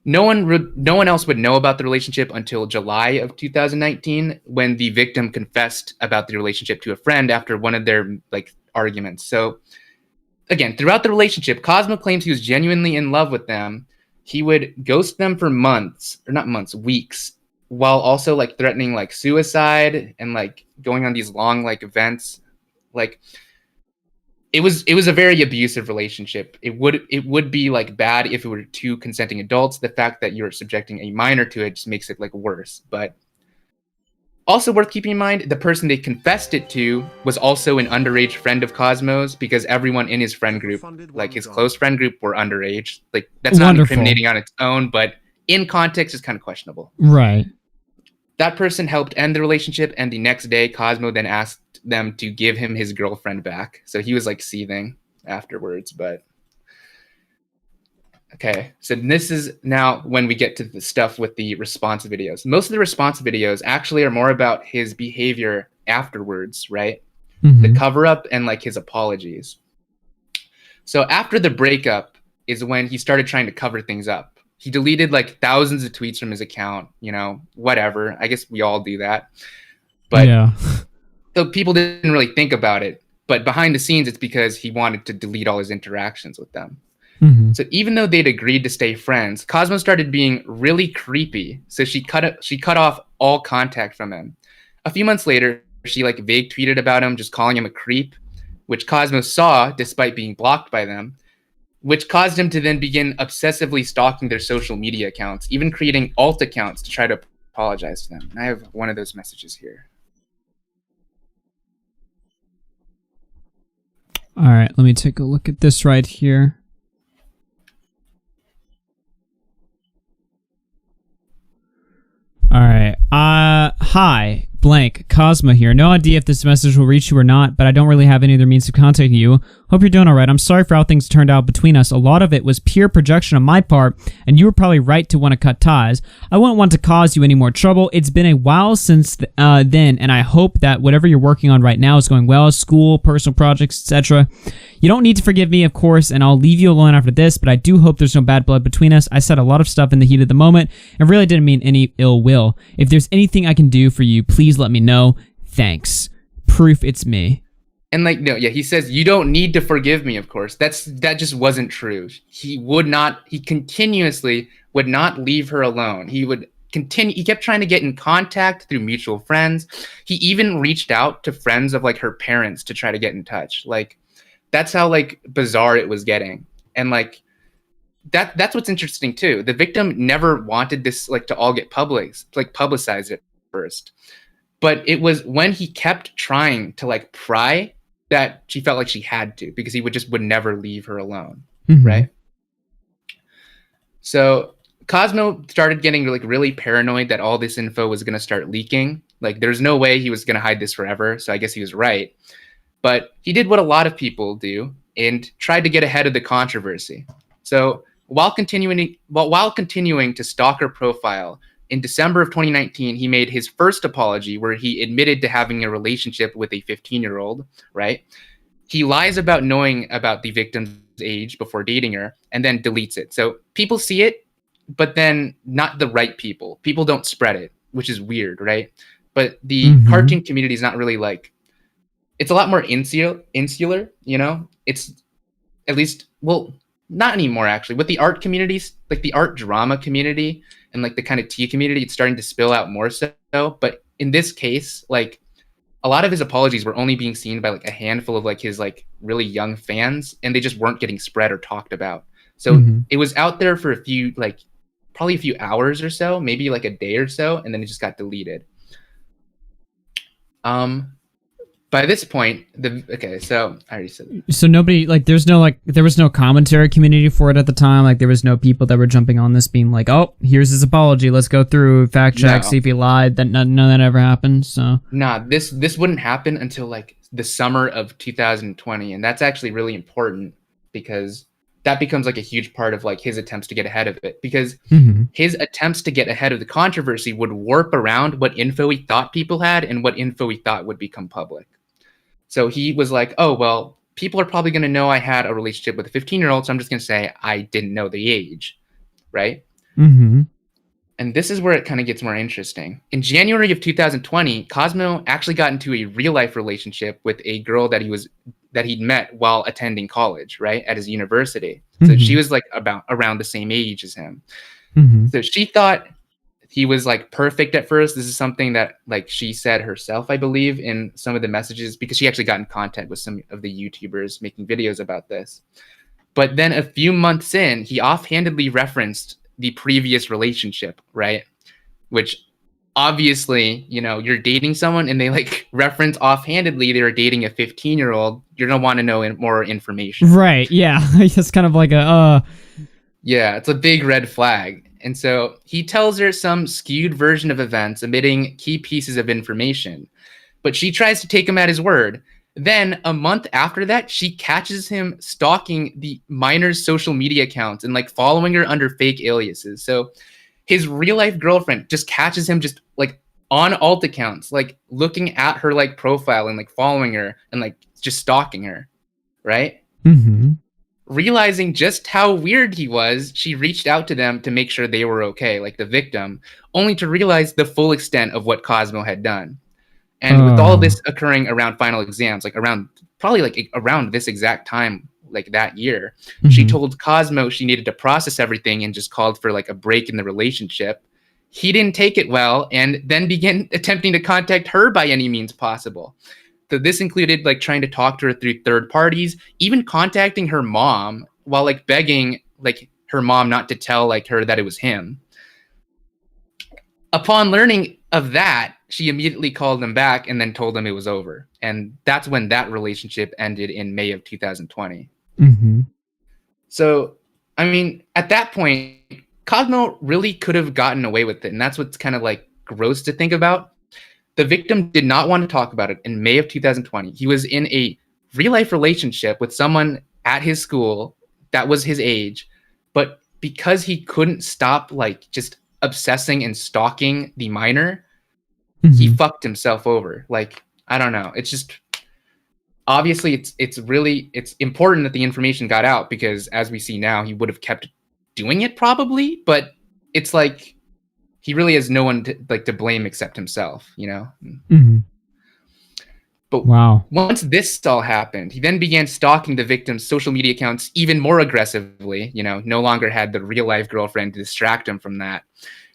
no one else would know about the relationship until July of 2019, when the victim confessed about the relationship to a friend after one of their like arguments. So again, throughout the relationship, Cosmo claims he was genuinely in love with them. He would ghost them for weeks, while also like threatening like suicide and like going on these long like events. Like it was a very abusive relationship. It would be like bad if it were two consenting adults. The fact that you're subjecting a minor to it just makes it like worse. But also worth keeping in mind, the person they confessed it to was also an underage friend of Cosmo's, because everyone in his friend group, like his close friend group, were underage. Like that's not incriminating on its own, but in context is kind of questionable. Right. That person helped end the relationship, and the next day Cosmo then asked them to give him his girlfriend back. So he was like seething afterwards. But okay, so this is now when we get to the stuff with the response videos. Most of the response videos actually are more about his behavior afterwards, right? The cover up and like his apologies. So after the breakup is when he started trying to cover things up. He deleted like thousands of tweets from his account, whatever. I guess we all do that. But yeah. So people didn't really think about it. But behind the scenes, it's because he wanted to delete all his interactions with them. So even though they'd agreed to stay friends, Cosmo started being really creepy. So she cut off all contact from him. A few months later, she like vague tweeted about him, just calling him a creep, which Cosmo saw despite being blocked by them, which caused him to then begin obsessively stalking their social media accounts, even creating alt accounts to try to apologize to them. And I have one of those messages here. All right, let me take a look at this right here. All right. Hi, blank, Cosmo here. No idea if this message will reach you or not, but I don't really have any other means of contacting you. Hope you're doing all right. I'm sorry for how things turned out between us. A lot of it was pure projection on my part, and you were probably right to want to cut ties. I wouldn't want to cause you any more trouble. It's been a while since then, and I hope that whatever you're working on right now is going well, school, personal projects, etc. You don't need to forgive me, of course, and I'll leave you alone after this, but I do hope there's no bad blood between us. I said a lot of stuff in the heat of the moment and really didn't mean any ill will. If there's anything I can do for you, please let me know. Thanks. Proof it's me. And like, no, yeah, he says, you don't need to forgive me, of course. That just wasn't true. He continuously would not leave her alone. He kept trying to get in contact through mutual friends. He even reached out to friends of like her parents to try to get in touch. Like, that's how like bizarre it was getting. And like, that's what's interesting too. The victim never wanted this like to all get publicized at first. But it was when he kept trying to like pry that she felt like she had to, because he would never leave her alone, right? So Cosmo started getting like really paranoid that all this info was going to start leaking. Like there's no way he was going to hide this forever. So I guess he was right. But he did what a lot of people do and tried to get ahead of the controversy. So while continuing to stalk her profile, in December of 2019, he made his first apology where he admitted to having a relationship with a 15-year-old, right? He lies about knowing about the victim's age before dating her and then deletes it. So people see it, but then not the right people. People don't spread it, which is weird, right? But the cartoon community is not really like, it's a lot more insular, It's at least, well, not anymore actually. With the art communities, like the art drama community and like the kind of tea community, it's starting to spill out more so. But in this case, like a lot of his apologies were only being seen by like a handful of like his like really young fans, and they just weren't getting spread or talked about. So it was out there for probably a few hours or so, maybe like a day or so, and then it just got deleted. by this point, so I already said that. So nobody, like, there was no commentary community for it at the time. Like, there was no people that were jumping on this being like, oh, here's his apology. Let's go through, fact check, see if he lied. That none of that ever happened. So nah, this wouldn't happen until like the summer of 2020, and that's actually really important because that becomes like a huge part of like his attempts to get ahead of it, because his attempts to get ahead of the controversy would warp around what info he thought people had and what info he thought would become public. So he was like, oh, well, people are probably going to know I had a relationship with a 15-year-old, so I'm just going to say I didn't know the age, right? And this is where it kind of gets more interesting. In January of 2020, Cosmo actually got into a real-life relationship with a girl that he'd met while attending college, right, at his university. So she was like around the same age as him. So she thought he was like perfect at first. This is something that like she said herself, I believe, in some of the messages, because she actually got in contact with some of the YouTubers making videos about this. But then a few months in, he offhandedly referenced the previous relationship, right? Which obviously, you know, you're dating someone and they like reference offhandedly they were dating a 15-year-old. You're going to want to know more information. right, yeah. It's kind of like yeah, it's a big red flag. And so he tells her some skewed version of events, omitting key pieces of information. But she tries to take him at his word. Then a month after that, she catches him stalking the minor's social media accounts and like following her under fake aliases. So his real life girlfriend just catches him just like on alt accounts, like looking at her like profile and like following her and like just stalking her. Right. Realizing just how weird he was, she reached out to them to make sure they were okay, like the victim, only to realize the full extent of what Cosmo had done. And with all of this occurring around final exams, like around this exact time, like that year, she told Cosmo she needed to process everything and just called for like a break in the relationship. He didn't take it well and then began attempting to contact her by any means possible. So this included like trying to talk to her through third parties, even contacting her mom while like begging like her mom not to tell like her that it was him. Upon learning of that, she immediately called him back and then told him it was over. And that's when that relationship ended in May of 2020. So, I mean, at that point, Cosmo really could have gotten away with it. And that's what's kind of like gross to think about. The victim did not want to talk about it in May of 2020. He was in a real life relationship with someone at his school that was his age. But because he couldn't stop like just obsessing and stalking the minor, he fucked himself over. Like, I don't know. It's just obviously it's important that the information got out, because as we see now, he would have kept doing it probably, but it's like he really has no one to blame except himself, you know? But once this all happened, he then began stalking the victim's social media accounts even more aggressively, you know, no longer had the real life girlfriend to distract him from that,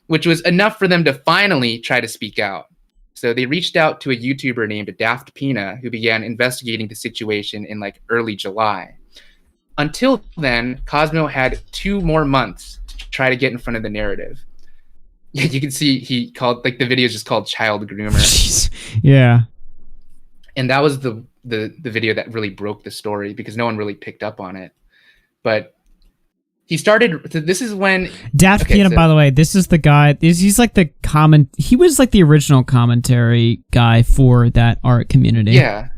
which was enough for them to finally try to speak out. So they reached out to a YouTuber named Daft Pina, who began investigating the situation in like early July. Until then, Cosmo had 2 more months to try to get in front of the narrative. You can see he called, like, the video is just called Child Groomer. Yeah. And that was the video that really broke the story, because no one really picked up on it. But he started, this is when Daft Pina, by the way, this is the guy, he's like he was like the original commentary guy for that art community. Yeah.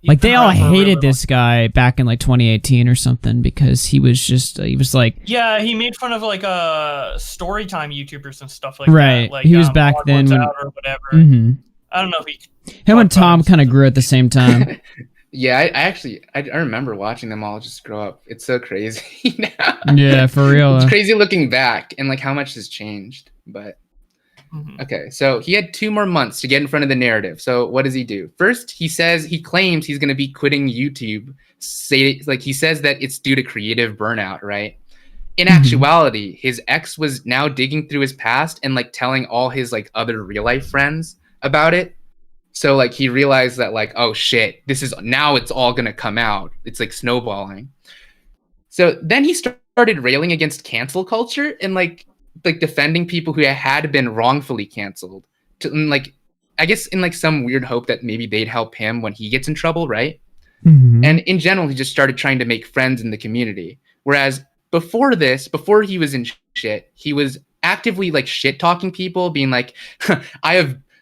Like, they all hated this guy back in like 2018 or something, because he was like, yeah, he made fun of like story time YouTubers and stuff like right. that. Like, he was back then when, or whatever. I don't know if him and Tom kind of grew at the same time. Yeah, I remember watching them all just grow up. It's so crazy now. Yeah, for real. It's crazy looking back and like how much has changed. But okay, so he had 2 more months to get in front of the narrative. So what does he do? First, he claims he's going to be quitting YouTube. He says that it's due to creative burnout, right? In actuality, his ex was now digging through his past and like telling all his like other real life friends about it. So like he realized that like, oh shit, now it's all gonna come out. It's like snowballing. So then he started railing against cancel culture and like defending people who had been wrongfully canceled. And like I guess in like some weird hope that maybe they'd help him when he gets in trouble, right? Mhm. And in general, he just started trying to make friends in the community. Whereas before this, before he was in shit, he was actively like shit talking people, being like,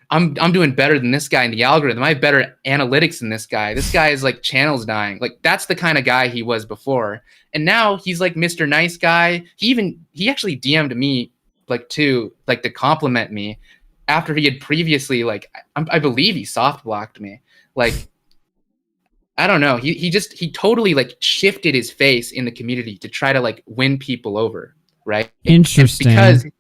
I'm doing better than this guy in the algorithm. I have better analytics than this guy. This guy is like channels dying. Like that's the kind of guy he was before. And now he's like Mr. Nice Guy. He actually DM'd me like to compliment me after he had previously like I believe he soft blocked me. Like I don't know. He totally like shifted his face in the community to try to like win people over, right? Interesting.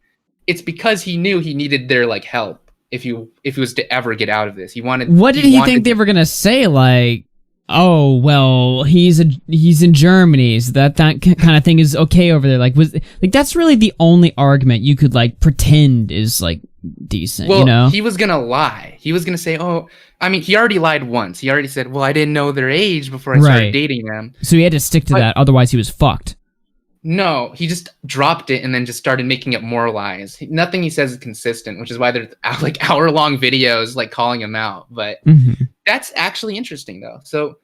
It's because he knew he needed their like help if he was to ever get out of this. What did he think they were gonna say? Like, oh well, he's in Germany, so that kind of thing is okay over there. Like that's really the only argument you could like pretend is like decent. Well, you know, he was gonna lie. He was gonna say, "Oh, I mean, he already lied once. He already said, well, I didn't know their age before I started dating them." So he had to stick to that, otherwise he was fucked. No, he just dropped it and then just started making up more lies. Nothing he says is consistent, which is why there's like hour-long videos like calling him out. But that's actually interesting though. So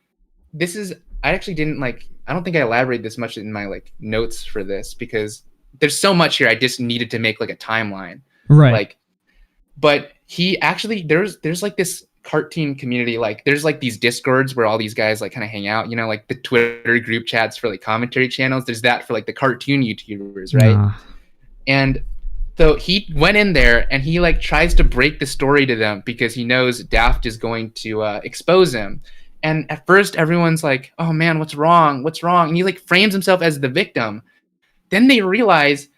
this is, I actually didn't like, I don't think I elaborated this much in my like notes for this because there's so much here. I just needed to make like a timeline. Right. Like, but he actually, there's like this cartoon community, like there's like these discords where all these guys like kind of hang out, you know, like the Twitter group chats for like commentary channels. There's that for like the cartoon YouTubers, right? And so he went in there and he like tries to break the story to them because he knows Daft is going to expose him. And at first everyone's like, oh man, what's wrong, and he like frames himself as the victim. Then they realize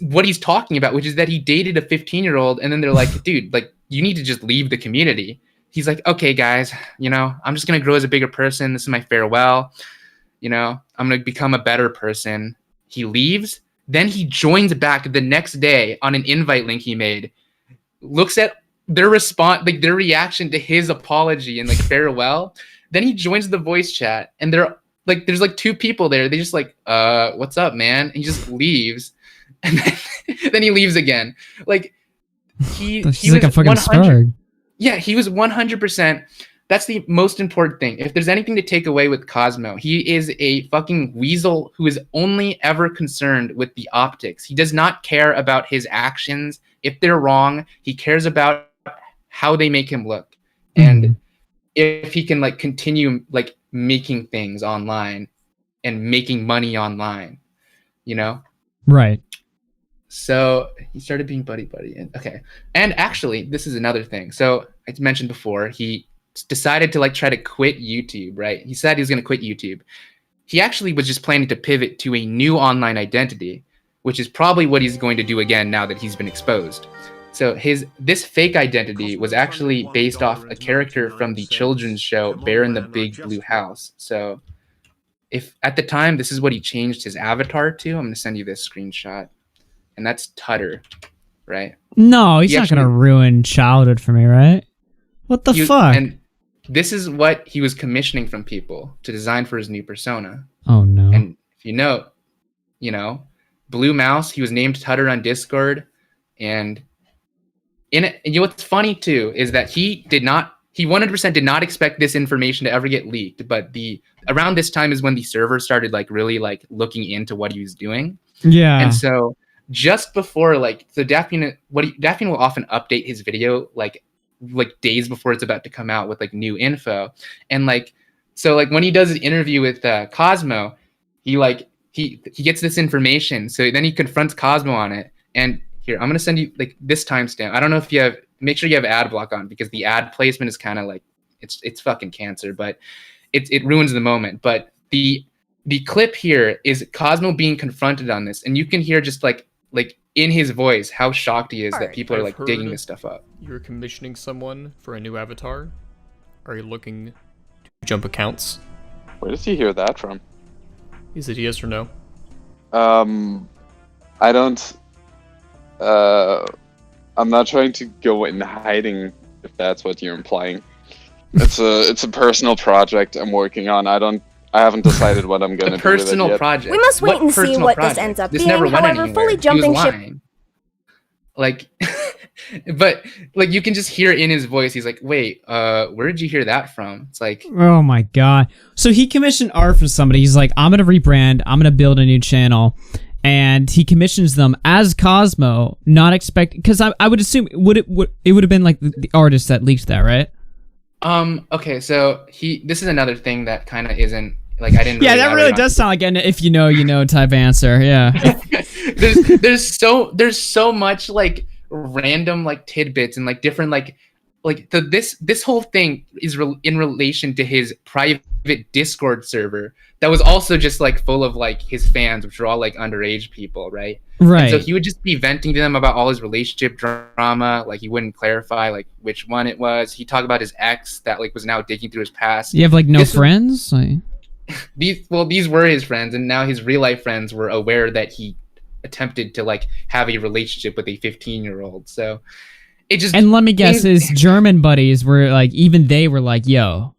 what he's talking about, which is that he dated a 15-year-old, and then they're like, dude, like you need to just leave the community. He's like, okay, guys, you know, I'm just going to grow as a bigger person. This is my farewell. You know, I'm going to become a better person. He leaves. Then he joins back the next day on an invite link he made, looks at their response, like their reaction to his apology and like farewell. Then he joins the voice chat and they're like, there's like two people there. They just like, what's up, man? And he just leaves. And then he leaves again. Like he was like a fucking spark. Yeah, he was 100%. That's the most important thing. If there's anything to take away with Cosmo, he is a fucking weasel who is only ever concerned with the optics. He does not care about his actions. If they're wrong, he cares about how they make him look. And if he can like continue like making things online and making money online, you know? Right. So he started being buddy. Okay. And actually, this is another thing. So I mentioned before, he decided to like try to quit YouTube, right? He said he was going to quit YouTube. He actually was just planning to pivot to a new online identity, which is probably what he's going to do again now that he's been exposed. So this fake identity was actually based off a character from the children's show Bear in the Big Blue House. So if at the time this is what he changed his avatar to, I'm going to send you this screenshot. And that's Tutter, right? No, he's not going to ruin childhood for me, right? What the fuck? And this is what he was commissioning from people to design for his new persona. Oh, no. And if you know, Blue Mouse, he was named Tutter on Discord. And in it, you know what's funny, too, is that he 100% did not expect this information to ever get leaked. But around this time is when the server started, like, really, like, looking into what he was doing. Yeah. And so just before, like, so Daphne will often update his video like days before it's about to come out with like new info. And like, so like when he does an interview with Cosmo, he gets this information. So then he confronts Cosmo on it. And here, I'm gonna send you like this timestamp. I don't know if make sure you have ad block on because the ad placement is kind of like it's fucking cancer, but it ruins the moment. But the clip here is Cosmo being confronted on this, and you can hear just like in his voice how shocked he is that people are like digging this stuff up. You're commissioning someone for a new avatar. Are you looking to jump accounts? Where does he hear that from? Is it yes or no? I don't. I'm not trying to go in hiding, if that's what you're implying. It's a personal project I'm working on. I haven't decided what I'm going to do with it personal yet. project. We must wait and see what project? this ends up This being. never went However, anywhere. fully He was jumping ship. lying. Like, But like you can just hear in his voice, he's like, "Wait, where did you hear that from?" It's like, oh my god. So he commissioned art from somebody. He's like, I'm gonna rebrand. I'm gonna build a new channel, and he commissions them as Cosmo, not expecting, because I would assume it would have been like the artist that leaked that, right? Okay, so this is another thing that kind of isn't like I didn't. Yeah, that really does sound like an if you know type answer. Yeah. there's so much like random like tidbits and like different this whole thing is in relation to his private Discord server that was also just like full of like his fans, which are all like underage people, right? Right. And so he would just be venting to them about all his relationship drama. Like he wouldn't clarify like which one it was. He talked about his ex that like was now digging through his past. You have like no friends? These were his friends, and now his real life friends were aware that he attempted to like have a relationship with a 15-year-old. So it just, and let me guess, his German buddies were like, even they were like, yo,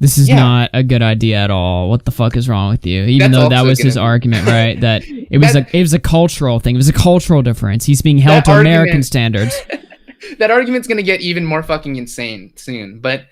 this is not a good idea at all. What the fuck is wrong with you? Even though that was his argument, right? That it was a cultural thing. It was a cultural difference. He's being held to American standards. That argument's gonna get even more fucking insane soon. But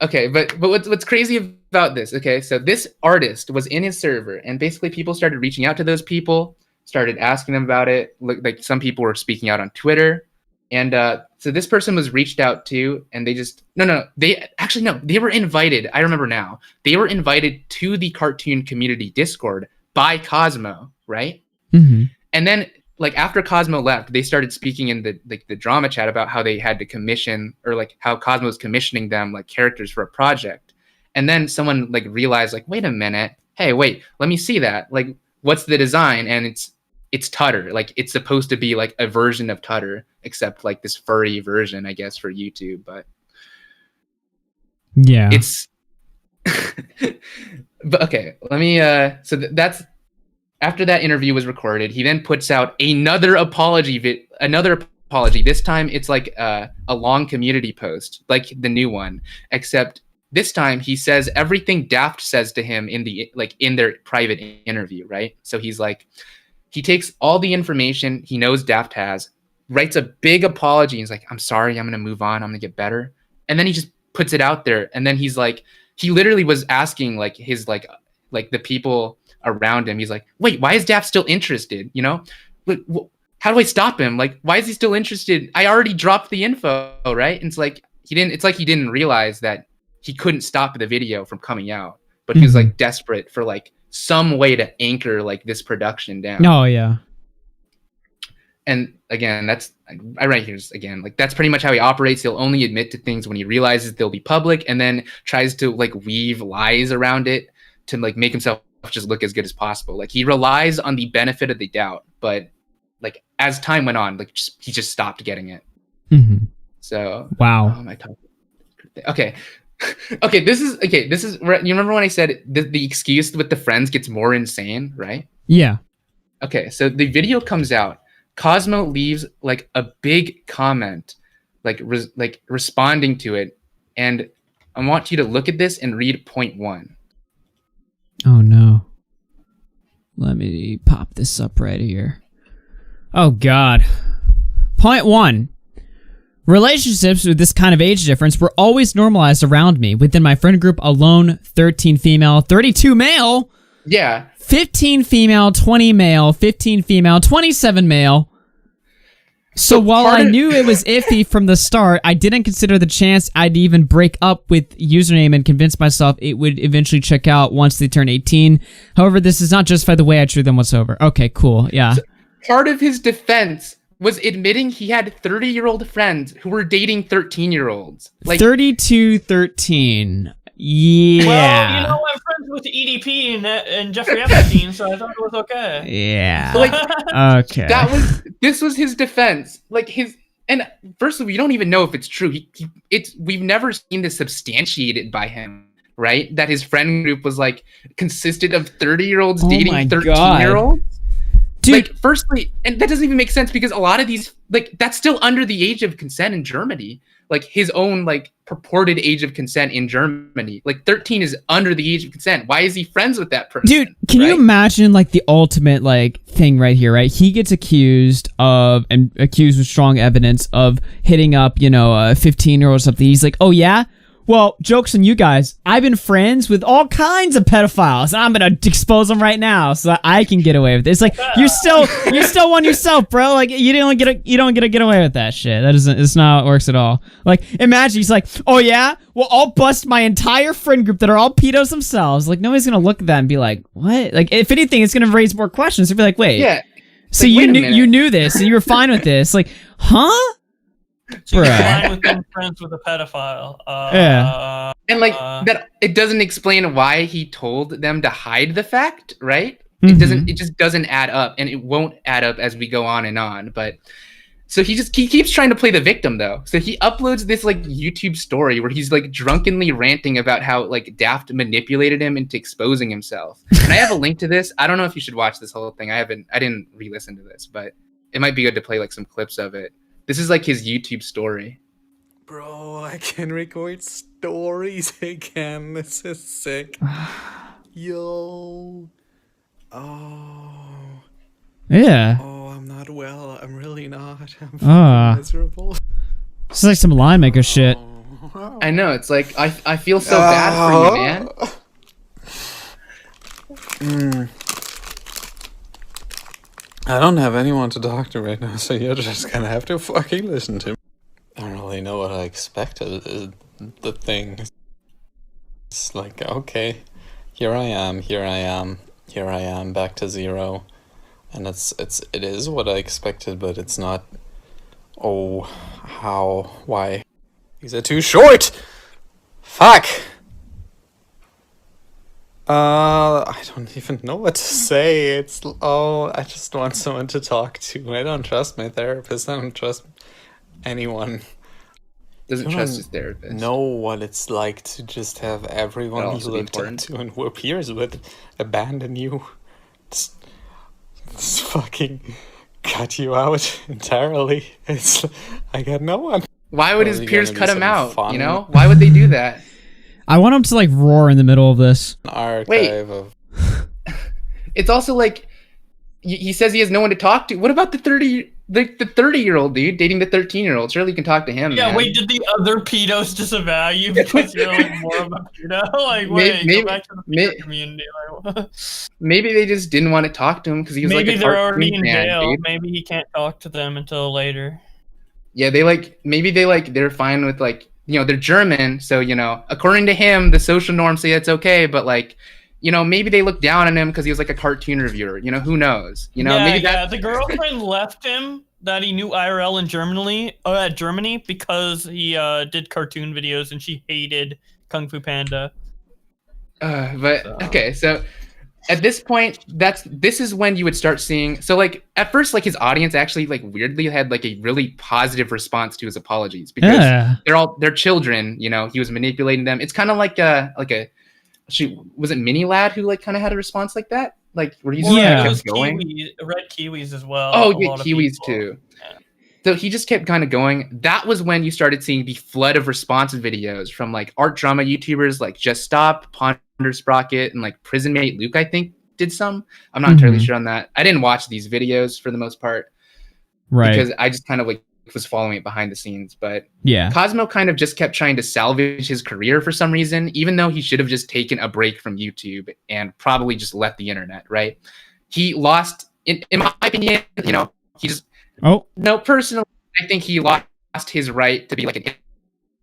okay, but what's crazy about this? Okay, so this artist was in his server, and basically people started reaching out to those people, started asking them about it. Like some people were speaking out on Twitter, and so this person was reached out to, and they just they were invited. I remember now. They were invited to the cartoon community Discord by Cosmo, right? Mm-hmm. And then like after Cosmo left, they started speaking in the drama chat about how they had to commission, or like how Cosmo's commissioning them like characters for a project. And then someone like realized like, wait a minute, hey, wait, let me see that. Like, what's the design? And it's Tutter. Like it's supposed to be like a version of Tutter, except like this furry version, I guess, for YouTube. But yeah, it's but okay, let me so that's after that interview was recorded, he then puts out another apology. This time it's like a long community post, like the new one, except this time he says everything Daft says to him in their private interview, right? So he's like, he takes all the information he knows Daft has, writes a big apology, and he's like, I'm sorry, I'm gonna move on, I'm gonna get better. And then he just puts it out there, and then he's like, he literally was asking like his like the people around him, he's like, wait, why is Daft still interested? You know, how do I stop him? Like, why is he still interested? I already dropped the info, right? And it's like he didn't realize that he couldn't stop the video from coming out, but he was like desperate for like some way to anchor like this production down. Oh yeah. And again, I write here again, like that's pretty much how he operates. He'll only admit to things when he realizes they'll be public, and then tries to like weave lies around it to like make himself just look as good as possible. Like he relies on the benefit of the doubt, but like as time went on, like he just stopped getting it. Mm-hmm. So wow. Okay. This is where, you remember when I said the excuse with the friends gets more insane, right? Yeah. Okay, so the video comes out. Cosmo leaves like a big comment, like responding to it, and I want you to look at this and read point 1. Oh no. Let me pop this up right here. Oh god. Point 1. Relationships with this kind of age difference were always normalized around me. Within my friend group alone, 13 female, 32 male. Yeah. 15 female, 20 male, 15 female, 27 male. So while I knew it was iffy from the start, I didn't consider the chance I'd even break up with username and convince myself it would eventually check out once they turn 18. However, this is not justify the way I treat them whatsoever. Okay, cool. Yeah. So part of his defense was admitting he had 30-year-old friends who were dating 13-year-olds. Like 32-13. Yeah. Well, you know, I'm friends with EDP and Jeffrey Epstein, so I thought it was okay. Yeah. So, like, okay. This was his defense. Like and first of all, we don't even know if it's true. We've never seen this substantiated by him, right? That his friend group was like consisted of 30-year-olds dating 13-year-olds. Dude. Like, firstly, and that doesn't even make sense because a lot of these, like, that's still under the age of consent in Germany. Like, his own, like, purported age of consent in Germany. Like, 13 is under the age of consent. Why is he friends with that person? Dude, can you imagine, like, the ultimate, like, thing right here, right? He gets accused of, and accused with strong evidence of hitting up, you know, a 15-year-old or something. He's like, oh, yeah? Well, joke's on you guys. I've been friends with all kinds of pedophiles. I'm gonna expose them right now so that I can get away with it. It's like you're still one yourself, bro. Like you don't get to get away with that shit. It's not how it works at all. Like imagine he's like, oh yeah, well I'll bust my entire friend group that are all pedos themselves. Like nobody's gonna look at that and be like, what? Like if anything, it's gonna raise more questions. They'll be like, wait, yeah. So like, you knew this and you were fine with this? Like, huh? So you're fine with being friends with a pedophile. Yeah. And like that, it doesn't explain why he told them to hide the fact, right? It just doesn't add up, and it won't add up as we go on and on. But so he keeps trying to play the victim though. So he uploads this like YouTube story where he's like drunkenly ranting about how like Daft manipulated him into exposing himself. And I have a link to this. I don't know if you should watch this whole thing. I didn't re-listen to this, but it might be good to play like some clips of it. This is like his YouTube story. Bro, I can record stories again. This is sick. Yo. Oh. Yeah. Oh, I'm not well. I'm really not. I'm miserable. This is like some line maker shit. I know. It's like I feel so bad for you, man. I don't have anyone to talk to right now, so you're just gonna have to fucking listen to me. I don't really know what I expected. The thing. It's like, okay, here I am, back to zero. And it is what I expected, but it's not. Oh, how? Why? These are too short! Fuck! I don't even know what to say. I just want someone to talk to. I don't trust my therapist. I don't trust anyone. Doesn't trust his therapist. Know what it's like to just have everyone you looked up to and were peers with abandon you. Just fucking cut you out entirely. I got no one. Why would his peers cut him out? Fun? You know? Why would they do that? I want him to like roar in the middle of this. It's also like he says he has no one to talk to. What about the 30-year-old dude dating the 13-year-old? Surely you can talk to him. Yeah, man. Wait, did the other pedos disavow you because you're like more of a pedo? Like, wait, go back to the pedo community. Like, maybe they just didn't want to talk to him because he was maybe like a they're already in fan, jail. dude. Maybe he can't talk to them until later. Yeah, they're fine with like, you know, they're German, so, you know, according to him, the social norms say it's okay, but like, you know, maybe they look down on him because he was like a cartoon reviewer. You know, who knows? You know, maybe the girlfriend left him that he knew IRL in Germany because he did cartoon videos and she hated Kung Fu Panda. Okay, so at this point, this is when you would start seeing. So like at first, like his audience actually like weirdly had like a really positive response to his apologies because they're children. You know, he was manipulating them. It's kind of like a was it Mini Lad who like kind of had a response like that? Like where he's kept going. Red Kiwis as well. Oh yeah, Kiwis too. Yeah. So he just kept kind of going. That was when you started seeing the flood of response videos from like art drama YouTubers like Just Stop, Ponder Sprocket, and like Prison Mate Luke, I think, did some. I'm not entirely sure on that. I didn't watch these videos for the most part. Right. Because I just kind of like was following it behind the scenes. But yeah, Cosmo kind of just kept trying to salvage his career for some reason, even though he should have just taken a break from YouTube and probably just left the internet, right? He lost, in my opinion, you know, he just personally, I think he lost his right to be like an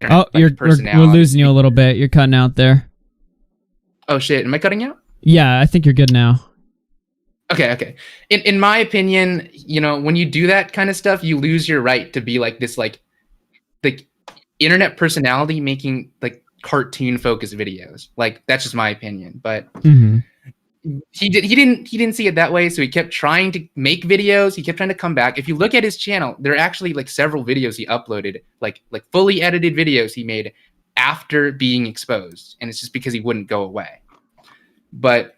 internet we're losing you a little bit. You're cutting out there. Oh shit, am I cutting out? Yeah, I think you're good now. Okay. In my opinion, you know, when you do that kind of stuff, you lose your right to be like this like internet personality making like cartoon focused videos. Like that's just my opinion. But he didn't see it that way, so he kept trying to make videos. He kept trying to come back. If you look at his channel, there are actually like several videos he uploaded, like fully edited videos he made after being exposed, and it's just because he wouldn't go away. But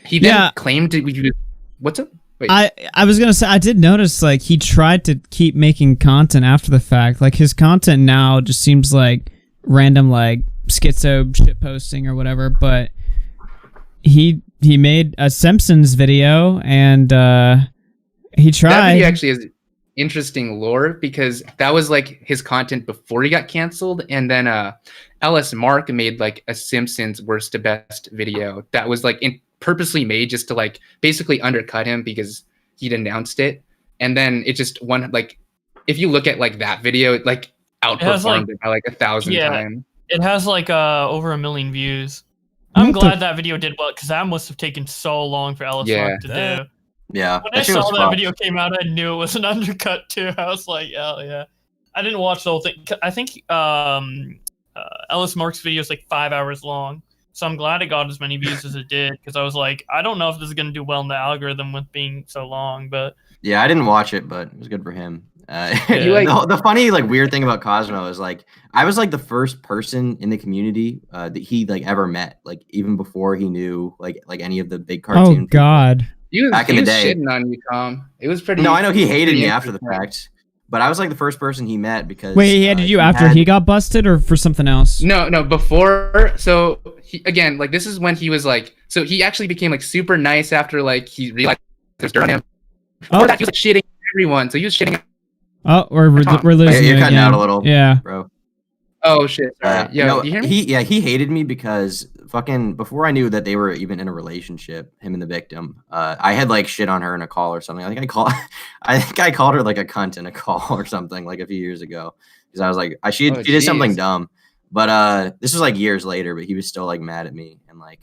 he then claimed to. What's up? Wait. I was gonna say I did notice like he tried to keep making content after the fact. Like his content now just seems like random like schizo shit posting or whatever. But he made a Simpsons video and he tried. That video actually has interesting lore because that was like his content before he got canceled, and then LS Mark made like a Simpsons worst to best video that was like purposely made just to like basically undercut him because he'd announced it, and then it just won. Like if you look at like that video, it like outperformed it by like 1,000 times. It has like over 1 million views. I'm glad that video did well because that must have taken so long for LS Mark to do. Yeah. When I saw that video came out, I knew it was an undercut too. I was like, oh yeah. I didn't watch the whole thing. I think Ellis Mark's video is like 5 hours long. So I'm glad it got as many views as it did because I was like, I don't know if this is going to do well in the algorithm with being so long, but yeah, I didn't watch it, but it was good for him. The funny, like, weird thing about Cosmo is like I was like the first person in the community that he like ever met, like even before he knew like any of the big cartoon. Oh God! Back in the day, shitting on you, Tom. It was pretty. No, I know he hated me after the fact, but I was like the first person he met because. Wait, he hated you after he got busted, or for something else? No, before. So again, like this is when he was like, so he actually became like super nice after like he realized there's dirt on him. Before that, he was like shitting everyone. So he was shitting. Oh, we're losing you You're cutting again. out a little, yeah, bro. Oh shit! Sorry. No, you hear me? He hated me because fucking before I knew that they were even in a relationship, him and the victim. I had like shit on her in a call or something. I think I called her like a cunt in a call or something like a few years ago because I was like she did something dumb. But this was like years later, but he was still like mad at me and like.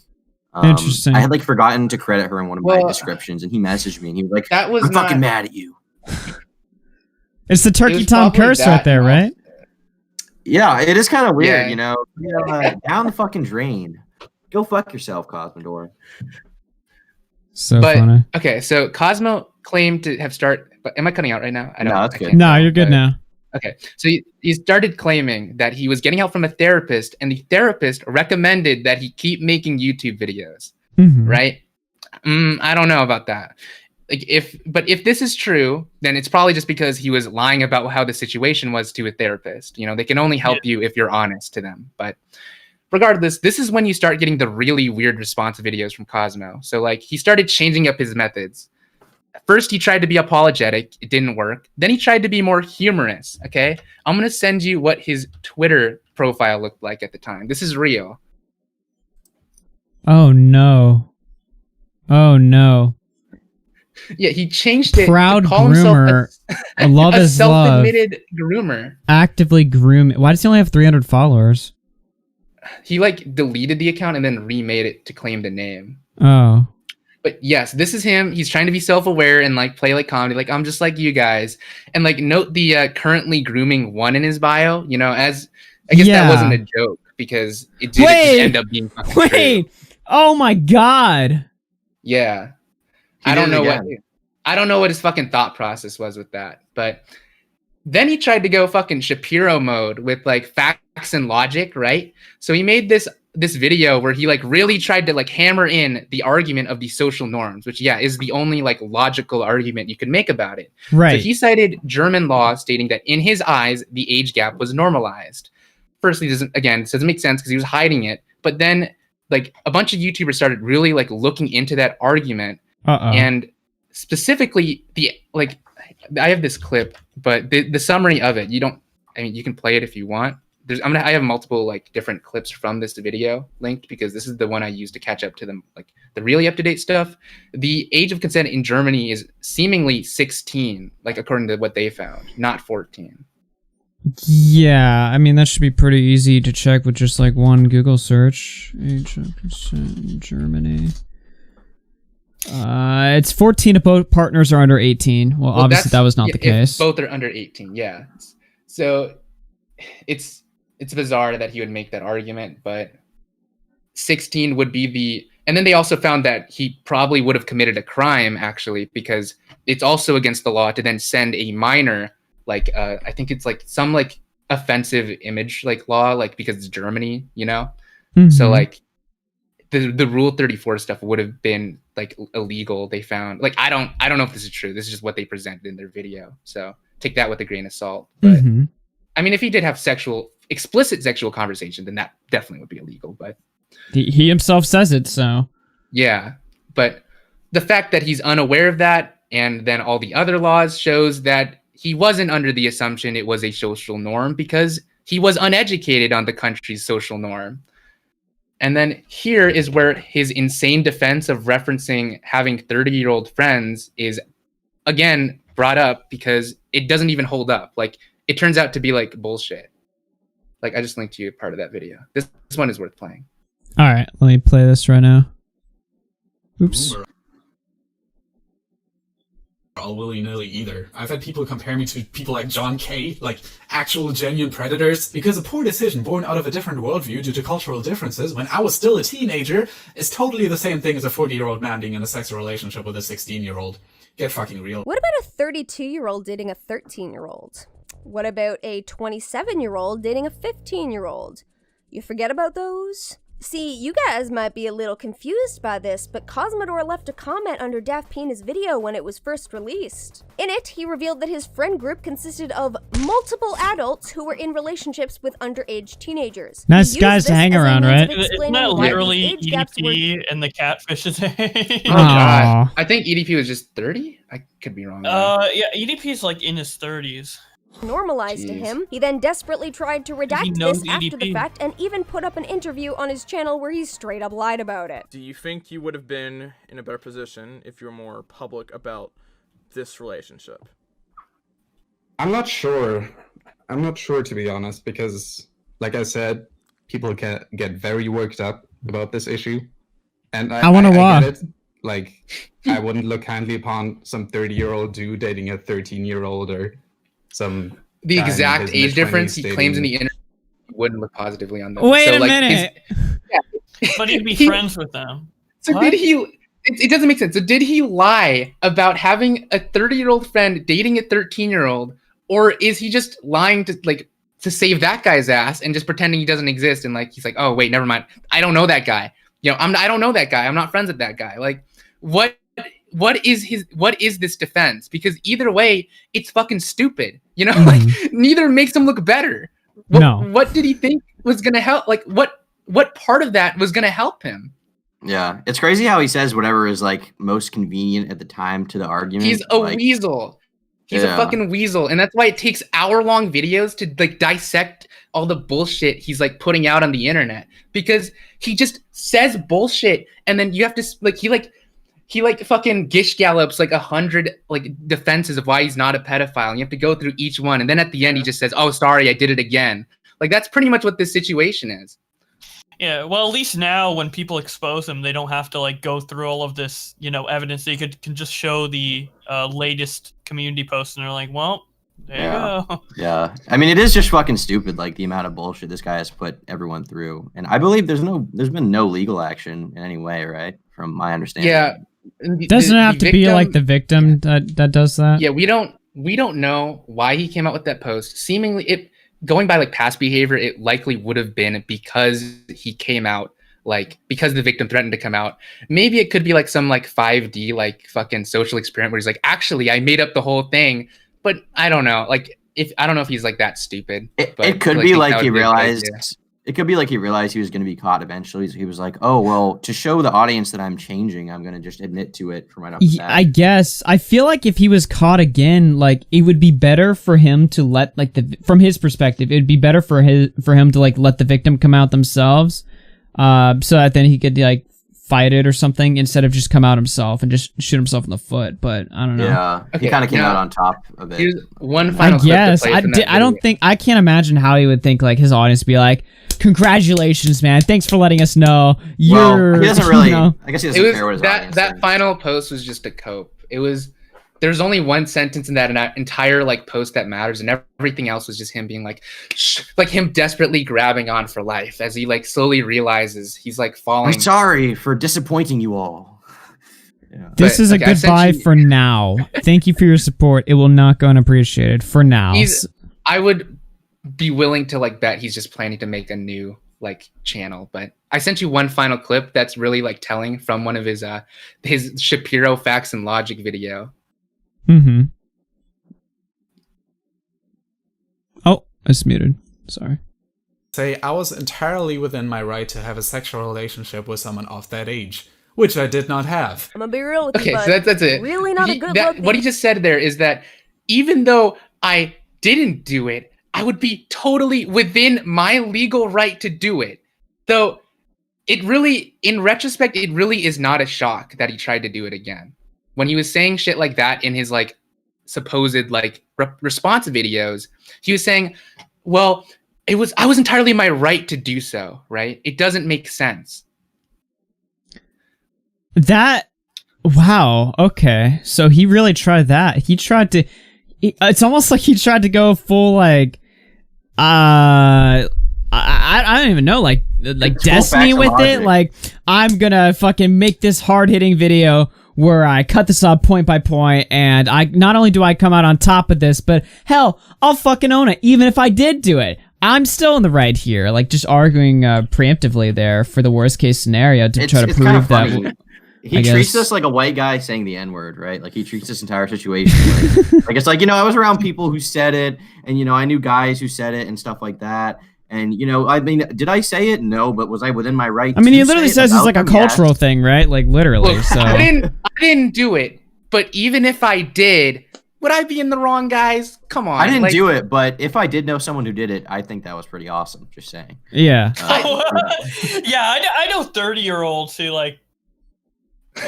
Interesting. I had like forgotten to credit her in one of my descriptions, and he messaged me and he was like, "That was I'm fucking mad at you." It's the Turkey Tom curse right there, right? Yeah, it is kind of weird, Yeah. you know. Down the fucking drain. Go fuck yourself, Cosmodore. So funny. Okay, so Cosmo claimed to have But am I cutting out right now? No, that's good. No, you're good now. Okay, so he started claiming that he was getting help from a therapist, and the therapist recommended that he keep making YouTube videos. Mhm. Right? I don't know about that. Like if this is true, then it's probably just because he was lying about how the situation was to a therapist. You know, they can only help you if you're honest to them. But regardless, this is when you start getting the really weird response videos from Cosmo. So like he started changing up his methods. First, he tried to be apologetic. It didn't work. Then he tried to be more humorous. Okay, I'm gonna send you what his Twitter profile looked like at the time. This is real. Oh no! Oh no! Yeah, he changed it. Proud to call groomer. himself Love a is love. self-admitted groomer. Actively grooming. Why does he only have 300 followers? He like deleted the account and then remade it to claim the name. Oh. But yes, this is him. He's trying to be self-aware and like play like comedy. Like I'm just like you guys. And like note the currently grooming 1 in his bio. You know, as I guess that wasn't a joke because it did just end up being fucking true. Oh my god. Yeah. I don't know what his fucking thought process was with that. But then he tried to go fucking Shapiro mode with like facts and logic, right? So he made this video where he like really tried to like hammer in the argument of the social norms, which is the only like logical argument you could make about it. Right. So he cited German law stating that in his eyes the age gap was normalized. Firstly, this doesn't make sense because he was hiding it. But then like a bunch of YouTubers started really like looking into that argument. And specifically I have this clip, but the summary of it, you can play it if you want. I have multiple like different clips from this video linked because this is the one I used to catch up to them, like the really up-to-date stuff. The age of consent in Germany is seemingly 16, like according to what they found, not 14. Yeah, I mean that should be pretty easy to check with just like one Google search. Age of consent in Germany. It's 14 if both partners are under 18. Well, obviously that was not the case. Both are under 18, yeah. So it's bizarre that he would make that argument, but 16 would be and then they also found that he probably would have committed a crime actually because it's also against the law to then send a minor like I think it's like some like offensive image like law like because it's Germany, you know. Mm-hmm. So like the Rule 34 stuff would have been like illegal. They found like I don't know if this is true. This is just what they presented in their video. So take that with a grain of salt. But I mean, if he did have explicit sexual conversation, then that definitely would be illegal. But he himself says it, so yeah. But the fact that he's unaware of that, and then all the other laws shows that he wasn't under the assumption it was a social norm because he was uneducated on the country's social norm. And then here is where his insane defense of referencing having 30-year-old friends is again brought up because it doesn't even hold up. Like it turns out to be like bullshit. Like I just linked you a part of that video. This one is worth playing. All right, let me play this right now. Oops. All willy-nilly either. I've had people compare me to people like John Kay, like actual genuine predators, because a poor decision born out of a different worldview due to cultural differences when I was still a teenager is totally the same thing as a 40-year-old man being in a sexual relationship with a 16-year-old. Get fucking real. What about a 32-year-old dating a 13-year-old? What about a 27-year-old dating a 15-year-old? You forget about those? See, you guys might be a little confused by this, but Cosmodore left a comment under Daft Pina's video when it was first released. In it, he revealed that his friend group consisted of multiple adults who were in relationships with underage teenagers. Nice guys to hang around, right? Isn't that literally EDP and the catfish is? Oh god, I think EDP was just 30. I could be wrong. Yeah, EDP is like in his 30s. Normalized to him. He then desperately tried to redact this after the fact and even put up an interview on his channel where he straight up lied about it. Do you think you would have been in a better position if you were more public about this relationship? I'm not sure. I'm not sure, to be honest, because, like I said, people get very worked up about this issue. And I wonder I why. get it. Like, I wouldn't look kindly upon some 30-year-old dude dating a 13-year-old or some the guy in exact his age difference he mid-twenties claims in the dating- interview wouldn't look positively on them. Wait so, a like, minute. But he'd be friends with them. So What? did he? It doesn't make sense. So did he lie about having a 30-year-old friend dating a 13-year-old, or is he just lying to save that guy's ass and just pretending he doesn't exist and like he's like, oh wait, never mind, I don't know that guy. You know, I don't know that guy. I'm not friends with that guy. Like, what is this defense? Because either way, it's fucking stupid. You know, like neither makes him look better. What did he think was gonna help? Like, what part of that was gonna help him? Yeah, it's crazy how he says whatever is like most convenient at the time to the argument. He's a weasel. He's a fucking weasel, and that's why it takes hour-long videos to like dissect all the bullshit he's like putting out on the internet, because he just says bullshit, and then you have to he fucking gish gallops like 100 like defenses of why he's not a pedophile, and you have to go through each one, and then at the end he just says, "Oh, sorry, I did it again." Like that's pretty much what this situation is. Yeah, well, at least now when people expose him, they don't have to like go through all of this, evidence. They can just show the latest community post, and they're like, "Well, there you go." Yeah, I mean, it is just fucking stupid, like the amount of bullshit this guy has put everyone through, and I believe there's been no legal action in any way, right? From my understanding. Yeah, Doesn't it have to be like the victim that does that? Yeah, we don't know why he came out with that post. Seemingly, going by like past behavior, it likely would have been because he came out, like because the victim threatened to come out. Maybe it could be like some like 5D like fucking social experiment where he's like, actually, I made up the whole thing. But I don't know. Like I don't know if he's like that stupid. It could be like he realized. It could be like he realized he was going to be caught eventually. So he was like, "Oh well, to show the audience that I'm changing, I'm going to just admit to it from right off the bat." I guess. I feel like if he was caught again, like it would be better for him to let from his perspective, it'd be better for him to like let the victim come out themselves, so that then he could like fight it or something instead of just come out himself and just shoot himself in the foot. But I don't know. Yeah, he kind of came out on top of it. Here's one final I guess. I can't imagine how he would think like his audience would be like, "Congratulations, man! Thanks for letting us know." He doesn't really. I guess he doesn't care what his audience that thinks. final post was just a cope. There's only one sentence in that entire like post that matters, and everything else was just him being like, shh, like him desperately grabbing on for life as he like slowly realizes he's like falling. I'm sorry for disappointing you all. Yeah. This is a goodbye for now. Thank you for your support. It will not go unappreciated for now. I would be willing to like bet he's just planning to make a new like channel. But I sent you one final clip that's really like telling from one of his Shapiro Facts and Logic video. Mm-hmm. Oh, it's muted. Sorry. Say I was entirely within my right to have a sexual relationship with someone of that age, which I did not have. I'm gonna be real with you, Okay, bud. so that's it. Really not a good look. What he just said there is that even though I didn't do it, I would be totally within my legal right to do it. Though it really, in retrospect, it really is not a shock that he tried to do it again. When he was saying shit like that in his like supposed like response videos, he was saying, well, I was entirely in my right to do so, right? It doesn't make sense. That, wow, okay. So he really tried that. He tried to, it's almost like he tried to go full like, I don't even know, like Destiny with it. Like, I'm gonna fucking make this hard-hitting video where I cut this up point by point, and I not only do I come out on top of this, but hell, I'll fucking own it, even if I did do it. I'm still in the right here, like just arguing preemptively there for the worst case scenario to try to prove that. He treats us like a white guy saying the N-word, right? Like he treats this entire situation like it's like, you know, I was around people who said it, and you know, I knew guys who said it and stuff like that. And you know, I mean, did I say it? No, but was I within my right? I mean, he literally says it's like a cultural thing, right? Like literally. Look, so I didn't do it, but even if I did, would I be in the wrong, guys? Come on. I didn't do it, but if I did know someone who did it, I think that was pretty awesome. Just saying. Yeah. Yeah, I know 30-year-olds who like.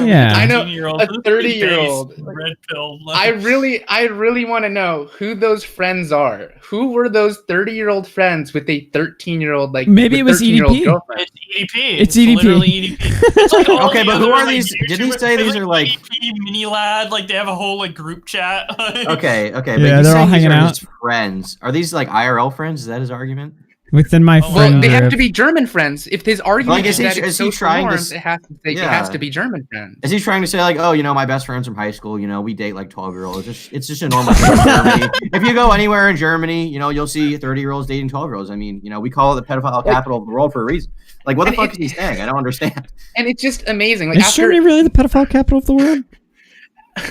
Yeah, I know a 30-year-old red pill. I really want to know who those friends are. Who were those 30-year-old friends with a 13-year-old like? Maybe it was EDP. It's EDP. It's EDP. Literally EDP. It's like all okay, the but other, who are like, these? Did he YouTubers. say There's, these are like like? EDP mini lad, like they have a whole like group chat. Okay, but Yeah, they're all hanging out. Friends. Are these like IRL friends? Is that his argument? Within my friend well, they have group. to be German friends. If his argument Like, is that it's is he social trying norms, to? it has to be German friends. Is he trying to say like, oh, you know, my best friends from high school, you know, we date like 12-year-olds. It's just a normal thing in Germany. If you go anywhere in Germany, you know, you'll see 30-year-olds dating 12-year-olds. I mean, you know, we call it the pedophile capital of the world for a reason. Like, what the fuck is he saying? I don't understand. And it's just amazing. Like Is Germany really the pedophile capital of the world?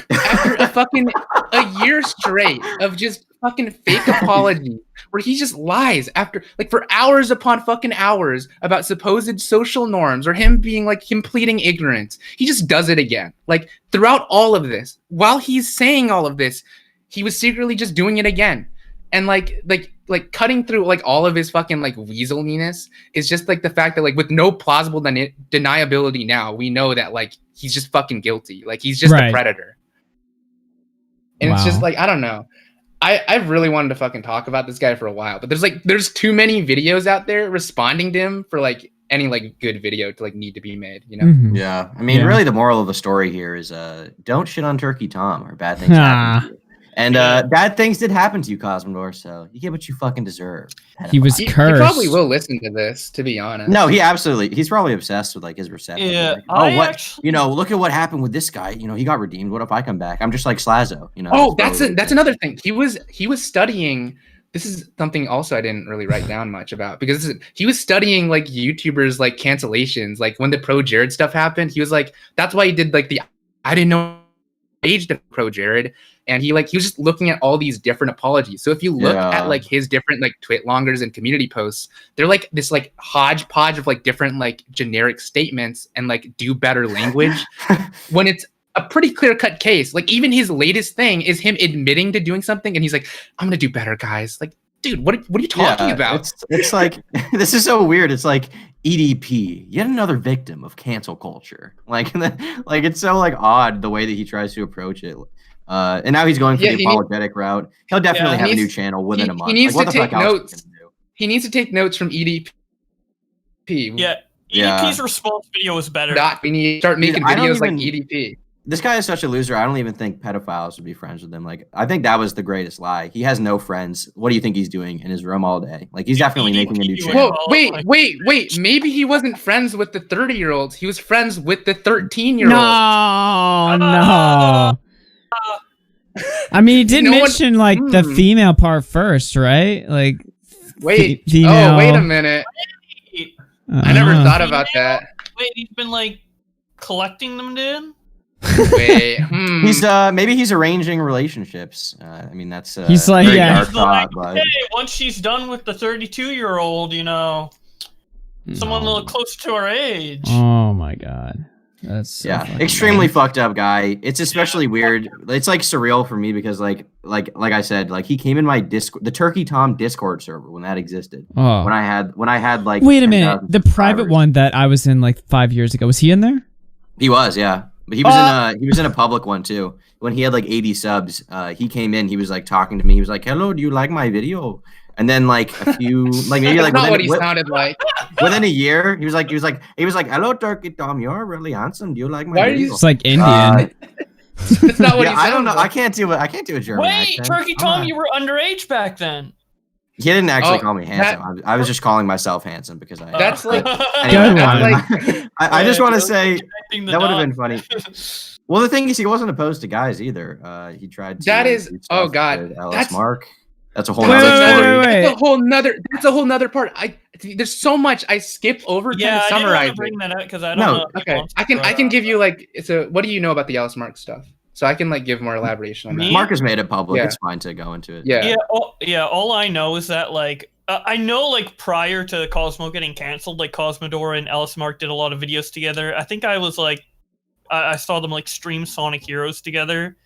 After a year straight of just fucking fake apology where he just lies after like for hours upon fucking hours about supposed social norms or him being like completing ignorance, he just does it again. Like throughout all of this, while he's saying all of this, he was secretly just doing it again. And like cutting through like all of his fucking like weaseliness is just like the fact that like with no plausible deniability now, we know that like he's just fucking guilty. Like he's just a predator. And it's just like, I don't know. I really wanted to fucking talk about this guy for a while, but there's too many videos out there responding to him for like any like good video to like need to be made, you know? Mm-hmm. Yeah. I mean, really the moral of the story here is don't shit on Turkey Tom or bad things happen to you. And bad things did happen to you, Cosmodore, so you get what you fucking deserve. He was cursed. He probably will listen to this, to be honest. No, he's probably obsessed with like his reception. Yeah, like, you know, look at what happened with this guy. You know, he got redeemed. What if I come back? I'm just like Slazo, you know. Oh, that's another thing. He was studying. This is something also I didn't really write down much about because he was studying like YouTubers like cancellations. Like when the Pro Jared stuff happened, he was like, that's why he did like I didn't know age of Pro Jared. And he was just looking at all these different apologies. So if you look at like his different like tweetlongers and community posts, they're like this like hodgepodge of like different like generic statements and like do better language when it's a pretty clear-cut case. Like even his latest thing is him admitting to doing something and he's like, I'm gonna do better, guys. Like, dude, what are you talking about? It's like this is so weird. It's like EDP, yet another victim of cancel culture. Like it's so like odd the way that he tries to approach it. And now he's going for the apologetic route. He'll definitely have a new channel within a month. He needs to take notes. He needs to take notes from EDP. Yeah, EDP's response video was better. We need to start making videos like EDP. This guy is such a loser. I don't even think pedophiles would be friends with him. Like, I think that was the greatest lie. He has no friends. What do you think he's doing in his room all day? Like, he's definitely making a new channel. Whoa, wait. Maybe he wasn't friends with the 30-year-olds. He was friends with the 13-year-olds. No. I mean, he did mention like the female part first, right? Like, wait. female. Oh, wait a minute. I never thought about that. Wait, he's been like collecting them, dude? Wait, He's maybe he's arranging relationships. I mean that's He's like, very yeah. dark thought, but Hey, once she's done with the 32-year-old, you know, someone a little close to our age. Oh my god. That's so extremely fucked up guy. It's especially weird. It's like surreal for me because like I said, like he came in my Discord, the Turkey Tom Discord server when that existed. Oh. When I had like Wait a minute. The private one that I was in like 5 years ago, was he in there? He was, yeah. But he was in a public one too. When he had like 80 subs, he came in, he was like talking to me. He was like, "Hello, do you like my video?" And then like a few like maybe like That's not what he sounded like. Within a year, he was like, "Hello, Turkey Tom, you're really handsome. Do you like my Why are video?" you- It's like Indian. That's not what he I don't know. sounded like. I can't do a German Wait, accent. Turkey I'm Tom, not- you were underage back then. He didn't actually Oh, call me handsome. I was just calling myself handsome because I. That's like Good one. I just want to Yeah, say connecting the that would have dots. been funny. Well, the thing is, he wasn't opposed to guys either. He tried to. That is- do oh, stuff God. with Ellis That's- Mark. That's a whole Wait, nother wait, story. wait, wait. That's a whole nother part. There's so much I skip over trying Yeah, to I didn't want summarize to bring it. that up because I don't No, know. if Okay, wants I to can give you like what do you know about the Alice Mark stuff? So I can like give more elaboration on that. Me? Mark has made it public. Yeah. It's fine to go into it. Yeah. All I know is that like I know like prior to Cosmo getting canceled, like Cosmodore and Ellis Mark did a lot of videos together. I think I was like I saw them like stream Sonic Heroes together.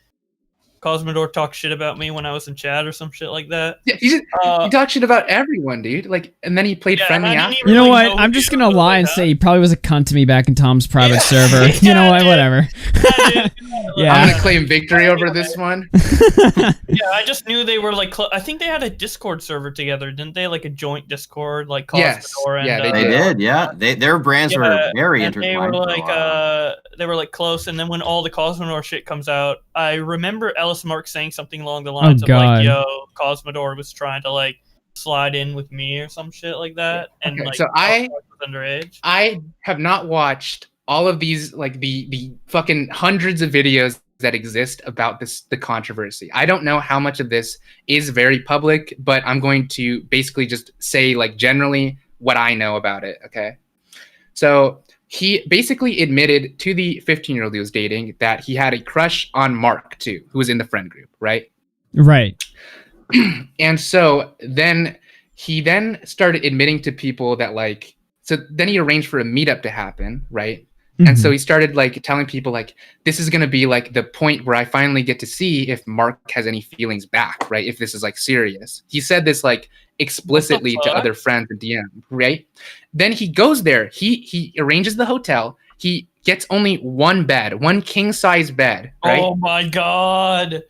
Cosmodore talked shit about me when I was in chat or some shit like that. Yeah, he talked shit about everyone, dude. Like, and then he played Yeah, friendly and I after. didn't You know really what? know I'm who just he gonna was lie like and that. say he probably was a cunt to me back in Tom's private server. You Yeah, know what? dude. Whatever. I'm Yeah. I'm gonna claim victory over this one. Yeah, I just knew they were like. I think they had a Discord server together, didn't they? Like a joint Discord, like Cosmodore Yes. and Yeah, They did. Yeah, their brands were very and they intertwined. were for a like while. they were like close. And then when all the Cosmodore shit comes out, I remember Ellis Mark saying something along the lines of God. like, "Yo, Cosmodore was trying to like slide in with me or some shit like that." And Okay, like, so Ellis Mark was underage. I have not watched all of these like the fucking hundreds of videos that exist about the controversy. I don't know how much of this is very public, but I'm going to basically just say like generally what I know about it, okay? So he basically admitted to the 15-year-old he was dating that he had a crush on Mark too, who was in the friend group, right? Right. And so then he started admitting to people that like, so then he arranged for a meetup to happen, right? And so he started like telling people like, this is going to be like the point where I finally get to see if Mark has any feelings back, right? If this is like serious. He said this like explicitly to other friends in DM, right? Then he goes there. He arranges the hotel. He gets only one bed, one king size bed, right? Oh my god.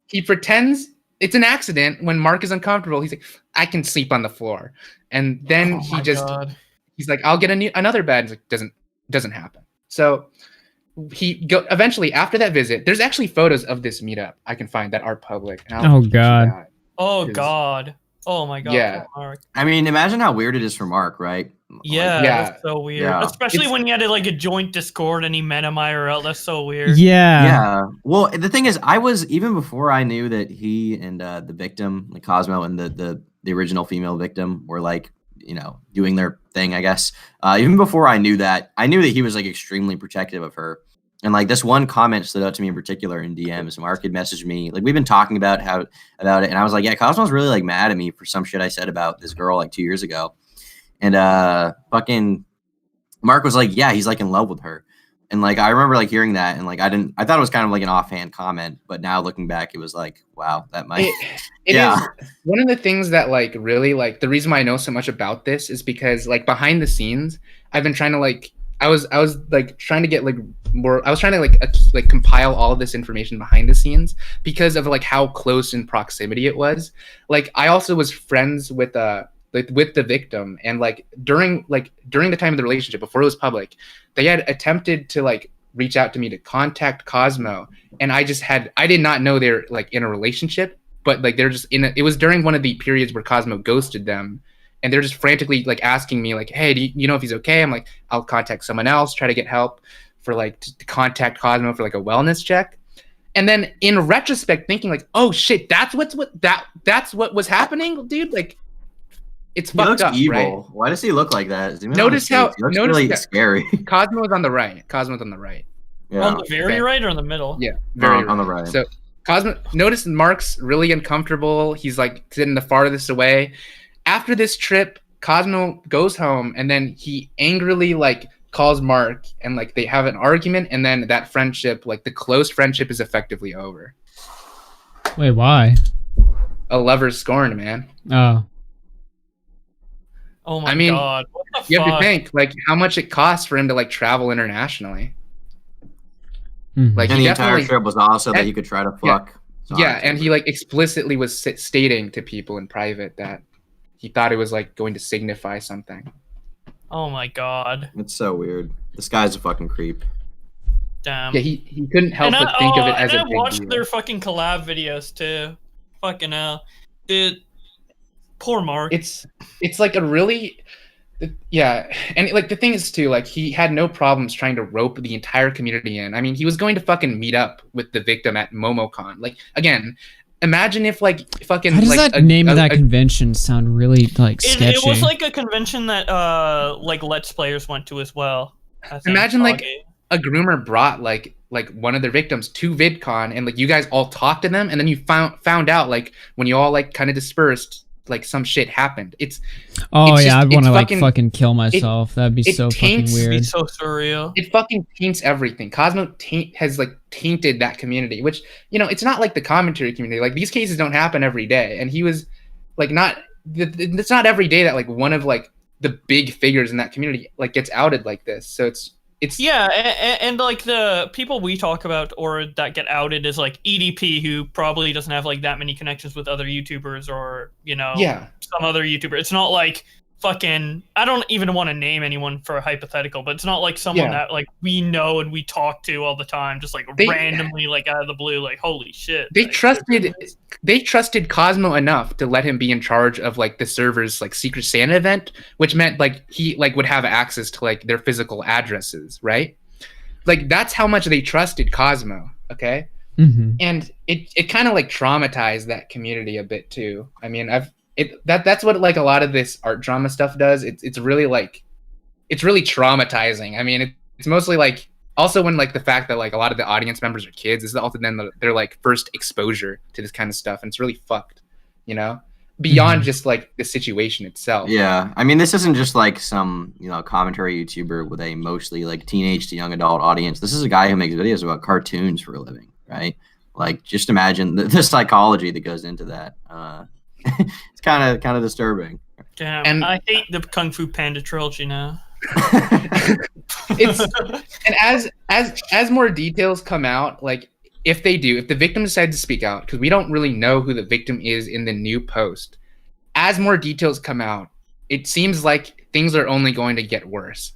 He pretends it's an accident. When Mark is uncomfortable, he's like, I can sleep on the floor. And then he's like, I'll get another bed. It's like, doesn't happen. So eventually after that visit, there's actually photos of this meetup I can find that are public. And Oh god. Oh god. Oh my god. Yeah. Mark. I mean, imagine how weird it is for Mark, right? Yeah, Yeah. that's so weird. Yeah. Especially when he had like a joint Discord and he met him IRL. That's so weird. Yeah. Yeah. Well, the thing is, I was even before I knew that he and the victim, like Cosmo, and the original female victim were like, you know, doing their thing, I guess. Even before I knew that he was like extremely protective of her. And like this one comment stood out to me in particular in DMs. Mark had messaged me, like we've been talking about it, and I was like, yeah, Cosmo's really like mad at me for some shit I said about this girl like 2 years ago. And fucking Mark was like, yeah, he's like in love with her. And like I remember like hearing that, and like I thought it was kind of like an offhand comment, but now looking back, it was like, wow, that might It yeah. is one of the things that like really like the reason why I know so much about this is because like behind the scenes, I've been trying to like I was like trying to get like more. I was trying to like compile all of this information behind the scenes because of like how close in proximity it was. Like I also was friends with the victim, and like during the time of the relationship before it was public, they had attempted to like reach out to me to contact Cosmo, and I did not know they're like in a relationship, but like they're just it was during one of the periods where Cosmo ghosted them, and they're just frantically like asking me like, hey, do you know if he's okay? I'm like, I'll contact someone else, try to get help for like to contact Cosmo for like a wellness check. And then in retrospect thinking like, oh shit, that's what was happening, dude. Like it's He fucked looks up, evil. right? Why does he look like that? Zoom in on Notice his face. how He looks notice really that scary. Cosmo's on the right. Cosmo's on the right. Yeah. On the very Okay. right or in the middle? Yeah, very on the right. So Cosmo, notice Mark's really uncomfortable. He's like sitting the farthest away. After this trip, Cosmo goes home and then he angrily like calls Mark and like they have an argument, and then that friendship, like the close friendship, is effectively over. Wait, why? A lover's scorned, man. Oh. Oh my I mean, god. What the you have to fuck? think like how much it costs for him to like travel internationally. Mhm. Like And he the entire definitely trip was also that he could try to fuck. Yeah, and he like explicitly was stating to people in private that he thought it was like going to signify something. Oh my god. It's so weird. This guy's a fucking creep. Damn. Yeah, he couldn't help And but think of it as and a I big watched deal. their fucking collab videos too. Fucking hell. Dude. Poor Mark. It's like a really yeah, and like the thing is too, like he had no problems trying to rope the entire community in. I mean, he was going to fucking meet up with the victim at MomoCon. Like again, imagine if like fucking How does like that name of that convention sound really like sketchy? It was like a convention that like Let's Players went to as well. I think, imagine like Foggy. a groomer brought like one of their victims to VidCon and like you guys all talked to them and then you found out like when you all like kind of dispersed like some shit happened. It's yeah, I'd want to like fucking kill myself. That'd be so fucking weird. It'd be so surreal. It fucking taints everything. Cosmo has like tainted that community, which, you know, it's not like the commentary community. Like these cases don't happen every day. And he was like it's not every day that like one of like the big figures in that community like gets outed like this. So it's yeah, and like the people we talk about or that get outed is like EDP, who probably doesn't have like that many connections with other YouTubers or, you know, some other YouTuber. It's not like fucking, I don't even want to name anyone for a hypothetical, but it's not like someone that like we know and we talk to all the time, just like randomly like out of the blue, like holy shit. They trusted Cosmo enough to let him be in charge of like the server's like Secret Santa event, which meant like he like would have access to like their physical addresses, right? Like that's how much they trusted Cosmo, okay? Mm-hmm. And it kind of like traumatized that community a bit too. I mean, that's what like a lot of this art drama stuff does. It's really like it's really traumatizing. I mean, it's mostly like also when like the fact that like a lot of the audience members are kids is also then their like first exposure to this kind of stuff, and it's really fucked, you know, beyond just like the situation itself. Yeah, I mean, this isn't just like some, you know, commentary YouTuber with a mostly like teenage to young adult audience. This is a guy who makes videos about cartoons for a living, right? Like, just imagine the psychology that goes into that. It's kind of disturbing. Damn, And I hate the Kung Fu Panda trilogy now. And as more details come out, like if the victim decides to speak out, because we don't really know who the victim is in the new post, as more details come out, it seems like things are only going to get worse.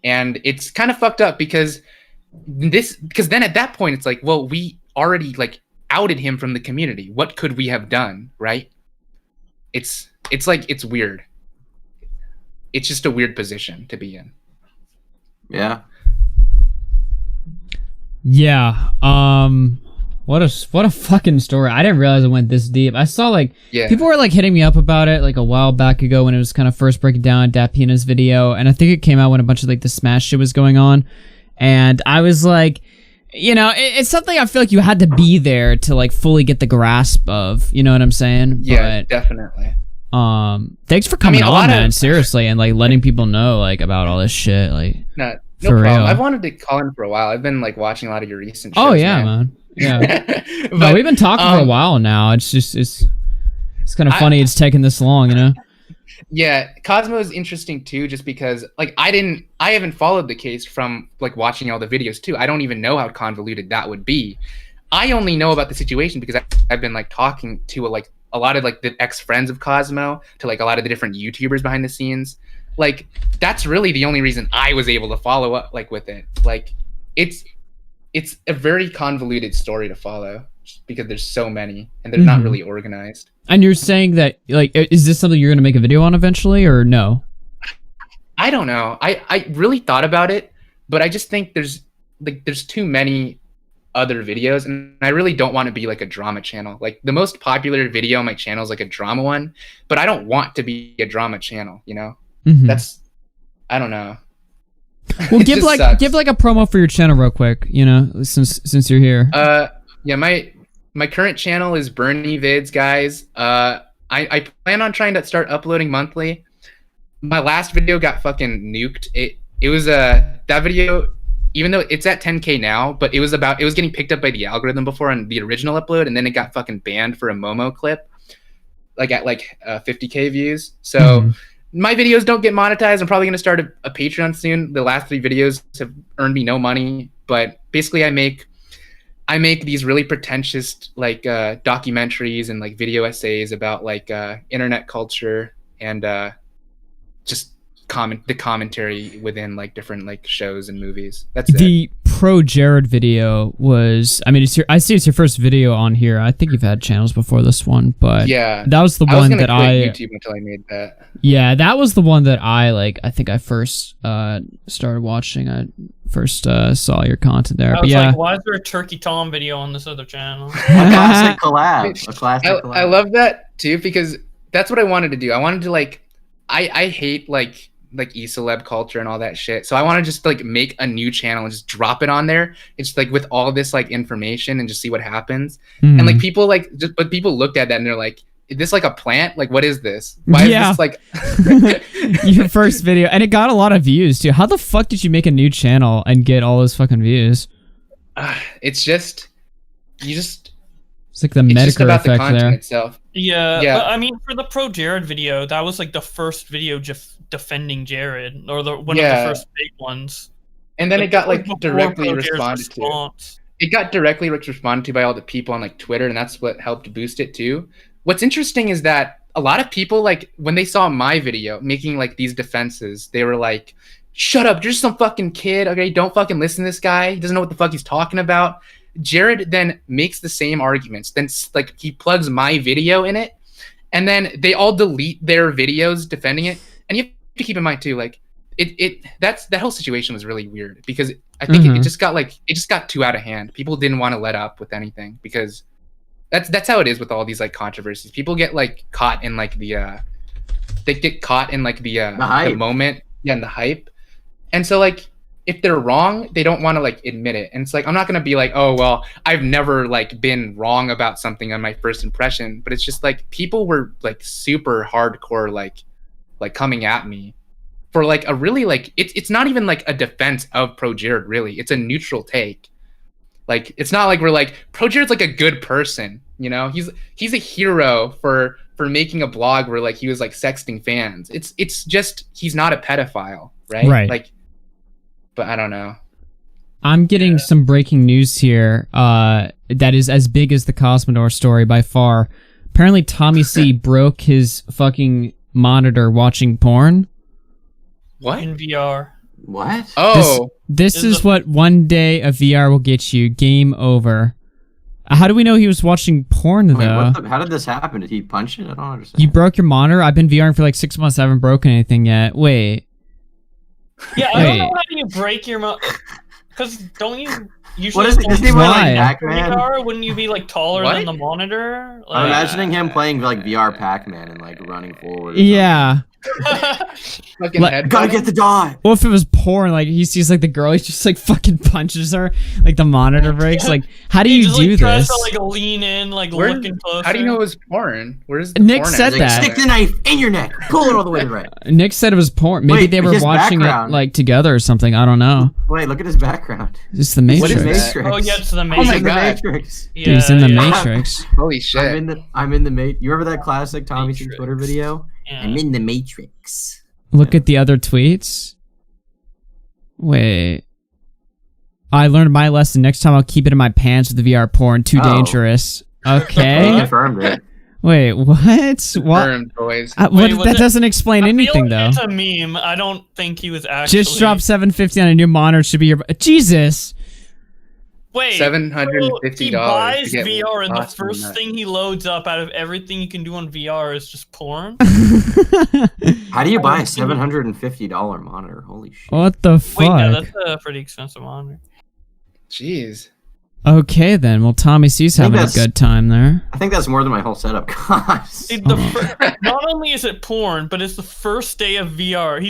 And it's kind of fucked up because then at that point it's like, well, we already like outed him from the community. What could we have done, right? It's like it's weird. It's just a weird position to be in. Yeah. Yeah. What a fucking story. I didn't realize it went this deep. I saw like people were like hitting me up about it like a while back ago when it was kind of first breaking down Dapina's video, and I think it came out when a bunch of like the Smash shit was going on, and I was like, you know, it's something I feel like you had to be there to like fully get the grasp of, you know what I'm saying? Yeah, but, definitely. Thanks for coming on, man. Seriously, and like letting people know like about all this shit. Like, no for problem. real. I've wanted to call in for a while. I've been like watching a lot of your recent shows. Oh yeah, man. Yeah. No, we've been talking for a while now. It's just it's kind of funny it's taking this long, you know. Yeah, Cosmo is interesting too, just because like I haven't followed the case from like watching all the videos too. I don't even know how convoluted that would be. I only know about the situation because I've been like talking to a lot of like the ex-friends of Cosmo, to like a lot of the different YouTubers behind the scenes. Like that's really the only reason I was able to follow up like with it. Like it's a very convoluted story to follow just because there's so many and they're not really organized. And you're saying that like, is this something you're gonna make a video on eventually, or no? I don't know. I really thought about it, but I just think there's too many other videos, and I really don't want to be like a drama channel. Like the most popular video on my channel is like a drama one, but I don't want to be a drama channel, you know? That's, I don't know. Well, give like a promo for your channel real quick, you know, since you're here. Yeah, my current channel is Bernie Vids, guys. I plan on trying to start uploading monthly. My last video got fucking nuked. It was that video, even though it's at 10K now, but it was getting picked up by the algorithm before on the original upload, and then it got fucking banned for a Momo clip, like at 50K views. So my videos don't get monetized. I'm probably gonna start a Patreon soon. The last 3 videos have earned me no money, but basically I make these really pretentious like documentaries and like video essays about like internet culture and just the commentary within like different like shows and movies. That's the Pro Jared video was, I mean, I see it's your first video on here. I think you've had channels before this one, but yeah, that was the one that I YouTube until I made that. Yeah, that was the one that I think I first started watching. I first saw your content there. I was like, why is there a Turkey Tom video on this other channel? A classic collab. I love that too, because that's what I wanted to do. I wanted to I hate like e-celeb culture and all that shit. So I want to just like make a new channel and just drop it on there. It's like with all this like information and just see what happens. And like people but people looked at that and they're like, is this like a plant? Like, what is this? Why is this like your first video? And it got a lot of views too. How the fuck did you make a new channel and get all those fucking views? It's just, it's like the Medicare about the effect content there. itself. Yeah, but I mean, for the Pro Jared video, that was like the first video defending Jared, or one of the first big ones. And then it got like directly responded to. It got directly responded to by all the people on like Twitter, and that's what helped boost it too. What's interesting is that a lot of people, like when they saw my video making like these defenses, they were like, "Shut up! You're just some fucking kid. Okay, don't fucking listen to this guy. He doesn't know what the fuck he's talking about." Jared then makes the same arguments. Then like he plugs my video in it, and then they all delete their videos defending it. And you have to keep in mind too, like that whole situation was really weird because I think it just got too out of hand. People didn't want to let up with anything because that's how it is with all these like controversies. People get like caught in like the moment, and the hype. And so like if they're wrong, they don't want to like admit it. And it's like, I'm not going to be like, oh, well, I've never like been wrong about something on my first impression. But it's just like people were like super hardcore, like coming at me for like a really like, it's not even like a defense of Pro Jared, really. It's a neutral take. Like, it's not like we're like, Pro Jared's like a good person, you know? He's a hero for making a blog where like he was like sexting fans. It's just, he's not a pedophile, right? Right. Like, but I don't know. I'm getting some breaking news here that is as big as the Cosmodore story by far. Apparently Tommy C broke his fucking monitor watching porn. What? In VR. What? Oh. This is what one day of VR will get you. Game over. How do we know he was watching porn, though? How did this happen? Did he punch it? I don't understand. You broke your monitor? I've been VRing for like 6 months. I haven't broken anything yet. Wait. Yeah, I don't know how do you break your because don't you usually? What is it? Doesn't he wear like Pac-Man? Wouldn't you be like taller than the monitor? I'm imagining him playing like VR Pac-Man and like running forward. Yeah. Gotta get the die. Well, if it was porn, like he sees like the girl, he just like fucking punches her, like the monitor breaks. Like, how do you just, do like, this? Tries to, like lean in, like looking closer. How do you know it was porn? Where's the Nick porn said at? that. Stick the knife in your neck. Pull it all the way to the right. Nick said it was porn. Maybe they were watching it like together or something. I don't know. Wait, look at his background. It's the Matrix. What is Matrix? Oh yeah, it's the Matrix. Oh my god. Matrix. Yeah, he's in the Matrix. Holy shit. I'm in the Matrix. You remember that classic Tommy C Twitter video? Yeah. I'm in the Matrix. Look at the other tweets. Wait. I learned my lesson. Next time I'll keep it in my pants with the VR porn. Too dangerous. Okay. He confirmed it. Wait, what? Confirmed, boys. That doesn't explain anything, though. It's a meme. I don't think he was actually. Just dropped $750 on a new monitor. Should be your. Jesus. Wait, $750. He buys VR, and the first thing he loads up out of everything you can do on VR is just porn. How do you buy a $750 monitor? Holy shit! What the fuck? Wait, no, that's a pretty expensive monitor. Jeez. Okay, then. Well, Tommy C's having a good time there. I think that's more than my whole setup costs. Not only is it porn, but it's the first day of VR.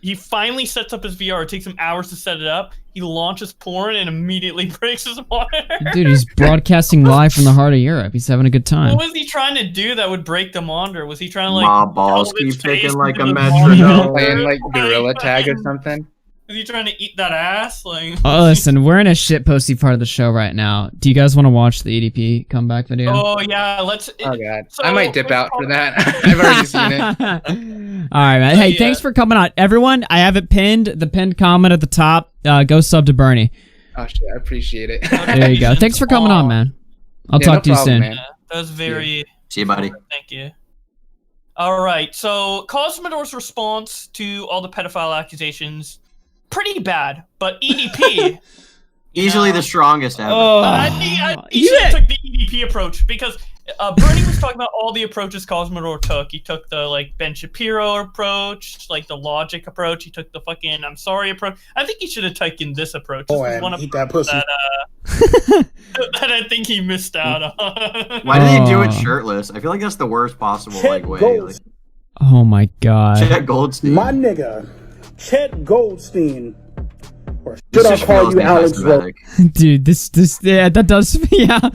He finally sets up his VR. It takes him hours to set it up. He launches porn and immediately breaks his monitor. Dude, he's broadcasting live from the heart of Europe. He's having a good time. What was he trying to do that would break the monitor? Was he trying to My balls keep ticking like a metronome. metronome. Playing like Gorilla Tag or something. Was he trying to eat that ass? Like, Oh, listen, we're in a shitposty part of the show right now. Do you guys want to watch the EDP comeback video? oh yeah, let's. Oh god, I might dip out for that. I've already seen it. All right, man. Hey, thanks for coming on. Everyone, I have it pinned. The pinned comment at the top. Go sub to Bernie. Oh shit, I appreciate it. There you go. Thanks for coming on, man. I'll talk to you soon. Man. That was very. See you, buddy. Thank you. All right, so Cosmodore's response to all the pedophile accusations, pretty bad, but EDP. Easily the strongest ever. I think he should have took the EDP approach because Bernie was talking about all the approaches Cosmodore took. He took the like Ben Shapiro approach, like the logic approach. He took the fucking I'm sorry approach. I think he should have taken this approach. This was one of that that I think he missed out on. Why did he do it shirtless? I feel like that's the worst possible like way. Like, Oh my god. Chet Goldstein. My nigga, Chet Goldstein. Or should I call you Alex Rowe? Dude, yeah, that does, yeah.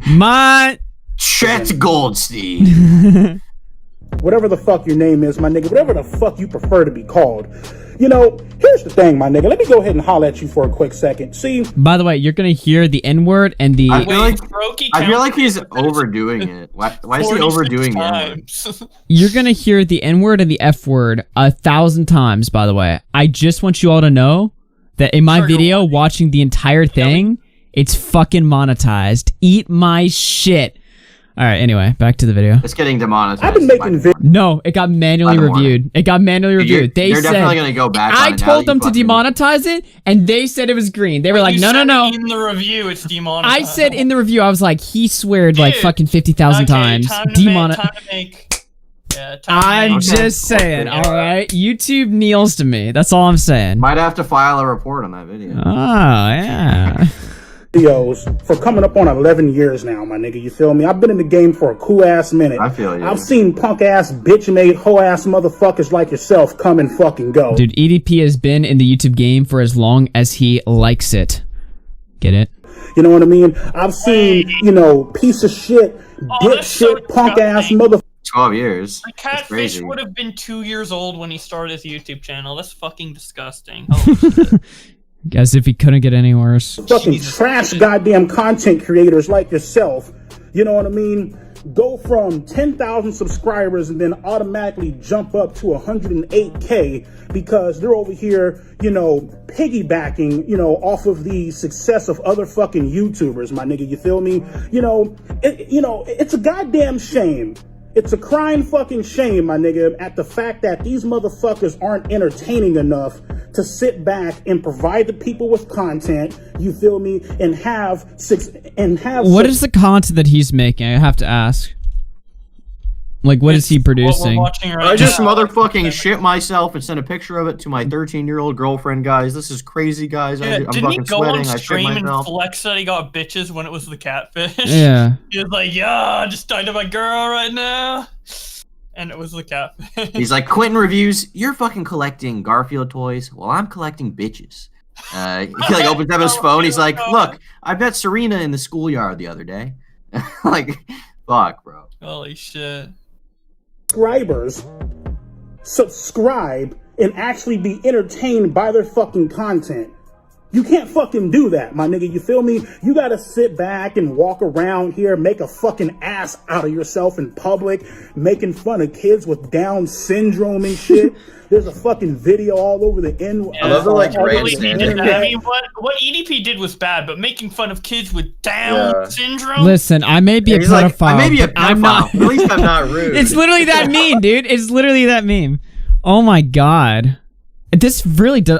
My Chet Goldstein. Whatever the fuck your name is, my nigga, whatever the fuck you prefer to be called. You know, here's the thing, my nigga. Let me go ahead and holler at you for a quick second. See? By the way, you're gonna hear the N-word and the... I feel like he's overdoing it. Why is he overdoing the N-word? You're gonna hear the N-word and the F-word 1,000 times, by the way. I just want you all to know that in my video, watching the entire thing, it's fucking monetized. Eat my shit. All right, anyway, back to the video. It's getting demonetized. I've been making videos. No, it got manually reviewed. It got manually reviewed. They they're said, definitely going to go back on I it now told that them you to demonetize it, and they said it was green. They were like, You no, no, said no. In the review, it's demonetized. I said in the review, I was like, he sweared like fucking 50,000 times. I'm just saying, all right? YouTube kneels to me. That's all I'm saying. Might have to file a report on that video. Oh, yeah. Videos for coming up on 11 years now, my nigga. You feel me? I've been in the game for a cool ass minute. I feel you. I've seen punk ass, bitch made, hoe ass motherfuckers like yourself come and fucking go. Dude, EDP has been in the YouTube game for as long as he likes it. Get it? You know what I mean? I've seen, you know, piece of shit, bitch shit, punk ass motherfuckers. 12 years. The catfish would have been 2 years old when he started his YouTube channel. That's fucking disgusting. As if he couldn't get any worse. Fucking trash goddamn content creators like yourself. You know what I mean? Go from 10,000 subscribers and then automatically jump up to 108K because they're over here, you know, piggybacking, you know, off of the success of other fucking YouTubers, my nigga. You feel me? You know, it's a goddamn shame. It's a crying fucking shame, my nigga, at the fact that these motherfuckers aren't entertaining enough to sit back and provide the people with content, you feel me, and have What is the content that he's making? I have to ask. Like, what is he producing? I just motherfucking shit myself and sent a picture of it to my 13-year-old girlfriend, guys. This is crazy, guys. I'm didn't he fucking go sweating. on I shit stream and myself. flex that he got bitches when it was the catfish? Yeah. He was like, yeah, I just died to my girl right now. And it was the catfish. He's like, Quentin reviews, you're fucking collecting Garfield toys. Well, I'm collecting bitches. He like opens up his phone. He's like, look, I bet Serena in the schoolyard the other day. Like, fuck, bro. Holy shit. Subscribers subscribe and actually be entertained by their fucking content. You can't fucking do that, my nigga. You feel me? You gotta sit back and walk around here, make a fucking ass out of yourself in public, making fun of kids with Down syndrome and shit. There's a fucking video all over the end. I love the like I mean, what EDP did was bad, but making fun of kids with Down syndrome. Listen, I may be a pedophile. Like, I may be a but I'm not. pedophile. At least I'm not rude. It's literally that meme, dude. It's literally that meme. Oh my god. This really does.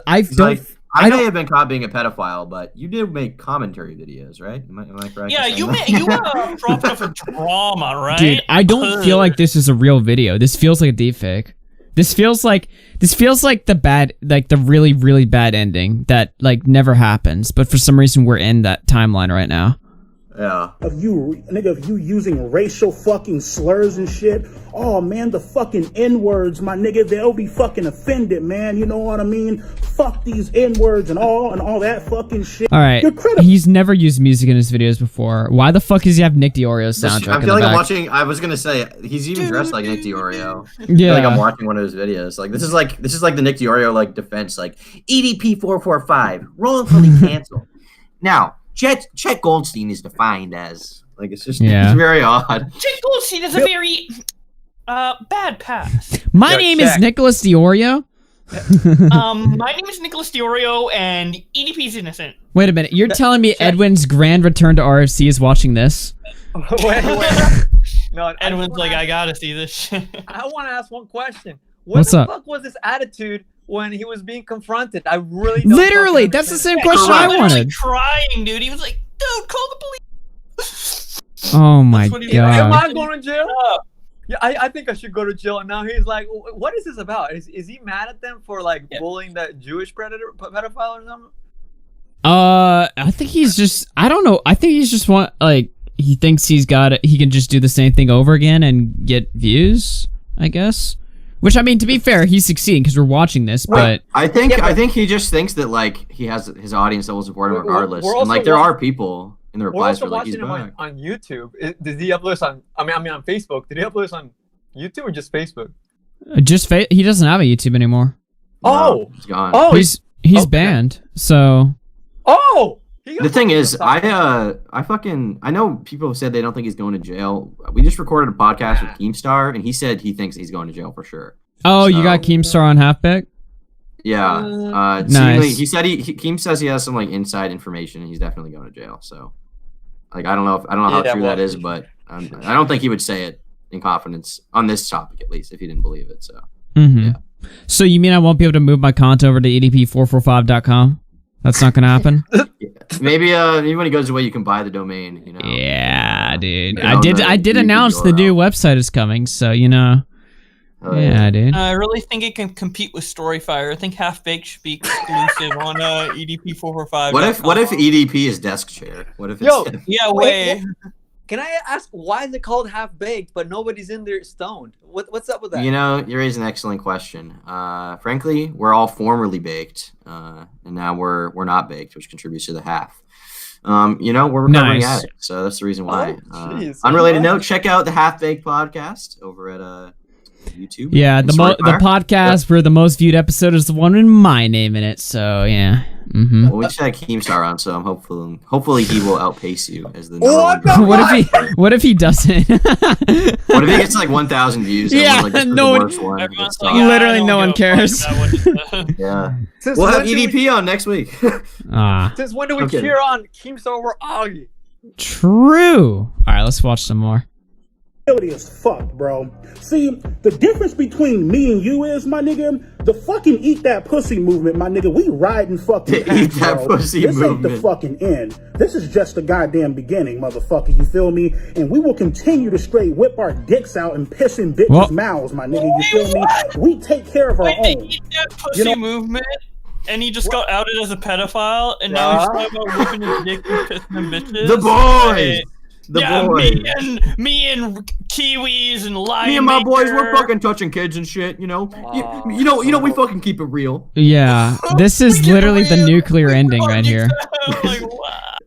I may have been caught being a pedophile, but you did make commentary videos, right? Am I correct? Yeah, you brought up for drama, right? Dude, I don't feel like this is a real video. This feels like a deepfake. This feels like the really, really bad ending that like never happens, but for some reason we're in that timeline right now. Yeah. Of you using racial fucking slurs and shit. Oh man, the fucking N-words, my nigga, they'll be fucking offended, man. You know what I mean? Fuck these N-words and all that fucking shit. All right. He's never used music in his videos before. Why the fuck does he have Nick DiOrio's soundtrack? I feel like I'm watching. I was gonna say he's even dressed like Nick DiOrio. I feel Yeah. like I'm watching one of his videos. Like this is like the Nick DiOrio like defense. Like EDP445 wrongfully canceled. Now Chet Goldstein is defined as like it's very odd. Chet Goldstein is a very bad pass. My name is Nicholas DiOrio. My name is Nicholas DiOrio, and EDP's innocent. Wait a minute, you're telling me Edwin's grand return to RFC is watching this? wait. No, Edwin's like, I gotta see this shit. I want to ask one question. What's What up? the fuck was his attitude when he was being confronted? I really don't Literally, that's the same question I wanted. Crying, dude. He was like, dude, call the police. Oh my Am Am god. I going to jail? Yeah, I think I should go to jail. And now he's like, what is this about? Is he mad at them for like bullying that Jewish pedophile or something? I think he's just, I don't know. I think he's just he thinks he can just do the same thing over again and get views, I guess. Which, I mean, to be fair, he's succeeding because we're watching this, but... I think he just thinks that, like, he has his audience that will support him regardless. we're And, like, also there are people in the We're replies also for, like, he's watching him back. on YouTube. Did he upload this on? I mean, on Facebook. Did he upload this on YouTube or just Facebook? He doesn't have a YouTube anymore. Oh, he's gone. Oh, he's banned, so... Oh! The thing is, I know people have said they don't think he's going to jail. We just recorded a podcast with Keemstar, and he said he thinks he's going to jail for sure. Oh, you got Keemstar on Halfback? Yeah. Nice. Seemingly, he said Keem says he has some like inside information, and he's definitely going to jail. So, like, I don't know how true that is, but I don't think he would say it in confidence on this topic, at least, if he didn't believe it. So, yeah. So you mean I won't be able to move my content over to EDP445.com? That's not gonna happen. Maybe when he goes away, you can buy the domain. You know. Yeah, dude. I did announce the new website is coming, so you know. Yeah, dude. I really think it can compete with Storyfire. I think Half Baked should be exclusive on EDP445. What if EDP is desk chair? What if it's way. Can I ask why is it called Half Baked, but nobody's in there stoned? What's up with that? You know, you raise an excellent question. Frankly, we're all formerly baked, and now we're not baked, which contributes to the half. You know, we're recovering addicts, so that's the reason why. Unrelated note: check out the Half Baked podcast over at YouTube. Yeah, the podcast where the most viewed episode is the one with my name in it. So yeah. Mm-hmm. Well, we just had Keemstar on, so I'm hopefully he will outpace you as the number one. What if he doesn't? What if he gets like 1,000 views? Yeah, like, no one. Literally, no one cares. Yeah. We'll have EDP on next week. Since when do we cheer on Keemstar over Augie? True. All right, let's watch some more. As fuck, bro. See, the difference between me and you is, my nigga, the fucking eat that pussy movement, my nigga. We riding fucking eat that pussy this movement. Ain't the fucking end. This is just the goddamn beginning, motherfucker. You feel me? And we will continue to straight whip our dicks out and piss in bitches' mouths, my nigga. You feel me? We take care of our own. Eat that pussy movement. And he just got outed as a pedophile, and now he's talking about whipping his dick and pissing in bitches. The boys. Boys. Me and Kiwis and Lion Me and my boys, we're fucking touching kids and shit. You know, you know, we fucking keep it real. Yeah, this is literally the nuclear ending right here.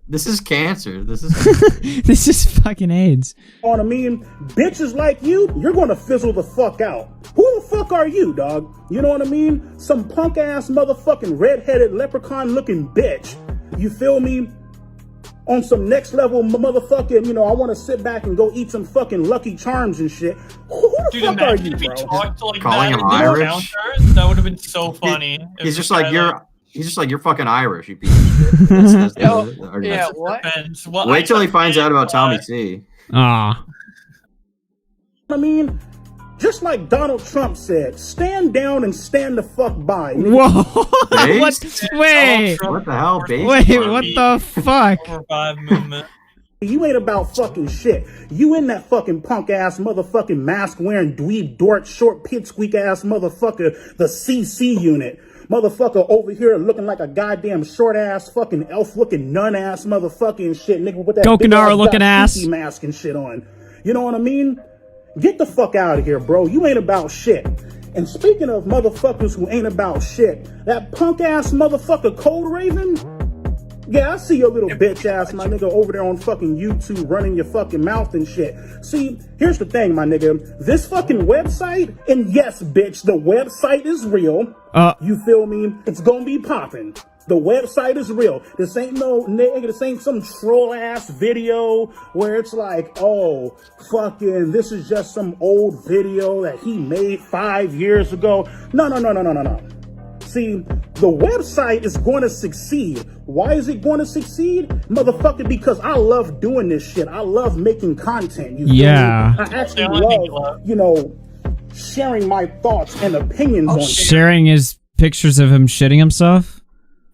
This is cancer. This is fucking AIDS. You know what I mean? Bitches like you, you're gonna fizzle the fuck out. Who the fuck are you, dog? You know what I mean? Some punk ass motherfucking redheaded leprechaun looking bitch. You feel me? On some next level motherfucking, you know, I want to sit back and go eat some fucking Lucky Charms and shit. Who the fuck are you, bro? Calling him Irish? That would have been so funny. He's just like you're fucking Irish, you piece of shit. Yeah, what? Wait till he finds out about Tommy C. Ah. I mean, just like Donald Trump said, stand down and stand the fuck by. Whoa! Wait! What the hell, base? Wait, what the fuck? movement. You ain't about fucking shit. You in that fucking punk ass motherfucking mask wearing dweeb dork short pipsqueak ass motherfucker, the CC unit. Motherfucker over here looking like a goddamn short ass fucking elf looking nun ass motherfucking shit, nigga, with that Gokinara looking ass mask and shit on. You know what I mean? Get the fuck out of here, bro. You ain't about shit. And speaking of motherfuckers who ain't about shit, that punk ass motherfucker Cold Raven. Yeah, I see your little bitch ass, my nigga, over there on fucking YouTube running your fucking mouth and shit. See, here's the thing, my nigga. This fucking website, and yes, bitch, the website is real. You feel me? It's gonna be popping. The website is real. This ain't no nigga, this ain't some troll ass video where it's like, oh, fucking, this is just some old video that he made 5 years ago. No. See, the website is going to succeed. Why is it going to succeed? Motherfucker, because I love doing this shit. I love making content. You feel me? I actually love, you know, sharing my thoughts and opinions on shit. Sharing his pictures of him shitting himself?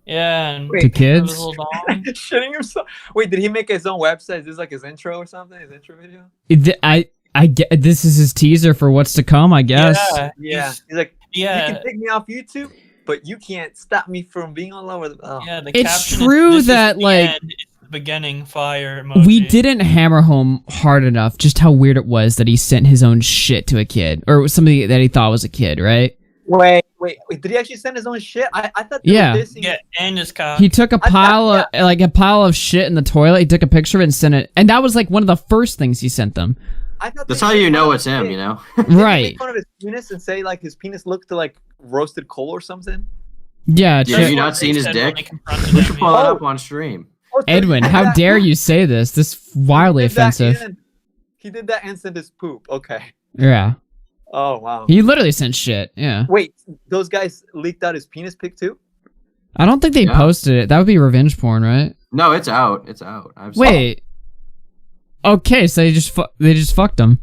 Yeah. And to kids? Shitting himself? Wait, did he make his own website? Is this like his intro or something? His intro video? I get this is his teaser for what's to come, I guess. Yeah. He's like, you can take me off YouTube, but you can't stop me from being all over the. Oh. Yeah, the It's caption true is, that, like, it's the beginning fire emoji. We didn't hammer home hard enough just how weird it was that he sent his own shit to a kid, or somebody that he thought was a kid, right? Wait, did he actually send his own shit? I thought they Yeah. were dissing. Yeah, and his cock. He took a pile of shit in the toilet. He took a picture of it and sent it, and that was like one of the first things he sent them. That's how you know it's him, you know? Right. Make fun of his penis and say like his penis looked like roasted coal or something. Yeah. Have you not seen his dick? We should pull that up on stream. Edwin, how dare you say this? This is wildly offensive. He did that and sent his poop. Okay. Yeah. Oh wow. He literally sent shit. Yeah. Wait, those guys leaked out his penis pic too? I don't think they posted it. That would be revenge porn, right? No, it's out. It's out. Wait. Okay, so they just fucked him.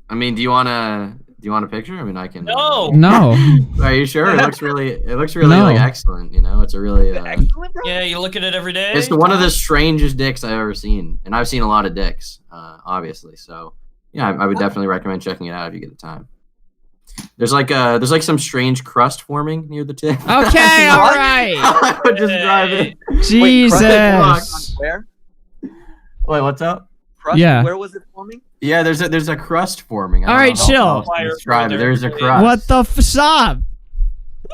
I mean, do you want a picture? I mean, I can. No. Are you sure? It looks really like excellent. You know, it's a really. Yeah, you look at it every day. It's one of the strangest dicks I've ever seen, and I've seen a lot of dicks, obviously. So yeah, I would definitely recommend checking it out if you get the time. There's like some strange crust forming near the tip. Okay, all right. I would just drive it. Jesus. Where? Wait, what's up? Crust? Yeah. Where was it forming? Yeah, there's a crust forming. All right, chill. Describe it. There's a crust. What the stop?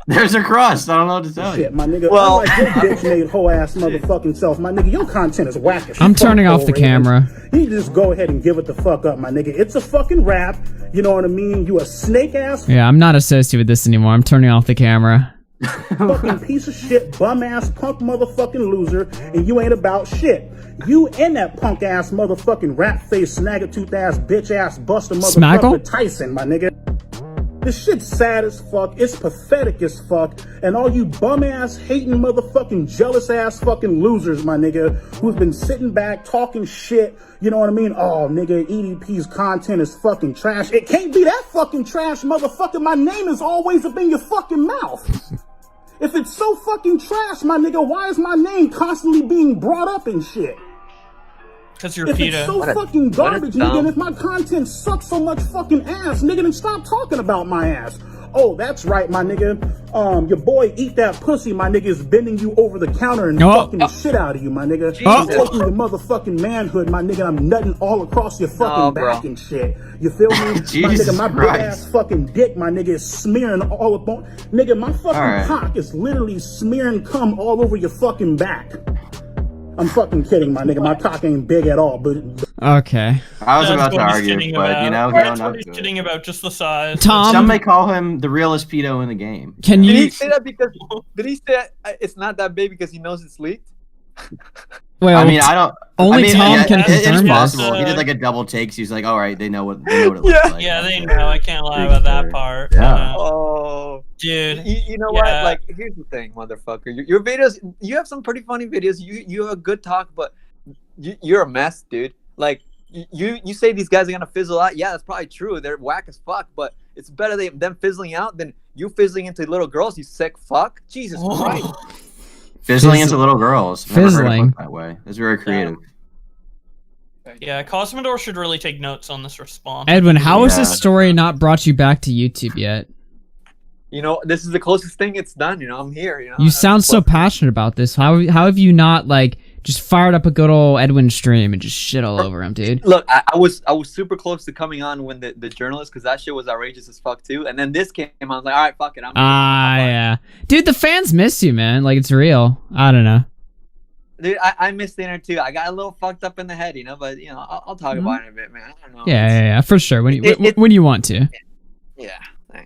There's a crust. I don't know what to tell you. Shit, my nigga. Well, like your bitch made whole ass motherfucking self, my nigga. Your content is whack as I'm fuck, turning off the Raven. camera. You just go ahead and give it the fuck up, my nigga. It's a fucking rap. You know what I mean? You a snake ass Yeah, I'm not associated with this anymore. I'm turning off the camera. fucking piece of shit, bum ass punk motherfucking loser, and you ain't about shit. You and that punk ass motherfucking rat face snagger-tooth ass bitch ass buster motherfucker Smackle? Tyson, my nigga. This shit's sad as fuck. It's pathetic as fuck. And all you bum ass hating motherfucking jealous ass fucking losers, my nigga, who's been sitting back talking shit. You know what I mean? Oh, nigga, EDP's content is fucking trash. It can't be that fucking trash, motherfucker. My name is always up in your fucking mouth. If it's so fucking trash, my nigga, why is my name constantly being brought up and shit? Because you're If PETA. it's so fucking garbage, nigga, and if my content sucks so much fucking ass, nigga, then stop talking about my ass. Oh, that's right, my nigga. Your boy Eat That Pussy, my nigga, is bending you over the counter and fucking the shit out of you, my nigga. He's taking your motherfucking manhood, my nigga. I'm nutting all across your fucking back and shit. You feel me? My Jesus nigga, my big Christ. ass fucking dick, my nigga, is smearing all up on. Nigga, my fucking right. cock is literally smearing cum all over your fucking back. I'm fucking kidding, my nigga. My cock ain't big at all, but Okay. I was That's about to what he's argue, kidding but about. you know, he That's don't know. what he's kidding about, just the size. Tom- Some may call him the realest pedo in the game. Can Did you he say that because? Did he say it's not that big because he knows it's leaked? Well, I mean, I don't. only I mean, Tom can it's confirm this. possible. He did like a double take. So he's like, "All right, they know what it looks like." Yeah, they know. I can't lie about that part. Yeah. Oh, dude. You know what? Like, here's the thing, motherfucker. Your videos, you have some pretty funny videos. You have a good talk, but you're a mess, dude. Like, you say these guys are gonna fizzle out. Yeah, that's probably true. They're whack as fuck, but it's better them fizzling out than you fizzling into little girls. You sick fuck. Jesus Christ. Fizzling into little girls. Never heard it Fizzling. put that way. It's very creative. Yeah, Cosmodore should really take notes on this response. Edwin, how has this story not brought you back to YouTube yet? You know, this is the closest thing it's done. You know, I'm here. You know, You sound so passionate about this. How have you not like just fired up a good old Edwin stream and just shit all over him, dude? Look, I was super close to coming on when the journalist, because that shit was outrageous as fuck too. And then this came, I was like, all right, fuck it. Yeah, dude, the fans miss you, man. Like it's real. I don't know. Dude, I missed the internet too. I got a little fucked up in the head, you know, but you know, I'll talk about it in a bit, man. I don't know. Yeah, for sure. When you want to. Yeah.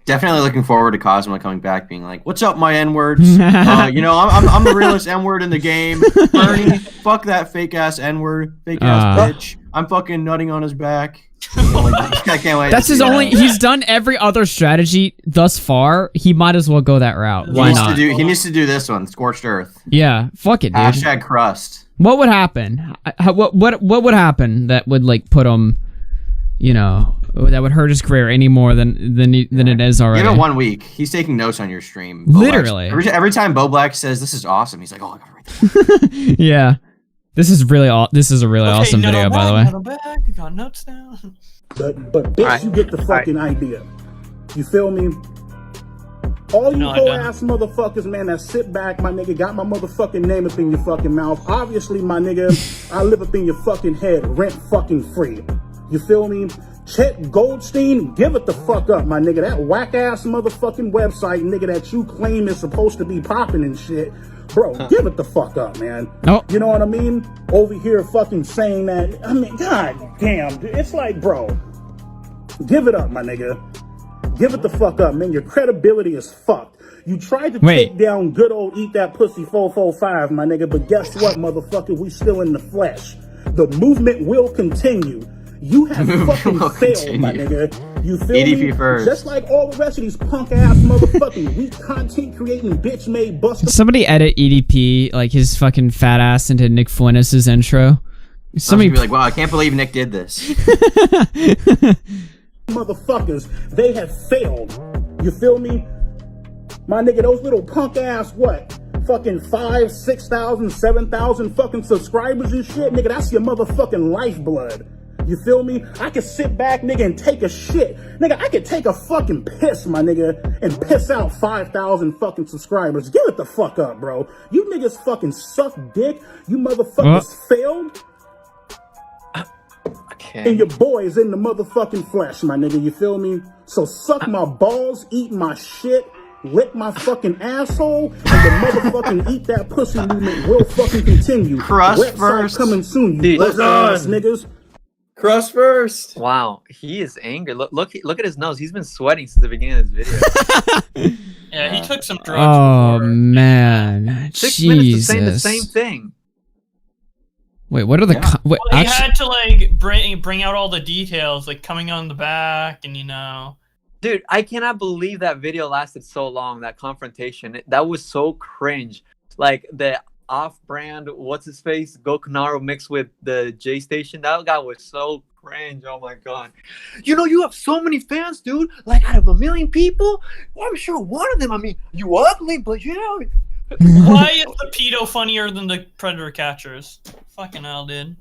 Definitely looking forward to Cosmo coming back, being like, "What's up, my N-words? You know, I'm the realest N-word in the game. Bernie, fuck that fake ass N-word, fake ass bitch. I'm fucking nutting on his back." I can't wait. That's his only. He's done every other strategy thus far. He might as well go that route. Why not? He needs to do this one, Scorched Earth. Yeah, fuck it, dude. Hashtag crust. What would happen? What would happen that would like put him, you know, that would hurt his career any more than it is already? Give it 1 week. He's taking notes on your stream. Literally. Every time Bo Black says this is awesome, he's like, "Oh, I gotta write that." Yeah. This is a really awesome video, by the way. I got notes down. But bitch, you get the fucking idea. You feel me? All you whole ass motherfuckers, man, that sit back, my nigga, got my motherfucking name up in your fucking mouth. Obviously, my nigga, I live up in your fucking head, rent fucking free. You feel me? Chet Goldstein, give it the fuck up, my nigga. That whack ass motherfucking website, nigga, that you claim is supposed to be popping and shit. Bro, give it the fuck up, man. Oh. You know what I mean? Over here fucking saying that. I mean, god damn, dude. It's like, bro, give it up, my nigga. Give it the fuck up, man. Your credibility is fucked. You tried to take down good old Eat That Pussy 445, my nigga, but guess what, motherfucker? We still in the flesh. The movement will continue. You have fucking failed, my nigga. You feel me? EDP445's. Just like all the rest of these punk ass motherfucking weak content creating bitch made bust. Somebody edit EDP like his fucking fat ass into Nick Fuentes' intro. Somebody be like, "Wow, I can't believe Nick did this." Motherfuckers, they have failed. You feel me? My nigga, those little punk ass fucking 5,000, 6,000, 7,000 fucking subscribers and shit, nigga, that's your motherfucking lifeblood. You feel me? I could sit back, nigga, and take a shit. Nigga, I could take a fucking piss, my nigga, and piss out 5,000 fucking subscribers. Give it the fuck up, bro. You niggas fucking suck dick. You motherfuckers failed. And your boy is in the motherfucking flesh, my nigga. You feel me? So suck my balls, eat my shit, lick my fucking asshole, and the motherfucking Eat That Pussy movement will fucking continue. Crust Website first. coming soon, you Dude, ass niggas. Crust first. Wow, he is angry. Look at his nose. He's been sweating since the beginning of this video. Yeah, he took some drugs. Oh man, 6 minutes to Jesus. saying the same thing. Wait, what are the? Well, he had to like bring out all the details, like coming on the back, and you know. Dude, I cannot believe that video lasted so long. That confrontation, that was so cringe. Like the off-brand, what's his face, Gokunaro mixed with the J Station. That guy was so cringe. Oh my god. You know, you have so many fans, dude. Like out of 1 million people, well, I'm sure one of them. I mean, you ugly, but you know. Why is the pedo funnier than the predator catchers? Fucking hell, dude.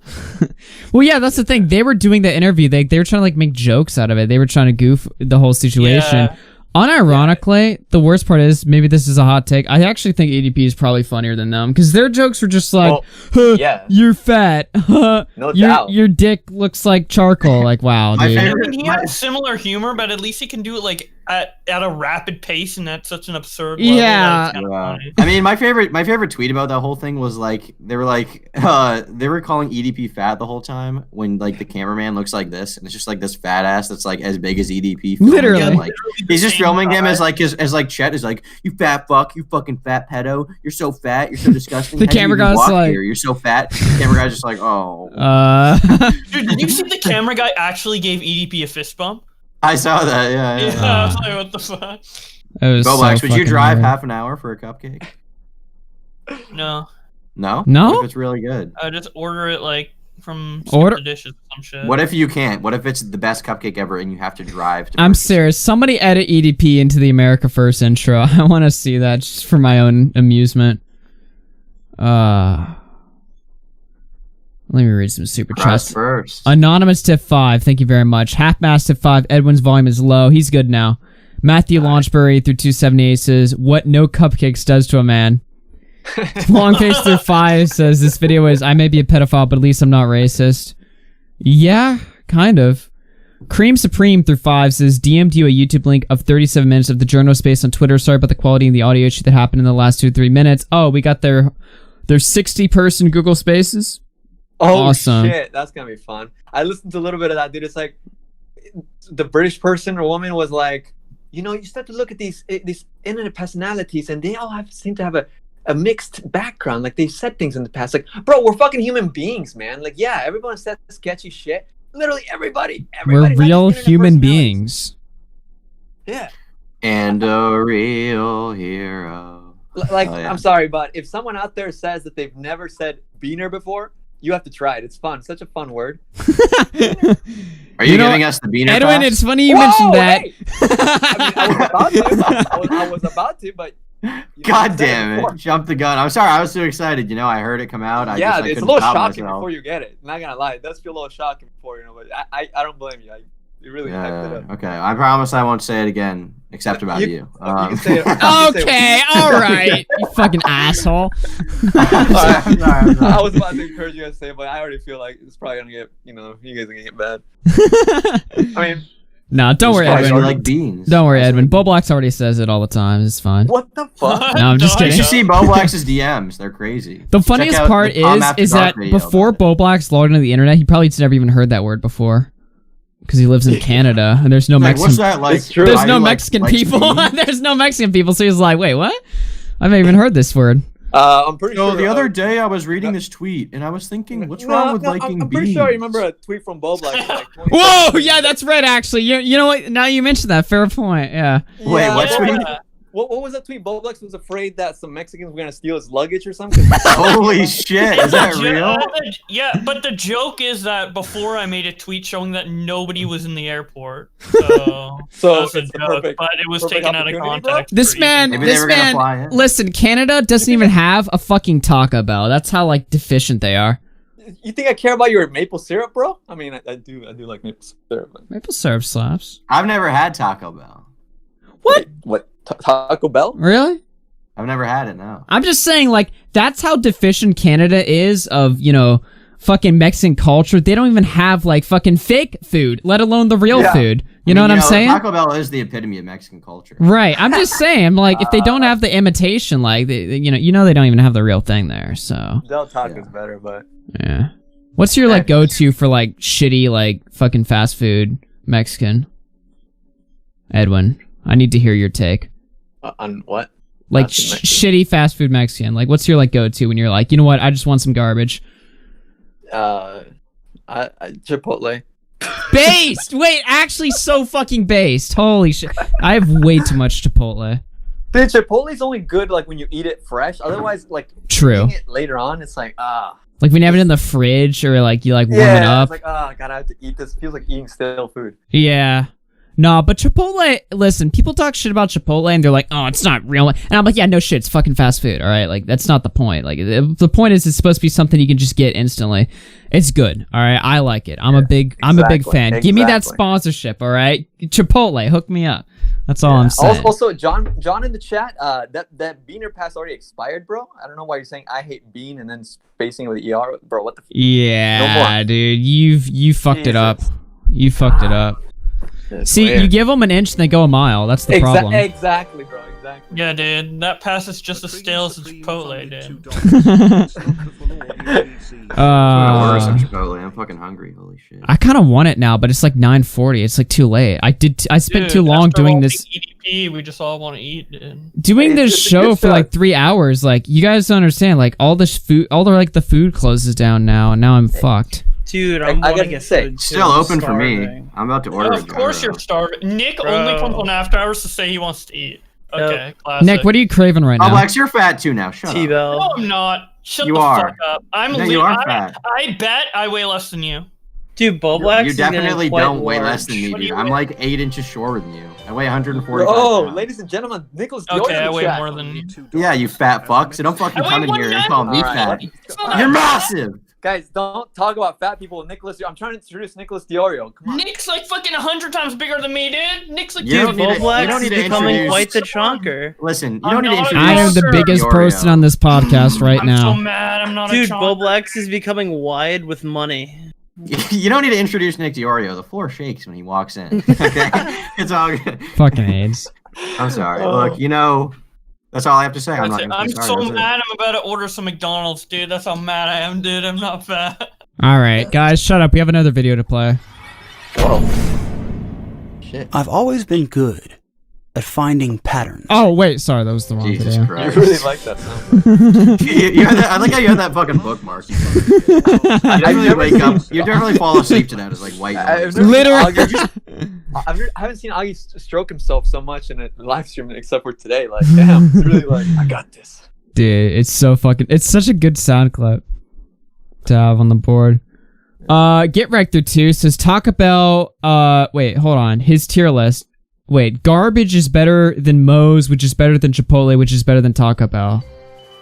Well, yeah, that's the thing. They were doing the interview. They were trying to like make jokes out of it. They were trying to goof the whole situation. Yeah. Unironically, the worst part is, maybe this is a hot take, I actually think EDP is probably funnier than them, because their jokes were just like, you're fat, No doubt. your dick looks like charcoal. Like, wow, dude. I mean, he has similar humor, but at least he can do it like at a rapid pace and at such an absurd level. Yeah. I mean, my favorite tweet about that whole thing was like they were calling EDP fat the whole time when like the cameraman looks like this, and it's just like this fat ass that's like as big as EDP. Literally. Him. Like he's just filming him as like Chet is like, you fat fuck, you fucking fat pedo, you're so fat, you're so disgusting. The How do you camera even guy's walk like, here? You're so fat. The camera guy's just like, oh. Dude, did you see the camera guy actually gave EDP a fist bump? I saw that. Yeah. I was like, what the fuck? Roblox, would you drive half an hour for a cupcake? No. No? No? What if it's really good? I just order it like from the dishes or some shit. What if you can't? What if it's the best cupcake ever and you have to drive to I'm serious. Somebody edit EDP into the America First intro. I want to see that just for my own amusement. Let me read some super chats. First. Anonymous tip 5, thank you very much. Half-Mast tip 5, Edwin's volume is low. He's good now. Matthew Launchbury through 278 says, what no cupcakes does to a man. Longface through 5 says, this video is, I may be a pedophile, but at least I'm not racist. Yeah, kind of. Cream Supreme through 5 says, DM'd you a YouTube link of 37 minutes of the journal space on Twitter. Sorry about the quality and the audio issue that happened in the last 2 or 3 minutes. Oh, we got their 60-person Google Spaces. Oh, awesome. Shit, that's gonna be fun. I listened to a little bit of that, dude. It's like the British person or woman was like, you know, you start to look at these internet personalities, and they all seem to have a mixed background. Like they've said things in the past. Like, bro, we're fucking human beings, man. Like, yeah, everyone says sketchy shit. Literally everybody. We're real human beings. Yeah. And a real hero. Like, Oh, yeah. I'm sorry, but if someone out there says that they've never said beaner before, you have to try it. It's fun. Such a fun word. Are you giving us the beaner Edwin, pass? it's funny you mentioned that. Hey! I was about to, but God damn it. Jump the gun. I'm sorry. I was too excited. You know, I heard it come out. I yeah, just, it's a couldn't little stop shocking myself. before you get it. Not gonna lie, it does feel a little shocking before, you know, but I don't blame you. You really hyped it up. Okay. I promise I won't say it again, except about you. You can say it. Okay, alright. You fucking asshole. I was about to encourage you guys to say it, but I already feel like it's probably gonna get, you know, you guys are gonna get bad. I mean, no, don't worry, Edwin. Like beans. Don't worry, Edwin. Boblax already says it all the time. It's fine. What the fuck? No, I'm just kidding. You should see Boblax's DMs. They're crazy. The funniest Check out part the Tom After is Dark that video before Boblax logged into the internet, he probably never even heard that word before. Because he lives in Canada and there's no Like, Mexican. what's that like? There's no Mexican people. There's no Mexican people. So he's like, wait, what? I've never even heard this word. I'm pretty So sure. the other day I was reading this tweet and I was thinking, what's wrong with liking I'm beans? pretty sure I remember a tweet from Boblax. Like, Whoa, yeah, that's right. Actually, you know what? Now you mentioned that. Fair point. Yeah. Wait, what tweet? What was that tweet? Boblax was afraid that some Mexicans were gonna steal his luggage or something. Holy shit! Is that real? Yeah, but the joke is that before I made a tweet showing that nobody was in the airport. So it's the joke, perfect, but it was perfect taken out of opportunity, bro. context. This man, listen, Canada doesn't even have a fucking Taco Bell. That's how like deficient they are. You think I care about your maple syrup, bro? I mean, I do like maple syrup. But... Maple syrup slaps. I've never had Taco Bell. What? What? Taco Bell? Really? I've never had it, no. I'm just saying, like, that's how deficient Canada is of, you know, fucking Mexican culture. They don't even have, like, fucking fake food, let alone the real food. You know what I'm saying? Taco Bell is the epitome of Mexican culture. Right. I'm just saying, like, if they don't have the imitation, like, you know they don't even have the real thing there, so. Del Taco's better, but... Yeah. What's your, like, go-to for, like, shitty, like, fucking fast food Mexican? Edwin, I need to hear your take. On what? Like shitty fast food Mexican. Like, what's your like go-to when you're like, you know what? I just want some garbage. Chipotle. Based. Wait, actually, so fucking based. Holy shit! I have way too much Chipotle. Dude, Chipotle's only good like when you eat it fresh. Otherwise, like True. eating it later on, it's like Like when you have it in the fridge or like you like warm it up. It's like God, I have to eat this. It feels like eating stale food. Yeah. No, but Chipotle, listen, people talk shit about Chipotle and they're like, oh, it's not real. And I'm like, yeah, no shit, it's fucking fast food, all right? Like, that's not the point. Like, the point is it's supposed to be something you can just get instantly. It's good, all right? I like it. I'm a big fan. Give me that sponsorship, all right? Chipotle, hook me up. That's all I'm saying. Also, John in the chat, that Beaner pass already expired, bro. I don't know why you're saying I hate Bean and then spacing it with the ER, bro. What the? Yeah, no dude, you fucked it up. You fucked it up. See, weird. You give them an inch and they go a mile. That's the problem. Exactly, bro. Exactly. Yeah, dude. That pass is just as stale as Chipotle, dude. I'm gonna order some Chipotle. I'm fucking hungry. Holy shit. I kind of want it now, but it's like 9:40. It's like too late. I spent too long doing this. EDP, we just all want to eat, dude. Doing this show for like 3 hours. Like, you guys don't understand. Like, all this food, the food closes down now, and now I'm fucked. Dude, I gotta get food. Still open for me. I'm about to order. Of course you're starving. Nick only comes on after hours to say he wants to eat. Okay, classic. Nick, what are you craving right now? Oh, Lex, you're fat too now. Shut up. No, I'm not. Shut You the are. fuck up. You are fat. I bet I weigh less than you. Dude, Boblax You is gonna definitely quite don't weigh large. less than me, What do dude. you I'm weigh? like 8 inches shorter than you. I weigh 145 Oh, pounds. ladies and gentlemen, Nicholas. Okay, I weigh more than you. Yeah, you fat fuck. So don't fucking I come weigh in here and 190. call me fat. You're massive. Guys, don't talk about fat people with Nicholas. I'm trying to introduce Nicholas Diorio. Come on. Nick's like fucking 100 times bigger than me, dude. Nick's like Dude, Boblax is becoming quite the chonker. Listen, you don't need to introduce. I am the biggest person on this podcast right now. I'm so mad. I'm not Dude, a chonker. Boblax is becoming wide with money. You don't need to introduce Nick Diorio. The floor shakes when he walks in. Okay, it's all good. Fucking AIDS. I'm sorry. Look, you know, that's all I have to say. I'm so mad. I'm about to order some McDonald's, dude. That's how mad I am, dude. I'm not fat. All right, guys, shut up. We have another video to play. Shit. I've always been good at finding patterns. Oh wait, sorry, that was the wrong Jesus video. Christ. You really like that sound. I like how you have that fucking bookmark. You definitely wake up. You definitely fall asleep to that. It's like white noise. Literally. I haven't seen Augie stroke himself so much in a live stream except for today. Like, damn, it's really like, I got this. Dude, it's so fucking. It's such a good sound clip to have on the board. Get Rector 2 says Taco Bell. Wait, hold on. His tier list. Wait, garbage is better than Moe's, which is better than Chipotle, which is better than Taco Bell.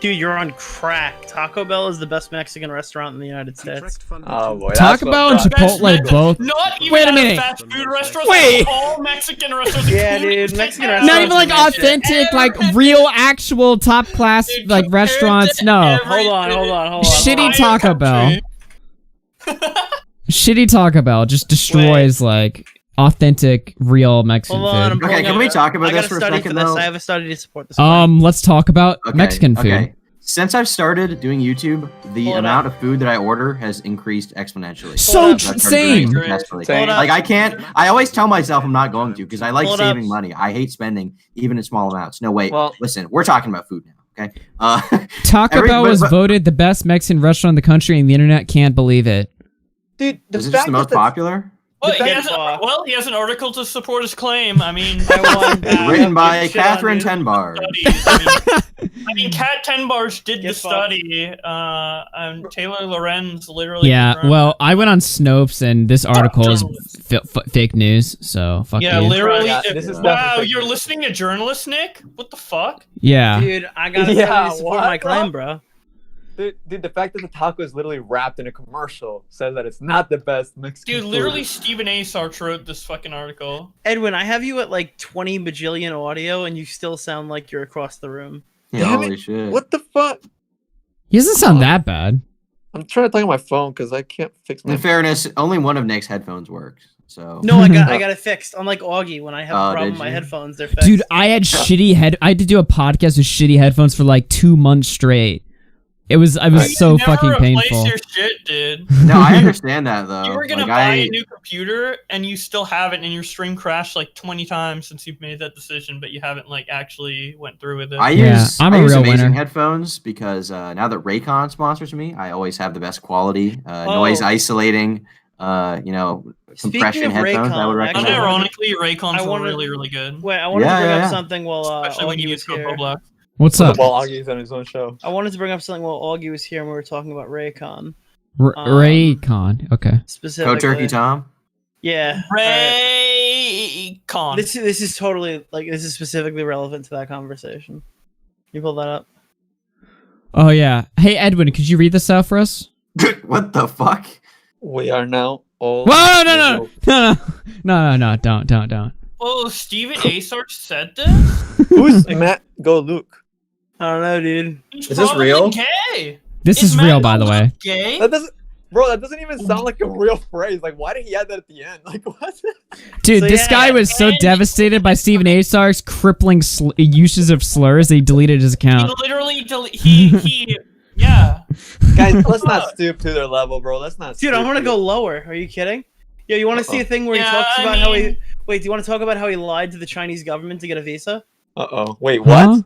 Dude, you're on crack. Taco Bell is the best Mexican restaurant in the United States. Oh boy, Taco Bell and Chipotle both. Not even Wait a at minute. fast food restaurants. Wait. All Mexican restaurants. Yeah, including dude, Mexican Texas. restaurants. Not even like authentic, like real, actual top class like restaurants. No. Hold on. Shitty Taco Bell. Shitty Taco Bell just destroys like authentic, real Mexican Hold on, food. Okay, can we talk about I got this a for a study second, for this. though? I have a study to support this. Let's talk about Mexican food. Okay. Since I've started doing YouTube, the Hold amount of food that I order has increased exponentially. So I've started doing it same. successfully. Hold up. Like I can't. I always tell myself I'm not going to because I like Hold saving up. money. I hate spending even in small amounts. No, wait. Well- Listen, we're talking about food now. Okay. Taco Bell was voted the best Mexican restaurant in the country, and the internet can't believe it. Dude, the Is it just fact the most that popular? Well, he has an article to support his claim. I mean, Written by Catherine Tenbar. I mean, Cat Tenbars did the study. And Taylor Lorenz literally. Yeah, confirmed well, I went on Snopes, and this article is fake news, so fuck Yeah, you. literally. this is Wow, definitely you're listening to journalists, Nick? What the fuck? Yeah. Dude, I got to support my claim, bro. Dude, the fact that the taco is literally wrapped in a commercial says that it's not the best Mexican Dude, food. literally, Stephen A. Sartre wrote this fucking article. Edwin, I have you at like 20 bajillion audio, and you still sound like you're across the room. Yeah, Damn holy it. shit. What the fuck? He doesn't sound that bad. I'm trying to talk on my phone because I can't fix my In fairness, only one of Nick's headphones works. So No, I got it fixed. Unlike Augie, when I have a problem did with my you? headphones, they're fixed. Dude, I had I had to do a podcast with shitty headphones for like 2 months straight. I was so fucking painful. Your shit, dude. No, I understand that though. You were gonna Like, buy a new computer, and you still haven't, and your stream crashed like 20 times since you've made that decision, but you haven't like actually went through with it. I use real amazing winner. headphones because now that Raycon sponsors me, I always have the best quality, noise isolating, compression of headphones. I would recommend. Unironically, Raycons are really, really good. Wait, I wanted to bring up something while Especially when Augie you was use here. Black. What's up? While Augie's on his own show. I wanted to bring up something while Augie was here, and we were talking about Raycon. Raycon, okay. Specifically. Go Turkey Tom. Yeah. Raycon. This is totally this is specifically relevant to that conversation. Can you pull that up? Oh yeah. Hey Edwin, could you read this out for us? What the fuck? We are now all. Whoa! No! Don't. Oh, Stephen A. Sartre said this? Who's Matt Go Luke? I don't know, dude. He's Is this probably real? Gay. This is real, by the way. Gay? That doesn't even sound like a real phrase. Like, why did he add that at the end? Like, what? Dude, this guy was so devastated by Stephen A. Sark's crippling uses of slurs that he deleted his account. He literally he yeah. Guys, let's not stoop to their level, bro. Let's not. Dude, I want to go lower. Are you kidding? Yo, you want to see a thing where he talks about how he... Wait, do you want to talk about how he lied to the Chinese government to get a visa? Wait, what? Huh?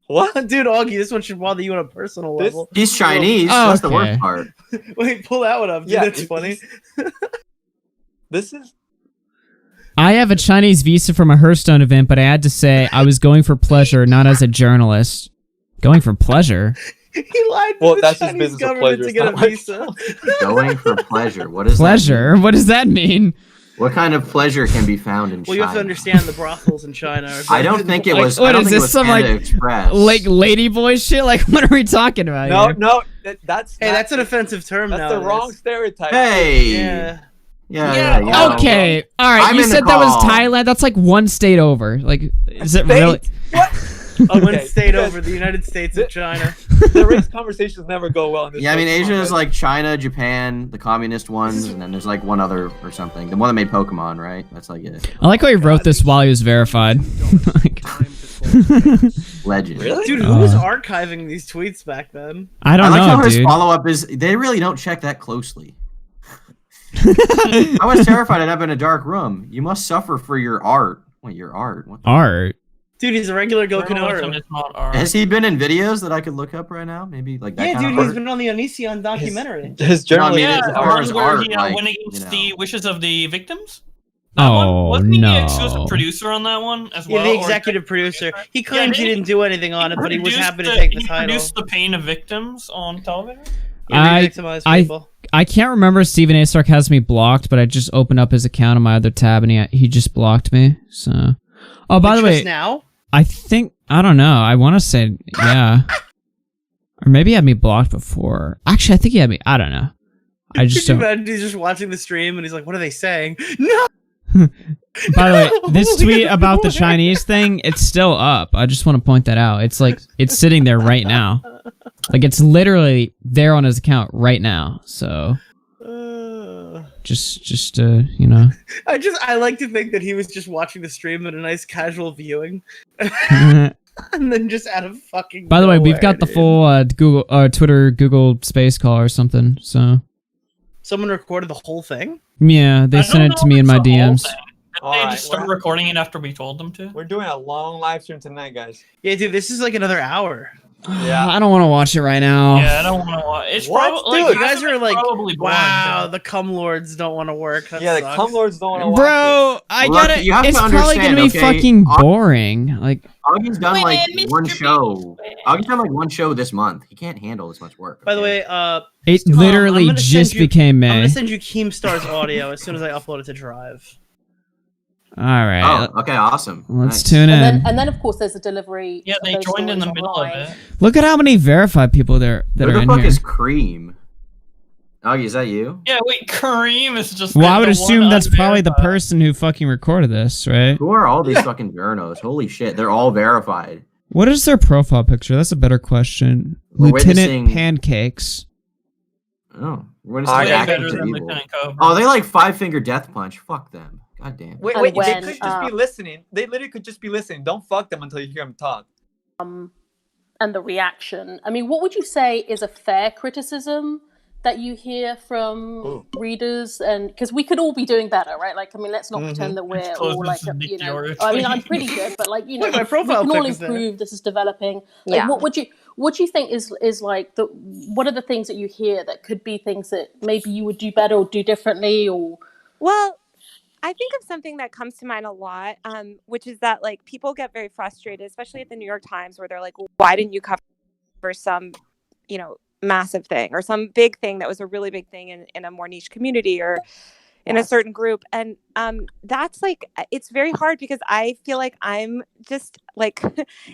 What? Dude, Augie, this one should bother you on a personal level. He's Chinese. Oh, That's the okay. worst part. Wait, pull that one up. Dude, Yeah, that's funny. This is... I have a Chinese visa from a Hearthstone event, but I had to say I was going for pleasure, not as a journalist. Going for pleasure? He lied to Well, the that's his Chinese business of government pleasure. to get a It's not visa. Going for pleasure. What is Pleasure? What does that mean? What kind of pleasure can be found in Well, China? you have to understand the brothels in China. Are I don't think it was. What I don't is think it this? was Some Panda like Express. ladyboy shit? Like, what are we talking about here? No, That's that's an offensive term now. That's the wrong stereotype. Hey. Yeah. Yeah. Okay. All right. I'm You in the said that was call. Thailand. That's like one state over. Like, is it really? One state over the United States of China. The race conversations never go well in this. Yeah, I mean, show. Asia is like China, Japan, the communist ones, and then there's like one other or something. The one that made Pokemon, right? That's like it. I like how he wrote this while he was verified. Legend. Really? Dude, who was archiving these tweets back then? I don't I like know, how his dude. follow-up is they really don't check that closely. I was terrified I'd end up in a dark room. You must suffer for your art. Wait, your art? What the Art. Dude, he's a regular Gokunaru. Has he been in videos that I could look up right now? Maybe like that Yeah, kind dude, of he's art? been on the Onision documentary. His No, I mean, Yeah, as the far one as where art, he like, went against the wishes of the victims. Oh Wasn't he the no. exclusive producer on that one as well? Yeah, the or- executive producer. He claimed he didn't do anything on it, but he was produced happy to take the he title. produced the pain of victims on television. I can't remember if Stephen A. Stark has me blocked, but I just opened up his account on my other tab and he just blocked me. So, oh, by the way, now I think I don't know. I want to say yeah, or maybe he had me blocked before. Actually, I think he had me. I don't know. I just Could you don't. imagine he's just watching the stream and he's like, "What are they saying?" No. By the way, this tweet about the Chinese thing, it's still up. I just want to point that out. It's like it's sitting there right now. Like it's literally there on his account right now. So just you know. I like to think that he was just watching the stream in a nice casual viewing. And then just out of fucking By the way, we've nowhere, got the dude. full Google Twitter Google space call or something. So Someone recorded the whole thing? yeah, they sent it to me in my DMs. Did they just start recording it after we told them to? We're doing a long live stream tonight, guys. Yeah, dude, this is like another hour. Yeah. I don't want to watch it right now. Yeah, I don't want to watch. It's What? probably Dude, you guys are like, probably boring, wow, the cum lords don't want to work. That Yeah, the sucks. cum lords don't want to watch Bro, I Look, gotta. you have to It's probably gonna understand, be okay? fucking boring. Like, Augie's done like one show. Augie's done like one show this month. He can't handle this much work. By the way, it Tom, literally I'm gonna just send you- became I'm gonna May. send you Keemstar's audio as soon as I upload it to Drive. All right, Oh, okay, awesome. let's Nice. tune in. And then of course there's a delivery. Yeah, of they those joined in the stories middle of online. it. Look at how many verified people there that Who are the in fuck here. is Cream? Augie, is that you? Yeah, wait, Kareem is just. Well, I the would one assume that's probably the unverified. person who fucking recorded this, right? Who are all these fucking journos? Holy shit, they're all verified. What is their profile picture? That's a better question. We're Lieutenant witnessing- Pancakes. Oh, we're Way just better acting than evil. Lieutenant Cobra. Oh, they like 5-finger death punch. Fuck them. God damn. Wait, And wait, they when, could just be listening. They literally could just be listening. Don't fuck them until you hear them talk. And the reaction. I mean, what would you say is a fair criticism that you hear from readers? And because we could all be doing better, right? Like, I mean, let's not pretend that we're Close all this like, is you know. Nick I mean, York. I'm pretty good, but like, you know, Look, my we profile can all pic is there. improve. This is developing. Like, Yeah. what do you think is like the? What are the things that you hear that could be things that maybe you would do better or do differently or? Well, I think of something that comes to mind a lot, which is that like people get very frustrated, especially at the New York Times, where they're like, well, "Why didn't you cover some, you know, massive thing or some big thing that was a really big thing in a more niche community or in a certain group?" And that's like, it's very hard because I feel like I'm just like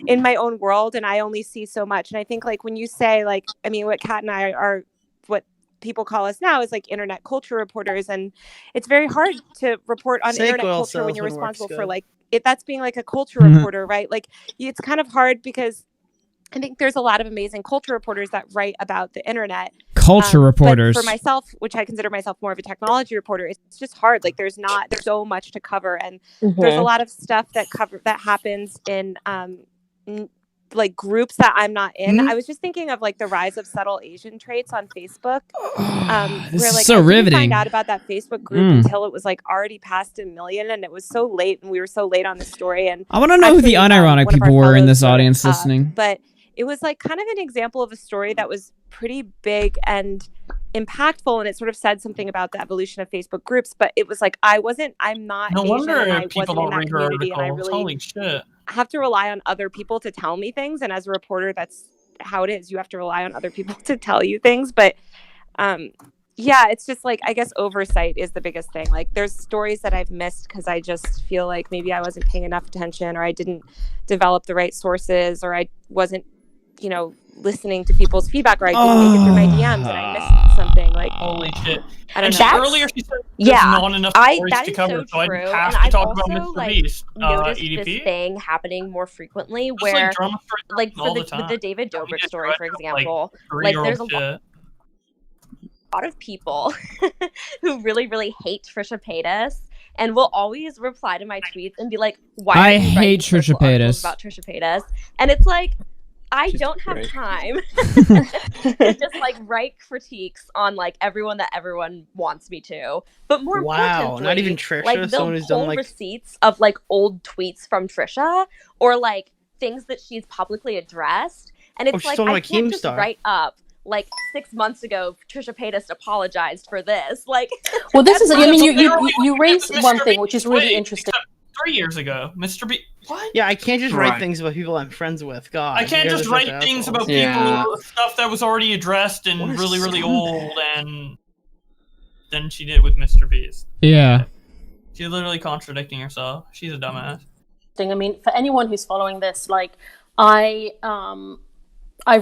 in my own world and I only see so much. And I think like when you say like, I mean, what Kat and I are, what people call us now is like internet culture reporters, and it's very hard to report on internet Sequel culture when you're salesman works responsible for good. like that's being like a culture reporter, right? Like it's kind of hard because I think there's a lot of amazing culture reporters that write about the internet. Culture reporters. But for myself, which I consider myself more of a technology reporter, it's just hard. Like there's so much to cover, and there's a lot of stuff that happens in like groups that I'm not in. I was just thinking of like the rise of subtle Asian traits on Facebook. This where is like so I didn't riveting. find out about that Facebook group until it was like already past 1 million, and it was so late, and we were so late on the story. And I want to know who the actually, unironic one of our people were in fellows this wrote it audience up, listening. But it was like kind of an example of a story that was pretty big and impactful, and it sort of said something about the evolution of Facebook groups. But it was like I'm not No Asian, wonder and I people wasn't in don't that read her community, and I articles. really Holy shit. have to rely on other people to tell me things. And as a reporter, that's how it is. You have to rely on other people to tell you things. But yeah, it's just like, I guess oversight is the biggest thing. Like there's stories that I've missed because I just feel like maybe I wasn't paying enough attention, or I didn't develop the right sources, or I wasn't listening to people's feedback, or I didn't make it through my DMs and I missed something. Like, holy shit! I don't And know. earlier she said there's not enough stories that to is cover, so I true. have And to I've talk about also Mr. Beast. noticed EDP. this thing happening more frequently, Just, where drama stories like all for the with time. the David Dobrik story, for example, like three-year-old there's a shit. lot of people who really, really hate Trisha Paytas and will always reply to my tweets and be like, "Why I are you hate writing Trisha critical articles Paytas. about Trisha Paytas?" And it's like, I don't have great. time to just like write critiques on like everyone that everyone wants me to. But more Wow, importantly, not even Trisha, like they'll someone who's done, pull like- receipts of like old tweets from Trisha or like things that she's publicly addressed. And it's she's like, talking I about can't just Keemstar. write up like 6 months ago, Trisha Paytas apologized for this. Like, Well, this is, I mean, Literally you what raised Mr. one thing, Beast which is really way, interesting. except 3 years ago, Mr. Beast. What? Yeah, I can't just write Right. things about people I'm friends with. God, I can't you guys just are such write things assholes. about people, stuff that was already addressed and What a really, really scumbag. old, and then she did with Mr. Beast. Yeah. She's literally contradicting herself. She's a dumbass. I mean, for anyone who's following this, like, I've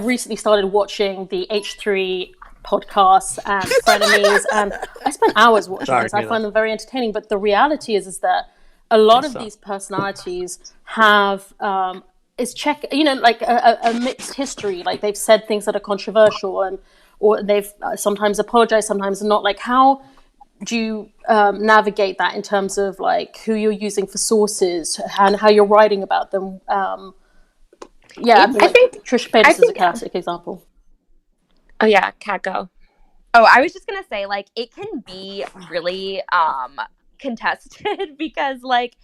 recently started watching the H3 podcasts and frenemies, and I spent hours watching Sorry, this. I Mila. find them very entertaining. But the reality is that a lot of these personalities have like a mixed history. Like they've said things that are controversial, or they've sometimes apologized, sometimes not. Like, how do you navigate that in terms of like who you're using for sources and how you're writing about them? I think Trish Paytas is a classic example. Oh yeah, Kat, go. Oh, I was just gonna say, like, it can be really contested because, like,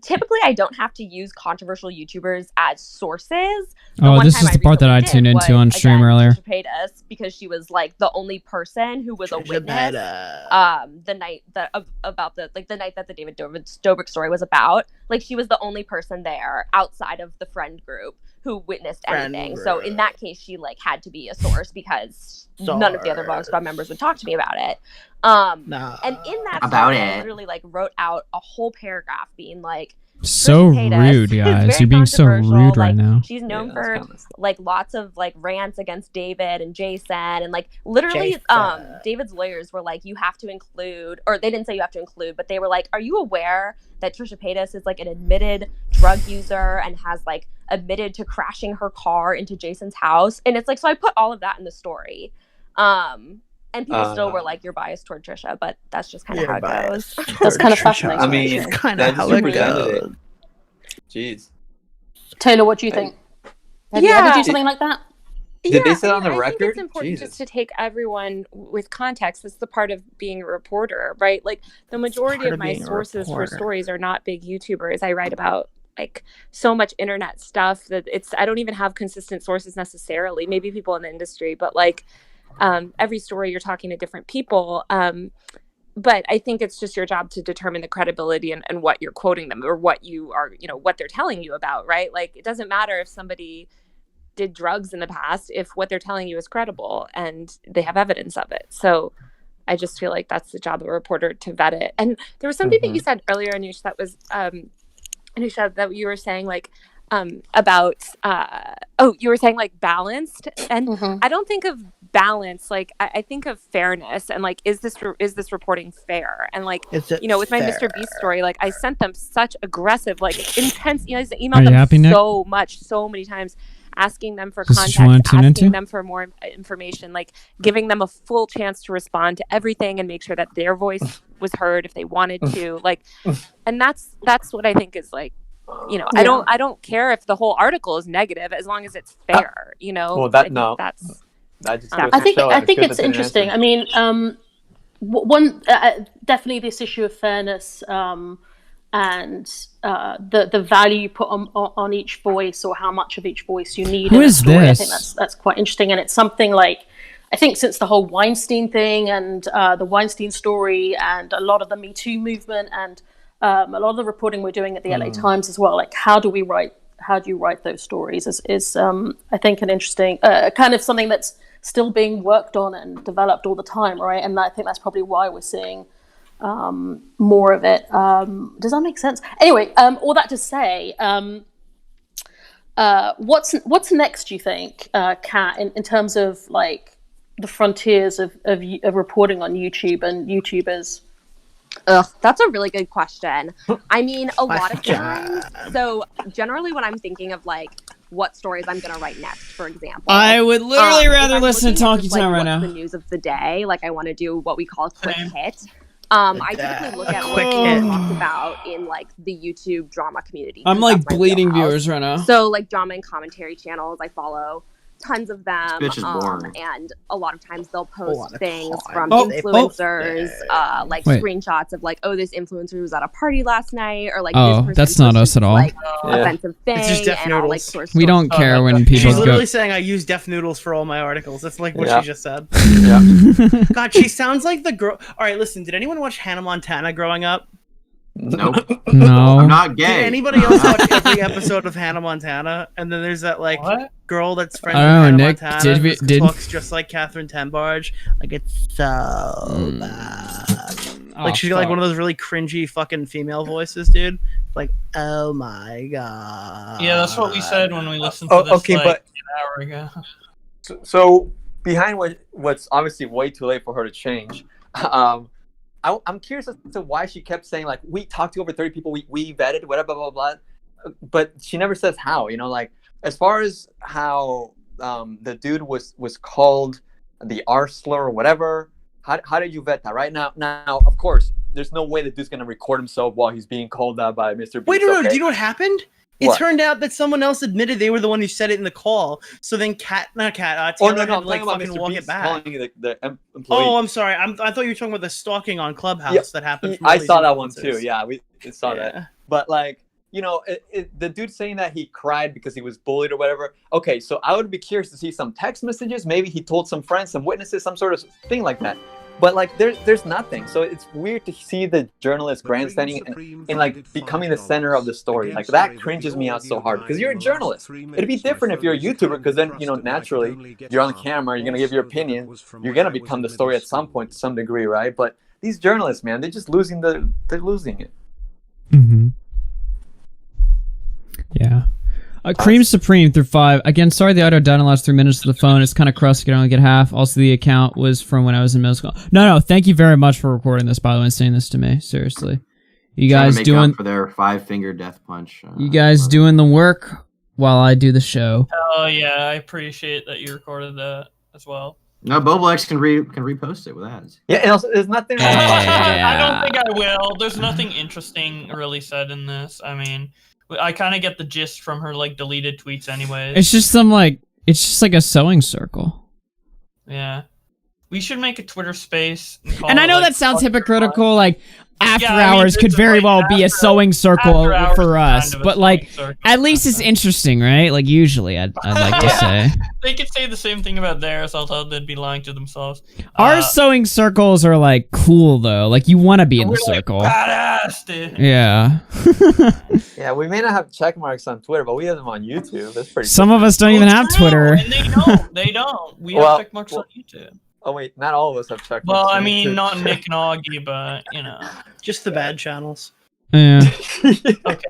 typically I don't have to use controversial YouTubers as sources. Oh, this is the part that I tuned into on stream earlier. Trisha Paytas, because she was like the only person who was a witness the night that about the night that the David Dobrik story was about. Like, she was the only person there outside of the friend group who witnessed anything. So in that case, she like had to be a source because none of the other Vlog Squad members would talk to me about it. And in that About story, I it. literally like wrote out a whole paragraph being like, So Trisha Paytas rude, is guys. very You're being so controversial. rude right Like, now. She's known for like lots of like rants against David and Jason, and like literally David's lawyers were like, you have to include, or they didn't say you have to include, but they were like, are you aware that Trisha Paytas is like an admitted drug user and has like admitted to crashing her car into Jason's house? And it's like, so I put all of that in the story. And people still were like, you're biased toward Trisha, but that's just kind of how it goes. That's kind of fascinating. I mean, actually. that's how it goes. Jeez. Taylor, what do you think? Have you ever do something like that? Did they say on the I think record? it's important Jesus. just to take everyone with context. That's the part of being a reporter, right? Like, the majority part of of my being a sources for reporter. stories are not big YouTubers. I write about like so much internet stuff that I don't even have consistent sources necessarily. Maybe people in the industry, but like every story you're talking to different people. But I think it's just your job to determine the credibility and what you're quoting them, or what you are, what they're telling you about, right? Like, it doesn't matter if somebody did drugs in the past if what they're telling you is credible and they have evidence of it. So I just feel like that's the job of a reporter, to vet it. And there was something that you said earlier, Anush, that was Anusha, that you were saying like about you were saying like balanced, and I don't think of balance, like I think of fairness, and like is this reporting fair? And like Is it with my fair? Mr. Beast story, like I sent them such aggressive, like intense, I Are emailed you them happy, Nick? so many times, asking them for Is this what context, you wanna tune asking into? them for more information, like giving them a full chance to respond to everything and make sure that their voice was heard if they wanted to, like, and that's what I think is like, I don't care if the whole article is negative as long as it's fair, Well, I think that's that just I think it's interesting. I mean, one definitely this issue of fairness and the value you put on each voice, or how much of each voice you need. Who in a is story. I this? think that's quite interesting, and it's something like, I think since the whole Weinstein thing and the Weinstein story and a lot of the Me Too movement and a lot of the reporting we're doing at the LA Times as well, like how do you write those stories is I think an interesting kind of something that's still being worked on and developed all the time, right? And I think that's probably why we're seeing more of it. Does that make sense? Anyway, all that to say, What's next? Do you think, Kat, in terms of like the frontiers of reporting on YouTube and YouTubers? Ugh, that's a really good question. I mean, a lot of times. So generally, when I'm thinking of like what stories I'm gonna write next, for example, I would literally if rather I'm listen to looking at Talkie just, Time right what's now. the news of the day. Like I want to do what we call a quick hit. I typically look at what's being talked about in like the YouTube drama community. I'm 'cause like that's my bleeding wheelhouse. viewers right now. So like drama and commentary channels, I follow tons of them. This bitch is boring. And a lot of times they'll post things from Oh, influencers, like Wait. screenshots of like, oh, this influencer was at a party last night, or like Oh, this person that's not posted us at all. Like Yeah. offensive thing, It's just Def and I'll like Noodles. source. We don't care when people She's go. literally saying I use Def Noodles for all my articles. That's like what Yeah. she just said. Yeah. God, she sounds like the girl. All right, listen. Did anyone watch Hannah Montana growing up? Nope. No. I'm not gay. Did anybody else watch every episode of Hannah Montana? And then there's that like girl that's friends I with don't know, Hannah Nick, Montana did we- who did- talks just like Catherine Tenbarge. Like it's so bad. Like she's got like one of those really cringy fucking female voices, dude. Like, oh my god. Yeah, that's what we said when we listened to Oh, this okay, like but- an hour ago. So behind what's obviously way too late for her to change, I'm curious as to why she kept saying like we talked to over 30 people, we vetted whatever blah blah blah, but she never says how. You know, like as far as how the dude was called the R slur or whatever. How did you vet that? Right now, of course, there's no way the dude's gonna record himself while he's being called out by Mr. Beast. Wait, no, okay? do you know what happened? It What? turned out that someone else admitted they were the one who said it in the call. So then Taylor Oh no, had no, to I'm like talking about fucking Mr. walk Beast it back. calling you the employee. Oh, I'm sorry. I thought you were talking about the stalking on Clubhouse Yeah, that happened. From I all these saw that one influencers. too. Yeah, we saw that. But like, you know, the dude saying that he cried because he was bullied or whatever. Okay, so I would be curious to see some text messages. Maybe he told some friends, some witnesses, some sort of thing like that. But like, there's nothing. So it's weird to see the journalist grandstanding and like becoming the center of the story. Like that cringes me out so hard because you're a journalist. It'd be different if you're a YouTuber because then, you know, naturally you're on the camera, you're gonna give your opinion, you're gonna become the story at some point to some degree, right? But these journalists, man, they're just losing it. Mm-hmm. Yeah. Cream Supreme through 5. Again, sorry the audio died in the last 3 minutes of the phone. It's kind of crusty. I can only get half. Also, the account was from when I was in middle school. No. Thank you very much for recording this, by the way, and saying this to me. Seriously. You Trying to guys make doing up for their 5-finger death punch. you guys doing the work while I do the show. Oh yeah, I appreciate that you recorded that as well. No, Boblex can repost it with ads. Yeah, and also there's nothing. I don't think I will. There's nothing interesting really said in this. I mean, I kind of get the gist from her like deleted tweets, anyways. It's just it's just like a sewing circle. Yeah, we should make a Twitter space. And I know that sounds hypocritical, like after hours could very well be a sewing circle for us, but like at least it's interesting, right? Like usually I'd like to say. They could say the same thing about theirs, although they'd be lying to themselves. Our sewing circles are like cool though. Like you want to be in the circle. Badass, dude. Yeah. Yeah, we may not have check marks on Twitter, but we have them on YouTube. That's pretty. Some of us don't even have Twitter. And they don't. We have check marks on YouTube. Oh wait, not all of us have check marks. Well, I on mean, YouTube. not Nick Noggy, but you know, just the bad channels. Yeah. Okay.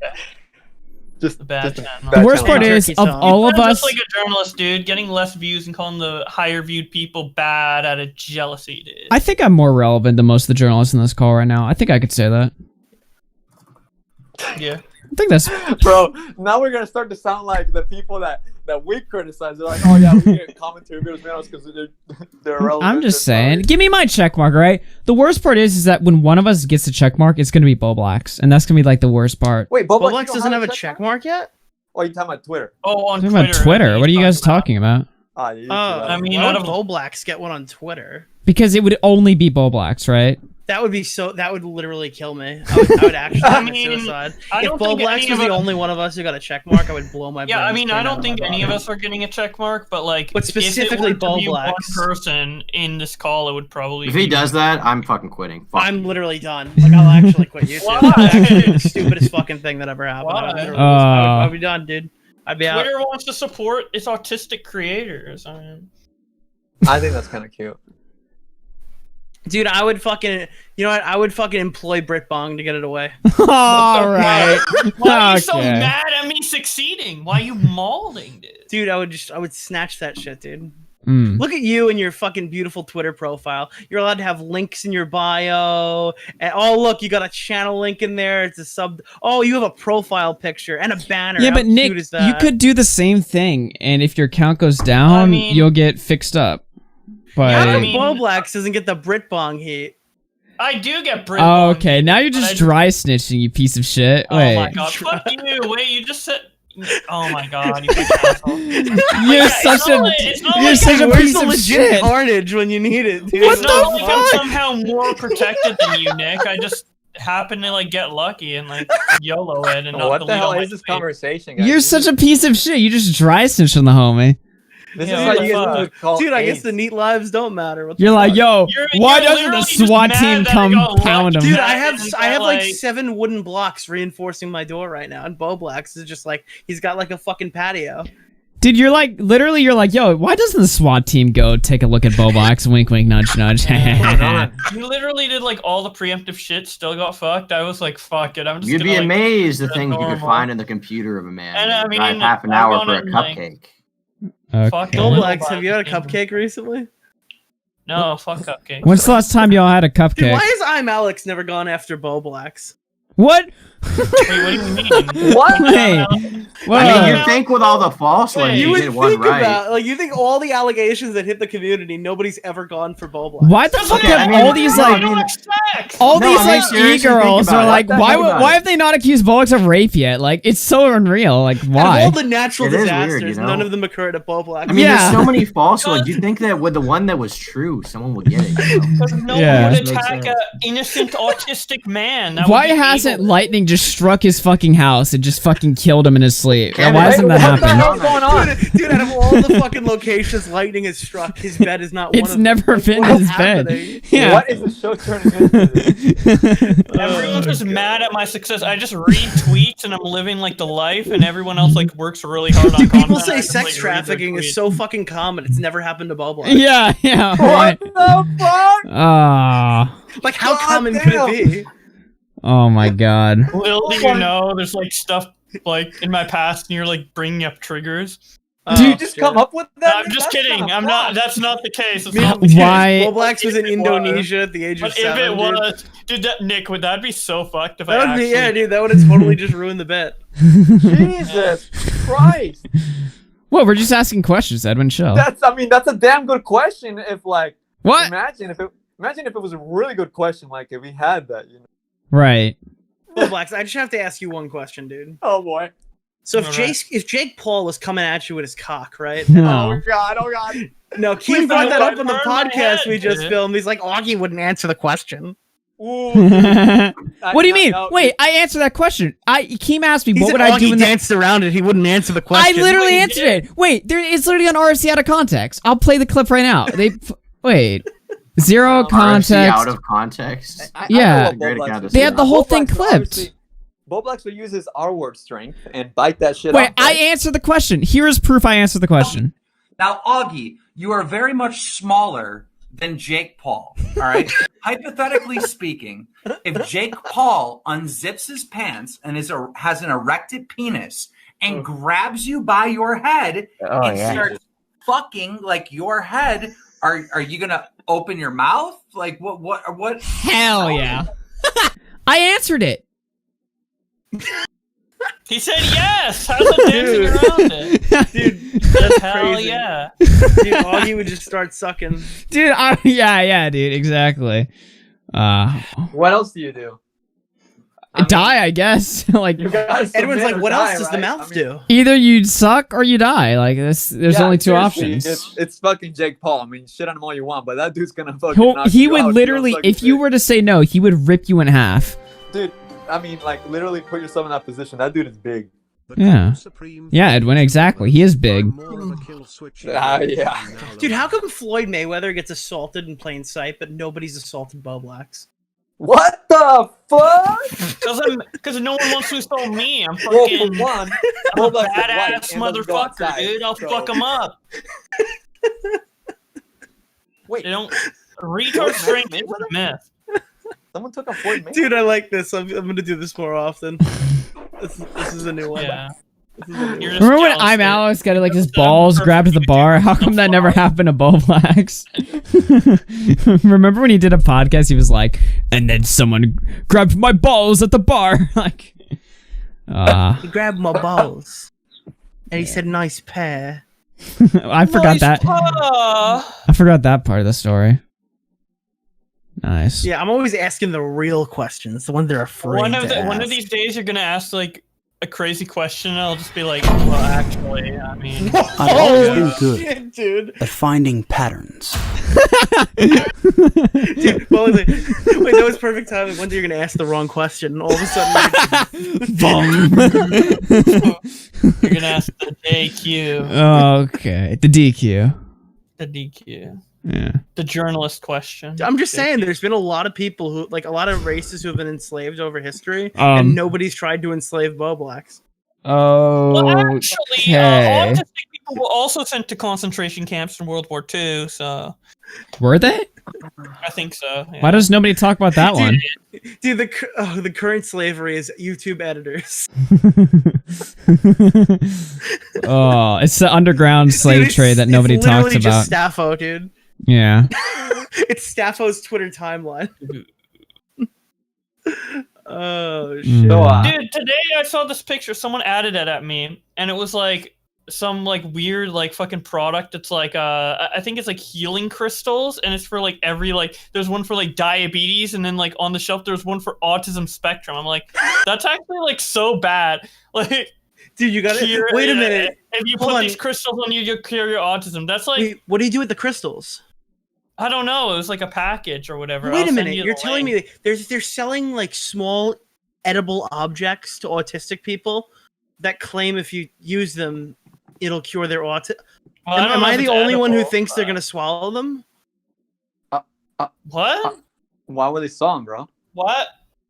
Just the bad channel. The worst part is, of all of us, just like a journalist, dude, getting less views and calling the higher viewed people bad out of jealousy, dude. I think I'm more relevant than most of the journalists in this call right now. I think I could say that. Yeah. I think that's Bro, now we're gonna start to sound like the people that we criticize. They're like, oh yeah, we get commentary videos because they're irrelevant. I'm just saying. Give me my check mark, right? The worst part is that when one of us gets a check mark, it's gonna be Boblax, and that's gonna be like the worst part. Wait, Boblax doesn't have a check mark yet? Oh, you talking about Twitter? Oh, on I'm talking about Twitter. What are you guys talking about? I mean, why would Boblax get one on Twitter? Because it would only be Boblax, right? That would be that would literally kill me. I would actually commit suicide. I If don't think Boblax any was of the us- only one of us who got a check mark, I would blow my Yeah, I brains mean, clean I out don't of think my any of body. us are getting a check mark, but like, But specifically if it were to be one Boblax. person in this call, it would probably. If he does that, I'm fucking quitting. Fuck. I'm literally done. Like, I'll actually quit YouTube. Why? It's actually the stupidest fucking thing that ever happened. I would literally I'd be done, dude. I'd be out. Twitter wants to support its autistic creators. I mean, I think that's kind of cute. Dude, I would fucking, you know what? I would fucking employ Brit Bong to get it away. All right. Why are you so Okay. mad at me succeeding? Why are you mauling it? Dude, I would snatch that shit, dude. Mm. Look at you and your fucking beautiful Twitter profile. You're allowed to have links in your bio. And oh, look, you got a channel link in there. It's a sub. Oh, you have a profile picture and a banner. Yeah, How but Nick, cute is that? you could do the same thing, and if your count goes down, you'll get fixed up. But How come Boblax doesn't get the Brit Bong heat? I do get Brit. oh, okay, now you're just dry snitching, you piece of shit. Oh Wait, my god! Fuck you! Wait, you just said. Oh my god! You fucking asshole. you're such a Where's piece the of legit shit. carnage when you need it, dude? It's not like I'm somehow more protected than you, Nick. I just happen to like get lucky and like YOLO it and not What the delete hell all my is this tweets. conversation, guys? You're such a piece of shit. You just dry snitch on the homie. This Yeah, is what what the you fuck? would call Dude, I guess AIDS. the neat lives don't matter. What the You're like, fuck? yo, why you're doesn't the literally just SWAT mad team that come I got pound him? Dude, Yeah, I have and like like- 7 wooden blocks reinforcing my door right now, and Boblax is just like he's got like a fucking patio. Dude, you're like, literally, you're like, yo, why doesn't the SWAT team go take a look at Boblax? Wink, wink, nudge, nudge. You literally did like all the preemptive shit, still got fucked. I was like, fuck it. I'm just You'd gonna, be like, amazed the keep it things you could normal. find in the computer of a man. And I that would drive mean, half an I've hour gone for a in, like- cupcake. Fuck Okay. Boblax, have you had a cupcake recently? No, fuck cupcakes. When's the last time y'all had a Dude, cupcake? why has I'm Alex never gone after Boblax? What? Wait, what do you mean? What? Wait. I mean, you think with all the false ones, You you would did one think right. about like you think all the allegations that hit the community, nobody's ever gone for Boblax. Why the fuck Okay, have I mean, all these no, like I mean- all No, these I mean, like seriously, e-girls think about are it. like, What the why heck about why it? have they not accused Boblax of rape yet? Like, it's so unreal. Like, Out of why? all the natural It is weird, disasters, you know? none of them occurred at Boblax. I mean, there's so many false ones. You'd think that with the one that was true, someone would get it. You know? Because no Yeah. one would Makes attack sense. an innocent autistic man. That Why would be hasn't evil. lightning just struck his fucking house and just fucking killed him in his sleep? Can't Why it? hasn't that What the happened? hell's going on? Dude, out of all the fucking locations lightning has struck, his bed is not one It's of them. never been What's his bed. happening? Yeah. What is the show turning into? Everyone's just mad at my success. I just read tweets and I'm living like the life, and everyone else like works really hard on Dude, content. people I say just, sex like, read their trafficking is tweets. so fucking common. It's never happened to Boblax. Yeah, yeah. What the fuck? Ah. Like, how God common damn. could it be? Oh my god. Little do you know, there's like stuff like in my past, and you're like bringing up triggers. Did you just come up with that? I'm just That's kidding. kinda I'm not. fun. That's not the case. It's Man, not- Why- Boblax was in If it was. Indonesia at the age of But if 7. it dude. was, dude, that, Nick, would that be so fucked if I That would actually? be, yeah, dude, that would have totally just ruined the bet. Jesus Christ. Well, we're just asking questions, Edwin. Chill. That's a damn good question. If like, What? Imagine if it was a really good question. Like if we had that, you know. Right. Boblax, I just have to ask you one question, dude. Oh boy. So if Alright. Jake Paul was coming at you with his cock, right? No. God. Oh god. No, Keith brought that up on the burned my podcast head, we just dude. filmed. He's like, Augie wouldn't answer the question. Ooh. What do you mean? Wait, I answered that question. Keem asked me, He what said would I do Augie in that? danced around it. He wouldn't answer the I question. literally answered it. Wait, it's literally on RFC out of context. I'll play the clip right now. Wait, zero RFC context. out of context. Yeah. They have the whole thing clipped. Boblax would use his R-word strength and bite that shit Wait, up. I right? answered the question. Here is proof I answered the question. Now, Augie, you are very much smaller than Jake Paul, all right? Hypothetically speaking, if Jake Paul unzips his pants and has an erected penis and grabs you by your head and starts fucking like your head, are you gonna open your mouth? Like what? Hell yeah. I answered it. He said yes. How's it dancing around it? Dude, that's Hell crazy. yeah. Dude, Augie would just start sucking. Dude, yeah, dude, exactly. What else do you do? Die, I guess. Like, You guys Edwin's submit like, or what else die, does the right? mouth I mean, do? either you suck or you die. Like, there's yeah, only two seriously, options. It's fucking Jake Paul. I mean, shit on him all you want, but that dude's gonna fucking knock He you would out. literally, You know, if you were to say no, he would rip you in half. dude, I mean, like literally put yourself in that position. That dude is big. Yeah. Yeah, Edwin, exactly. He is big. Yeah. Dude, how come Floyd Mayweather gets assaulted in plain sight, but nobody's assaulted Boblax? What the fuck? Because no one wants to assault me. I'm Well, fucking for one, I'm a Boblax is white badass and doesn't go motherfucker, outside, dude. I'll so- fuck him up. Wait. They don't. Retard strength is a myth. Someone took a Ford Mayweather. Dude, I like this. I'm gonna do this more often. This is a new one. Yeah. Remember when I'm Alice got like his balls grabbed at the bar? How come that never happened to Boblax? Remember when he did a podcast? He was like, and then someone grabbed my balls at the bar. Like, He grabbed my balls, and he said, "Nice pair." I forgot that. I forgot that part of the story. Nice. Yeah, I'm always asking the real questions, the ones they're afraid One to of these days, you're gonna ask like a crazy question, and I'll just be like, "Well, actually, I mean." I've always been good shit, dude. at finding patterns. Dude, well, wait, that was perfect timing. One day you're gonna ask the wrong question, and all of a sudden, You're gonna ask the JQ. Okay, the DQ. The DQ. Yeah. The journalist question. I'm just saying, there's been a lot of people who, like, a lot of races who have been enslaved over history, Um, and nobody's tried to enslave Boblacks. Oh. Well, actually, autistic people were also sent to concentration camps in World War II, so Were they? I think so. Yeah. Why does nobody talk about that one? Dude, the current slavery is YouTube editors. Oh, it's the underground slave trade that nobody it's talks literally about. just Staffo, dude. Yeah. It's Staffo's Twitter timeline. Oh shit. Dude, today I saw this picture. Someone added it at me, and it was like some like weird like fucking product. It's like I think it's like healing crystals, and it's for like every like there's one for like diabetes, and then like on the shelf there's one for autism spectrum. I'm like, that's actually like so bad. Like, dude, you got it. Wait a minute. If you Hold put on. these crystals on you, you'll cure your autism. That's like, Wait, what do you do with the crystals? I don't know. It was like a package or whatever. Wait I'll a send minute. you the You're telling link. me they're selling like small edible objects to autistic people that claim if you use them, it'll cure their autism. Well, I don't Am know I if the it's only one who edible, thinks they're gonna swallow them? What? Why were they selling, bro? What?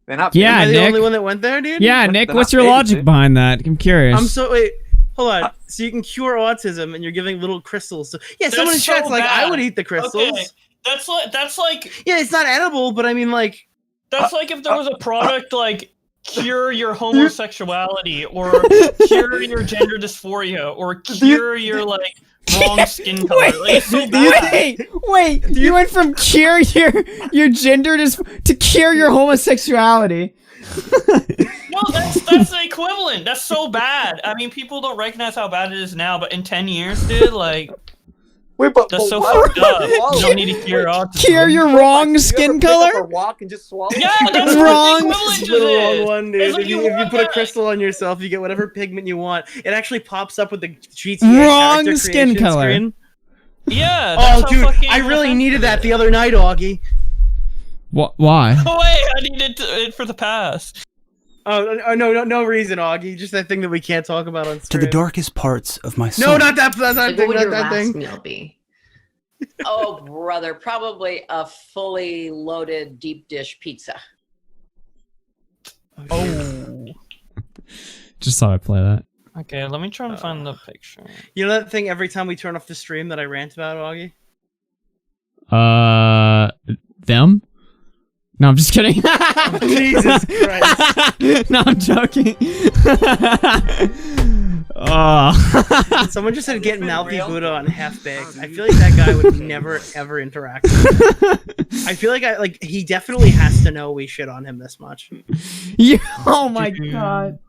They're not. Yeah, Am I the Nick. only one that went there, dude? Yeah, Nick, what's your logic behind that? I'm curious. I'm so wait. Hold on. So you can cure autism, and you're giving little crystals. So, yeah, someone in That's chat's so like, I bad. would eat the crystals. Okay. That's like Yeah, it's not edible, but I mean, like, that's like if there was a product like cure your homosexuality or cure your gender dysphoria or cure your like wrong skin color. Like, it's so bad. Wait, you went from cure your gender to cure your homosexuality. No, that's the equivalent. That's so bad. I mean, people don't recognize how bad it is now, but in 10 years, dude, like, that's so fucked up. You don't need to cure autism. Cure your wrong skin color? Walk and just swallow. Yeah, that's wrong. what the equivalent This is the wrong is. one, dude. It's like If you want put a that- crystal on yourself, you get whatever pigment you want. It actually pops up with the GTA Wrong character skin creation color. screen. Yeah. Oh, That's how dude, fucking I really offensive needed it that is. the other night, Augie. Why? Oh wait, I needed it for the past. Oh no reason, Augie. Just that thing that we can't talk about on To stream. the darkest parts of my soul. No, not that Like, thing. what would Not your that last thing. meal be? Oh, brother, probably a fully loaded deep dish pizza. Oh. Just thought I'd play that. Okay, let me try to find the picture. You know that thing every time we turn off the stream that I rant about, Augie? Them? No, I'm just kidding. Jesus Christ. No, I'm joking. Oh. Someone just said get Malfi Buddha on half baked. I feel like that guy would never ever interact with me. I feel like he definitely has to know we shit on him this much. Yeah, oh my god.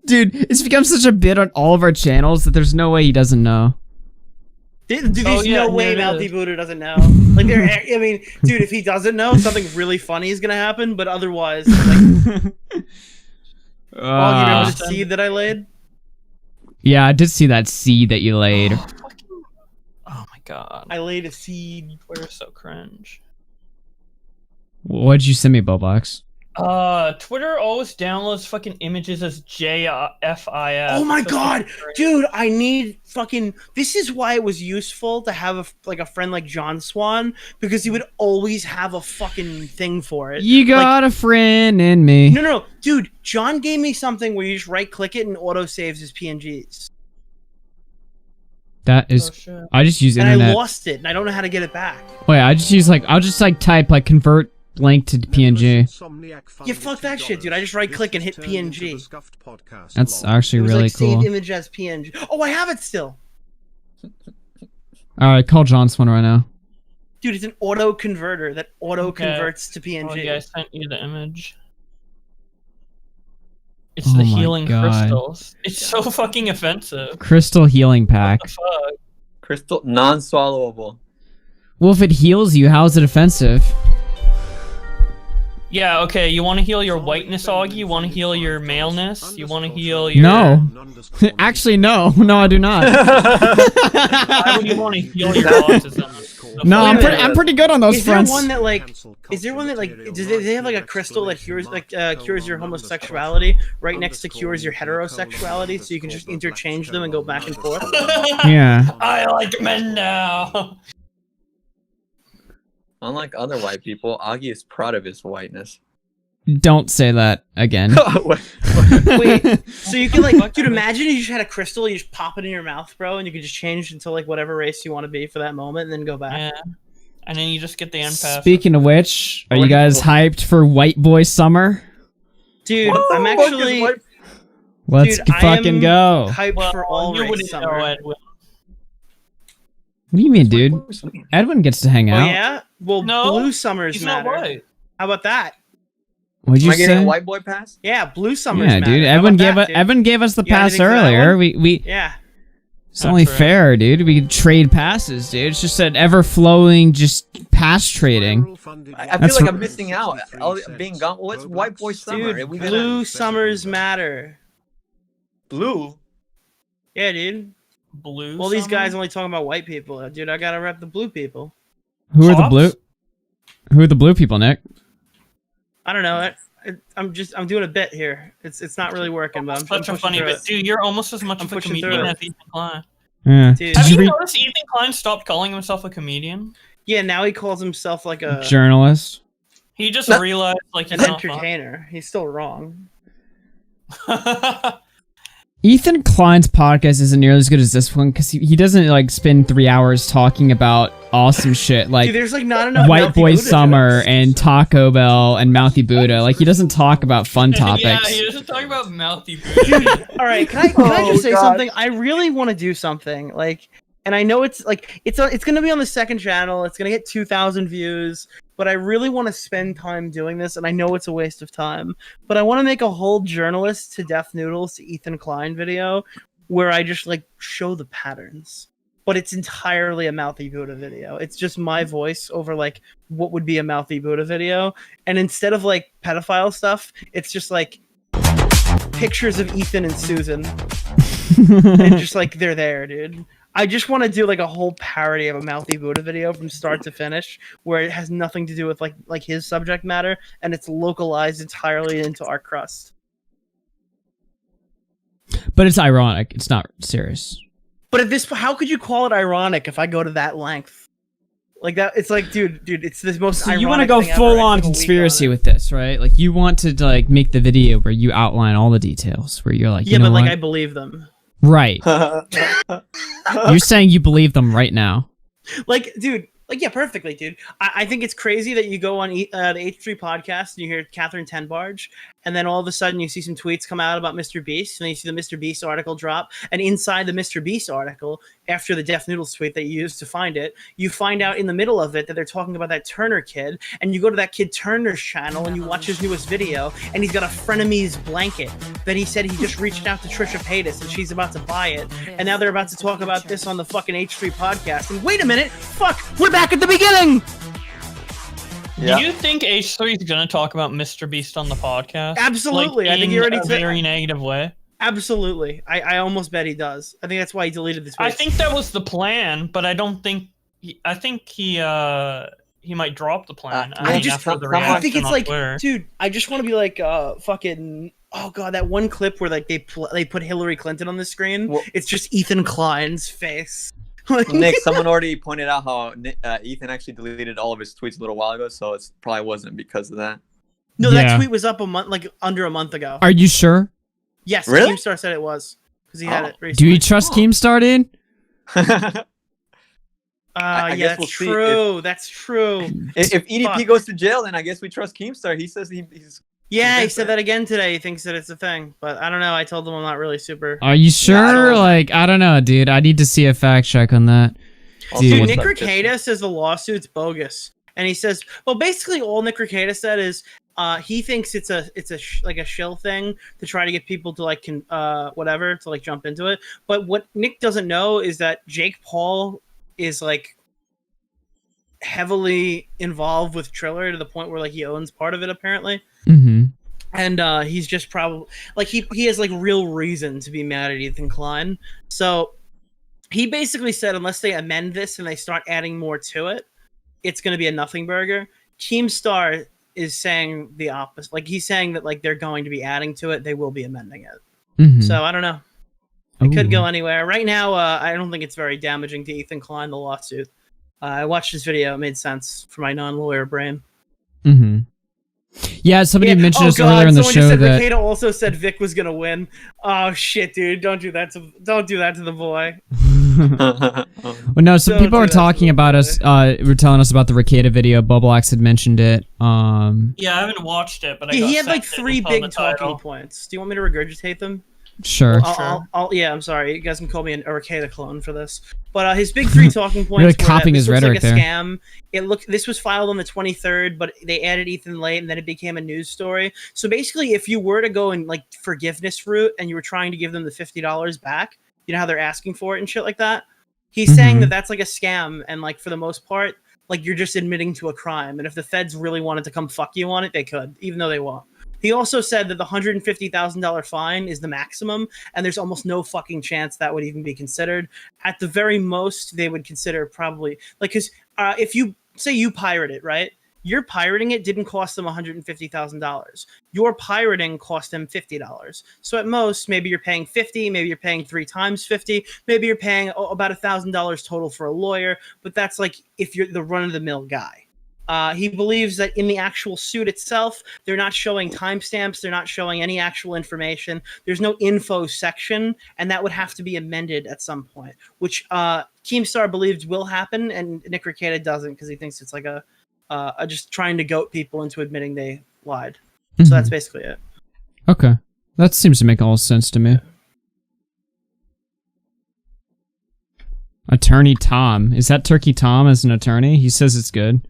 Dude, it's become such a bit on all of our channels that there's no way he doesn't know. Dude, there's Oh, yeah, no way yeah, it Malfi is. Buddha doesn't know. Like, I mean, dude, if he doesn't know, something really funny is gonna happen. But otherwise, like, you remember the seed that I laid? Yeah, I did see that seed that you laid. Oh my god. I laid a seed. Twitter's so cringe. What'd you send me, Bobox? Twitter always downloads fucking images as JFIF. Oh my So god, fucking cringe. dude! I need fucking. This is why it was useful to have a friend like John Swan, because he would always have a fucking thing for it. You got a friend in me. No, dude. John gave me something where you just right click it and auto saves his PNGs. That is. shit. I just use And internet. I lost it, and I don't know how to get it back. Wait, I just use I'll just type convert blank to PNG. Yeah, fuck that shit, dude. I just right click and hit PNG. That's actually It was really like cool. save image as PNG. Oh, I have it still. All right, call John's one right now. Dude, it's an auto converter that auto converts to PNG. Oh, yeah, I sent you the image. It's Oh the my healing God. crystals. It's so fucking offensive. Crystal healing pack. Fuck. Crystal non-swallowable. Well, if it heals you, how is it offensive? Yeah, okay, you want to heal your whiteness, Augie? You want to heal your maleness? You want to heal your... No. Actually, no. No, I do not. Why would you want to heal your autism? No, I'm pretty good on those Is there fronts. one that Is there one that do they have a crystal that cures your homosexuality right next to cures your heterosexuality, so you can just interchange them and go back and forth? Yeah. I like men now. Unlike other white people, Augie is proud of his whiteness. Don't say that again. Wait, so you can dude, imagine you just had a crystal, you just pop it in your mouth, bro, and you can just change into whatever race you want to be for that moment, and then go back. Yeah. And then you just get the empath. Speaking of which, are you guys hyped for White Boy Summer? Dude, I'm actually. Let's fucking go. Hyped for all you race wouldn't summer. know, Edwin. What do you mean, dude? Edwin gets to hang Oh out. yeah? Well, No, blue summers he's not matter. white. How about that? What'd you Am I getting say? a white boy pass? Yeah, blue summers Yeah, matter. dude. How Evan about gave that, us dude? Evan gave us the You got pass anything for that earlier. one? We Yeah. It's only fair, dude. We could trade passes, dude. It's just an ever-flowing, just pass trading. I feel like I'm missing out. Being gone. What's white boy summer? Dude, blue summers matter. Blue? Yeah, dude. Blue. Well, these summer? guys only talking about white people, dude. I gotta rep the blue people. Who are the blue? Who are the blue people, Nick? I don't know. I'm doing a bit here. It's not really working, but I'm Such a pushing funny through bit, it. dude. You're almost as much I'm of a pushing comedian through as it. Ethan Klein. Yeah. Dude. Have Did you you noticed Ethan Klein stopped calling himself a comedian? Yeah, now he calls himself like a Journalist. He just realized he's an not funny. entertainer. He's still wrong. Ethan Klein's podcast isn't nearly as good as this one because he doesn't spend 3 hours talking about awesome shit like Dude, there's not enough White Mouthy Boy Buddha Summer jokes. and Taco Bell and Mouthy Buddha. He doesn't talk about fun topics. Yeah, he doesn't talk about mouthy food. All right, can I just say God. something? I really want to do something and I know it's it's gonna be on the second channel. It's gonna get 2,000 views, but I really want to spend time doing this, and I know it's a waste of time. But I want to make a whole journalist to Death Noodles to Ethan Klein video where I just show the patterns. But it's entirely a Mouthy Buddha video. It's just my voice over what would be a Mouthy Buddha video, and instead of pedophile stuff, it's just pictures of Ethan and Susan, and just they're there, dude. I just want to do a whole parody of a Mouthy Buddha video from start to finish, where it has nothing to do with like his subject matter, and it's localized entirely into our crust. But it's ironic. It's not serious. But at this, how could you call it ironic if I go to that length? That, it's dude, it's the most. So ironic you want to go thing ever. full I on took a week conspiracy on it. with this, right? You want to make the video where you outline all the details, where you're Yeah, you know but what? I believe them. Right. You're saying you believe them right now. Dude, yeah, perfectly, dude. I think it's crazy that you go on the H3 podcast and you hear Catherine Tenbarge, and then all of a sudden you see some tweets come out about Mr. Beast, and then you see the Mr. Beast article drop, and inside the Mr. Beast article, after the Death Noodles tweet that you used to find it, you find out in the middle of it that they're talking about that Turner kid, and you go to that kid Turner's channel and you watch his newest video, and he's got a frenemies blanket that he said he just reached out to Trisha Paytas and she's about to buy it, and now they're about to talk about this on the fucking H3 podcast, and wait a minute, fuck, we're back at the beginning! Yeah. Do you think H3 is gonna talk about Mr. Beast on the podcast? Absolutely. I think he already in a said- very negative way. Absolutely. I almost bet he does. I think that's why he deleted the tweet. I think that was the plan, but I don't think. I think he might drop the plan. I think reaction it's on Twitter. dude, I just want to be fucking. Oh god, that one clip where they put Hillary Clinton on the screen. It's just Ethan Klein's face. Nick, someone already pointed out how Ethan actually deleted all of his tweets a little while ago, so it probably wasn't because of that. No, Yeah. that tweet was up under a month ago. Are you sure? Yes, Really? Keemstar said it was because he Oh. had it recently. Do you trust Keemstar, dude? I Yeah, guess that's we'll see true. That's true. If EDP Fuck. goes to jail, then I guess we trust Keemstar. He says he's. Yeah, he convinced, said right? that again today. He thinks that it's a thing, but I don't know. I told him I'm not really super. Are you sure? I don't know, dude. I need to see a fact check on that. Dude, Nick Rekieta says the lawsuit's bogus, and he says, well, basically all Nick Rekieta said is he thinks it's a shill thing to try to get people to whatever to jump into it. But what Nick doesn't know is that Jake Paul is heavily involved with Triller to the point where he owns part of it apparently. Mm-hmm. And he's just probably he has real reason to be mad at Ethan Klein. So he basically said unless they amend this and they start adding more to it, it's going to be a nothing burger. Keemstar is saying the opposite. He's saying that they're going to be adding to it. They will be amending it. Mm-hmm. So I don't know. It could go anywhere. Right now, I don't think it's very damaging to Ethan Klein, the lawsuit. I watched his video. It made sense for my non-lawyer brain. Mm-hmm. Yeah, somebody mentioned this earlier in the show just said that Rekieta also said Vic was gonna win. Oh shit, dude! Don't do that to the boy. well, no, some people are talking about us. Were telling us about the Rekieta video. Bubbleax had mentioned it. Yeah, I haven't watched it, but He had 3 big talking points. Do you want me to regurgitate them? Sure. Yeah, I'm sorry. You guys can call me a Rekieta clone for this. But his big 3 talking points Really were copying that his this was rhetoric a there. scam. This was filed on the 23rd, but they added Ethan late, and then it became a news story. So basically, if you were to go in forgiveness route and you were trying to give them the $50 back, you know how they're asking for it and shit like that. He's saying that that's a scam, and for the most part, you're just admitting to a crime. And if the feds really wanted to come fuck you on it, they could, even though they won't. He also said that the $150,000 fine is the maximum, and there's almost no fucking chance that would even be considered. At the very most, they would consider probably because if you say you pirate it, right? Your pirating it didn't cost them $150,000. Your pirating cost them $50. So at most, maybe you're paying $50, maybe you're paying 3 times $50, maybe you're paying about $1,000 total for a lawyer. But that's if you're the run-of-the-mill guy. He believes that in the actual suit itself, they're not showing timestamps, they're not showing any actual information. There's no info section, and that would have to be amended at some point, which Keemstar believes will happen, and Nick Rekieta doesn't because he thinks it's a just trying to goat people into admitting they lied. Mm-hmm. So that's basically it. Okay, that seems to make all sense to me. Attorney Tom, is that Turkey Tom as an attorney? He says it's good.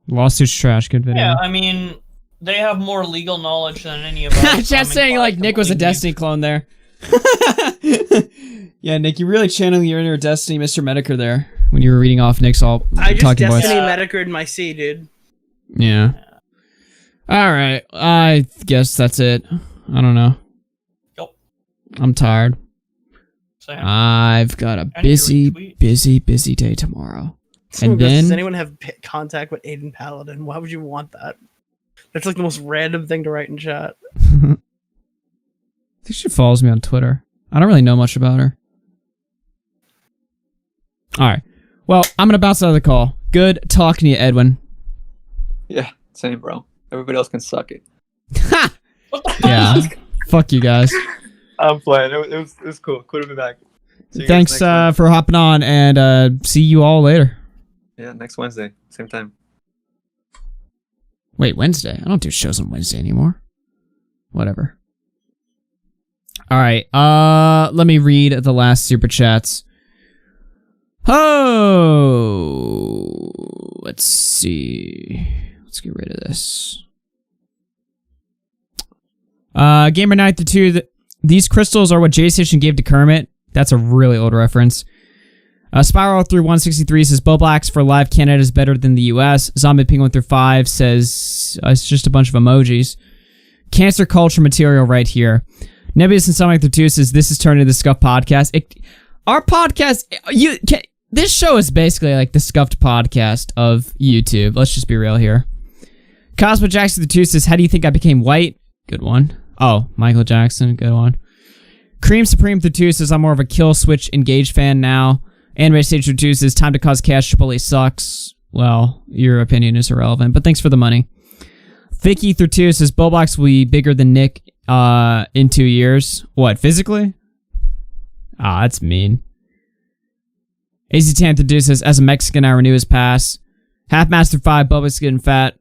Lawsuit's trash. Good video. Yeah, I mean, they have more legal knowledge than any of us. Just saying, Nick was a Destiny clone there. Yeah, Nick, you really channeling your inner Destiny, Mr. Mediker there when you were reading off Nick's all I just talking Destiny points. Medicared my C, dude. Yeah. All right. I guess that's it. I don't know. Yep. I'm tired. Same. I've got a busy day tomorrow. And then Does anyone have contact with Aiden Paladin? Why would you want that? That's the most random thing to write in chat. I think she follows me on Twitter. I don't really know much about her. All right. Well, I'm going to bounce out of the call. Good talking to you, Edwin. Yeah, same, bro. Everybody else can suck it. Yeah. Fuck you guys. I'm playing. It was cool. Cool to be back. See you guys Thanks next month. for hopping on, and see you all later. Yeah, next Wednesday, same time. Wait, Wednesday? I don't do shows on Wednesday anymore. Whatever. All right. Let me read the last super chats. Oh, let's see. Let's get rid of this. Gamer 932. These crystals are what J-Station gave to Kermit. That's a really old reference. Spiral through 163 says Boblax for live Canada is better than the US. Zombie Penguin through 5 says it's just a bunch of emojis. Cancer culture material right here. Nebius and Sonic through 2 says this is turning into the Scuff podcast. Our podcast, this show is basically like the Scuffed podcast of YouTube. Let's just be real here. Cosmo Jackson through 2 says how do you think I became white? Good one. Oh, Michael Jackson. Good one. Cream Supreme through 2 says I'm more of a Kill Switch Engage fan now. Anime Stage 2 says time to cause cash. Chipotle sucks. Well, your opinion is irrelevant, but thanks for the money. Vicky through 2 says Boblox will be bigger than Nick in 2 years. What, physically? Ah, that's mean. AZTan32 says, as a Mexican, I renew his pass. Half-Master 5, Bubba's getting fat.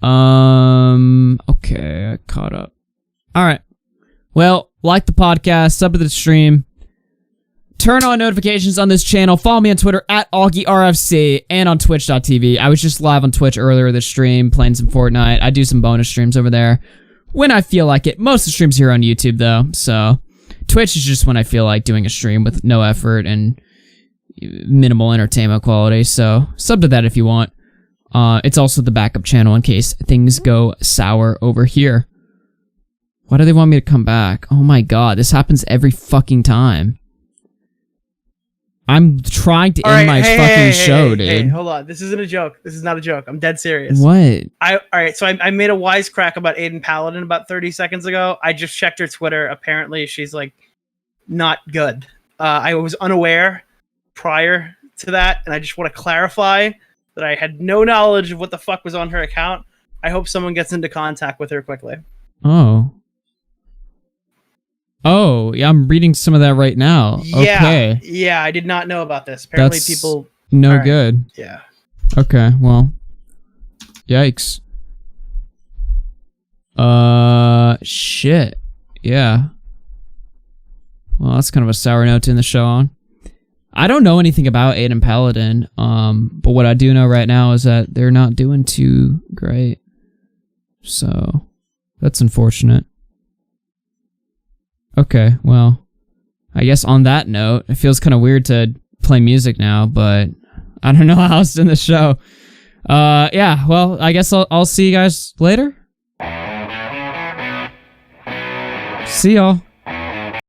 Okay, I caught up. Alright. Well, like the podcast, sub to the stream. Turn on notifications on this channel. Follow me on Twitter at AugieRFC and on Twitch.tv. I was just live on Twitch earlier this stream playing some Fortnite. I do some bonus streams over there when I feel like it. Most of the streams here on YouTube, though, so Twitch is just when I feel like doing a stream with no effort and minimal entertainment quality, so sub to that if you want. It's also the backup channel in case things go sour over here. Why do they want me to come back? Oh my god, this happens every fucking time. I'm trying to end my fucking show, dude. Hey, hold on. This isn't a joke. This is not a joke. I'm dead serious. What? Alright, so I made a wisecrack about Aiden Paladin about 30 seconds ago. I just checked her Twitter. Apparently, she's, like, not good. I was unaware prior to that, and I just want to clarify that I had no knowledge of what the fuck was on her account. I hope someone gets into contact with her quickly. Oh, yeah, I'm reading some of that right now. Yeah, okay. yeah, I did not know about this. Apparently, That's people. no All right. good. Yeah. Okay, well, yikes. Shit. Yeah. Well, that's kind of a sour note to end the show on. I don't know anything about Aiden Paladin, but what I do know right now is that they're not doing too great. So, that's unfortunate. Okay, well, I guess on that note, it feels kind of weird to play music now, but I don't know how else to end the show. Yeah, well, I guess I'll see you guys later. See y'all.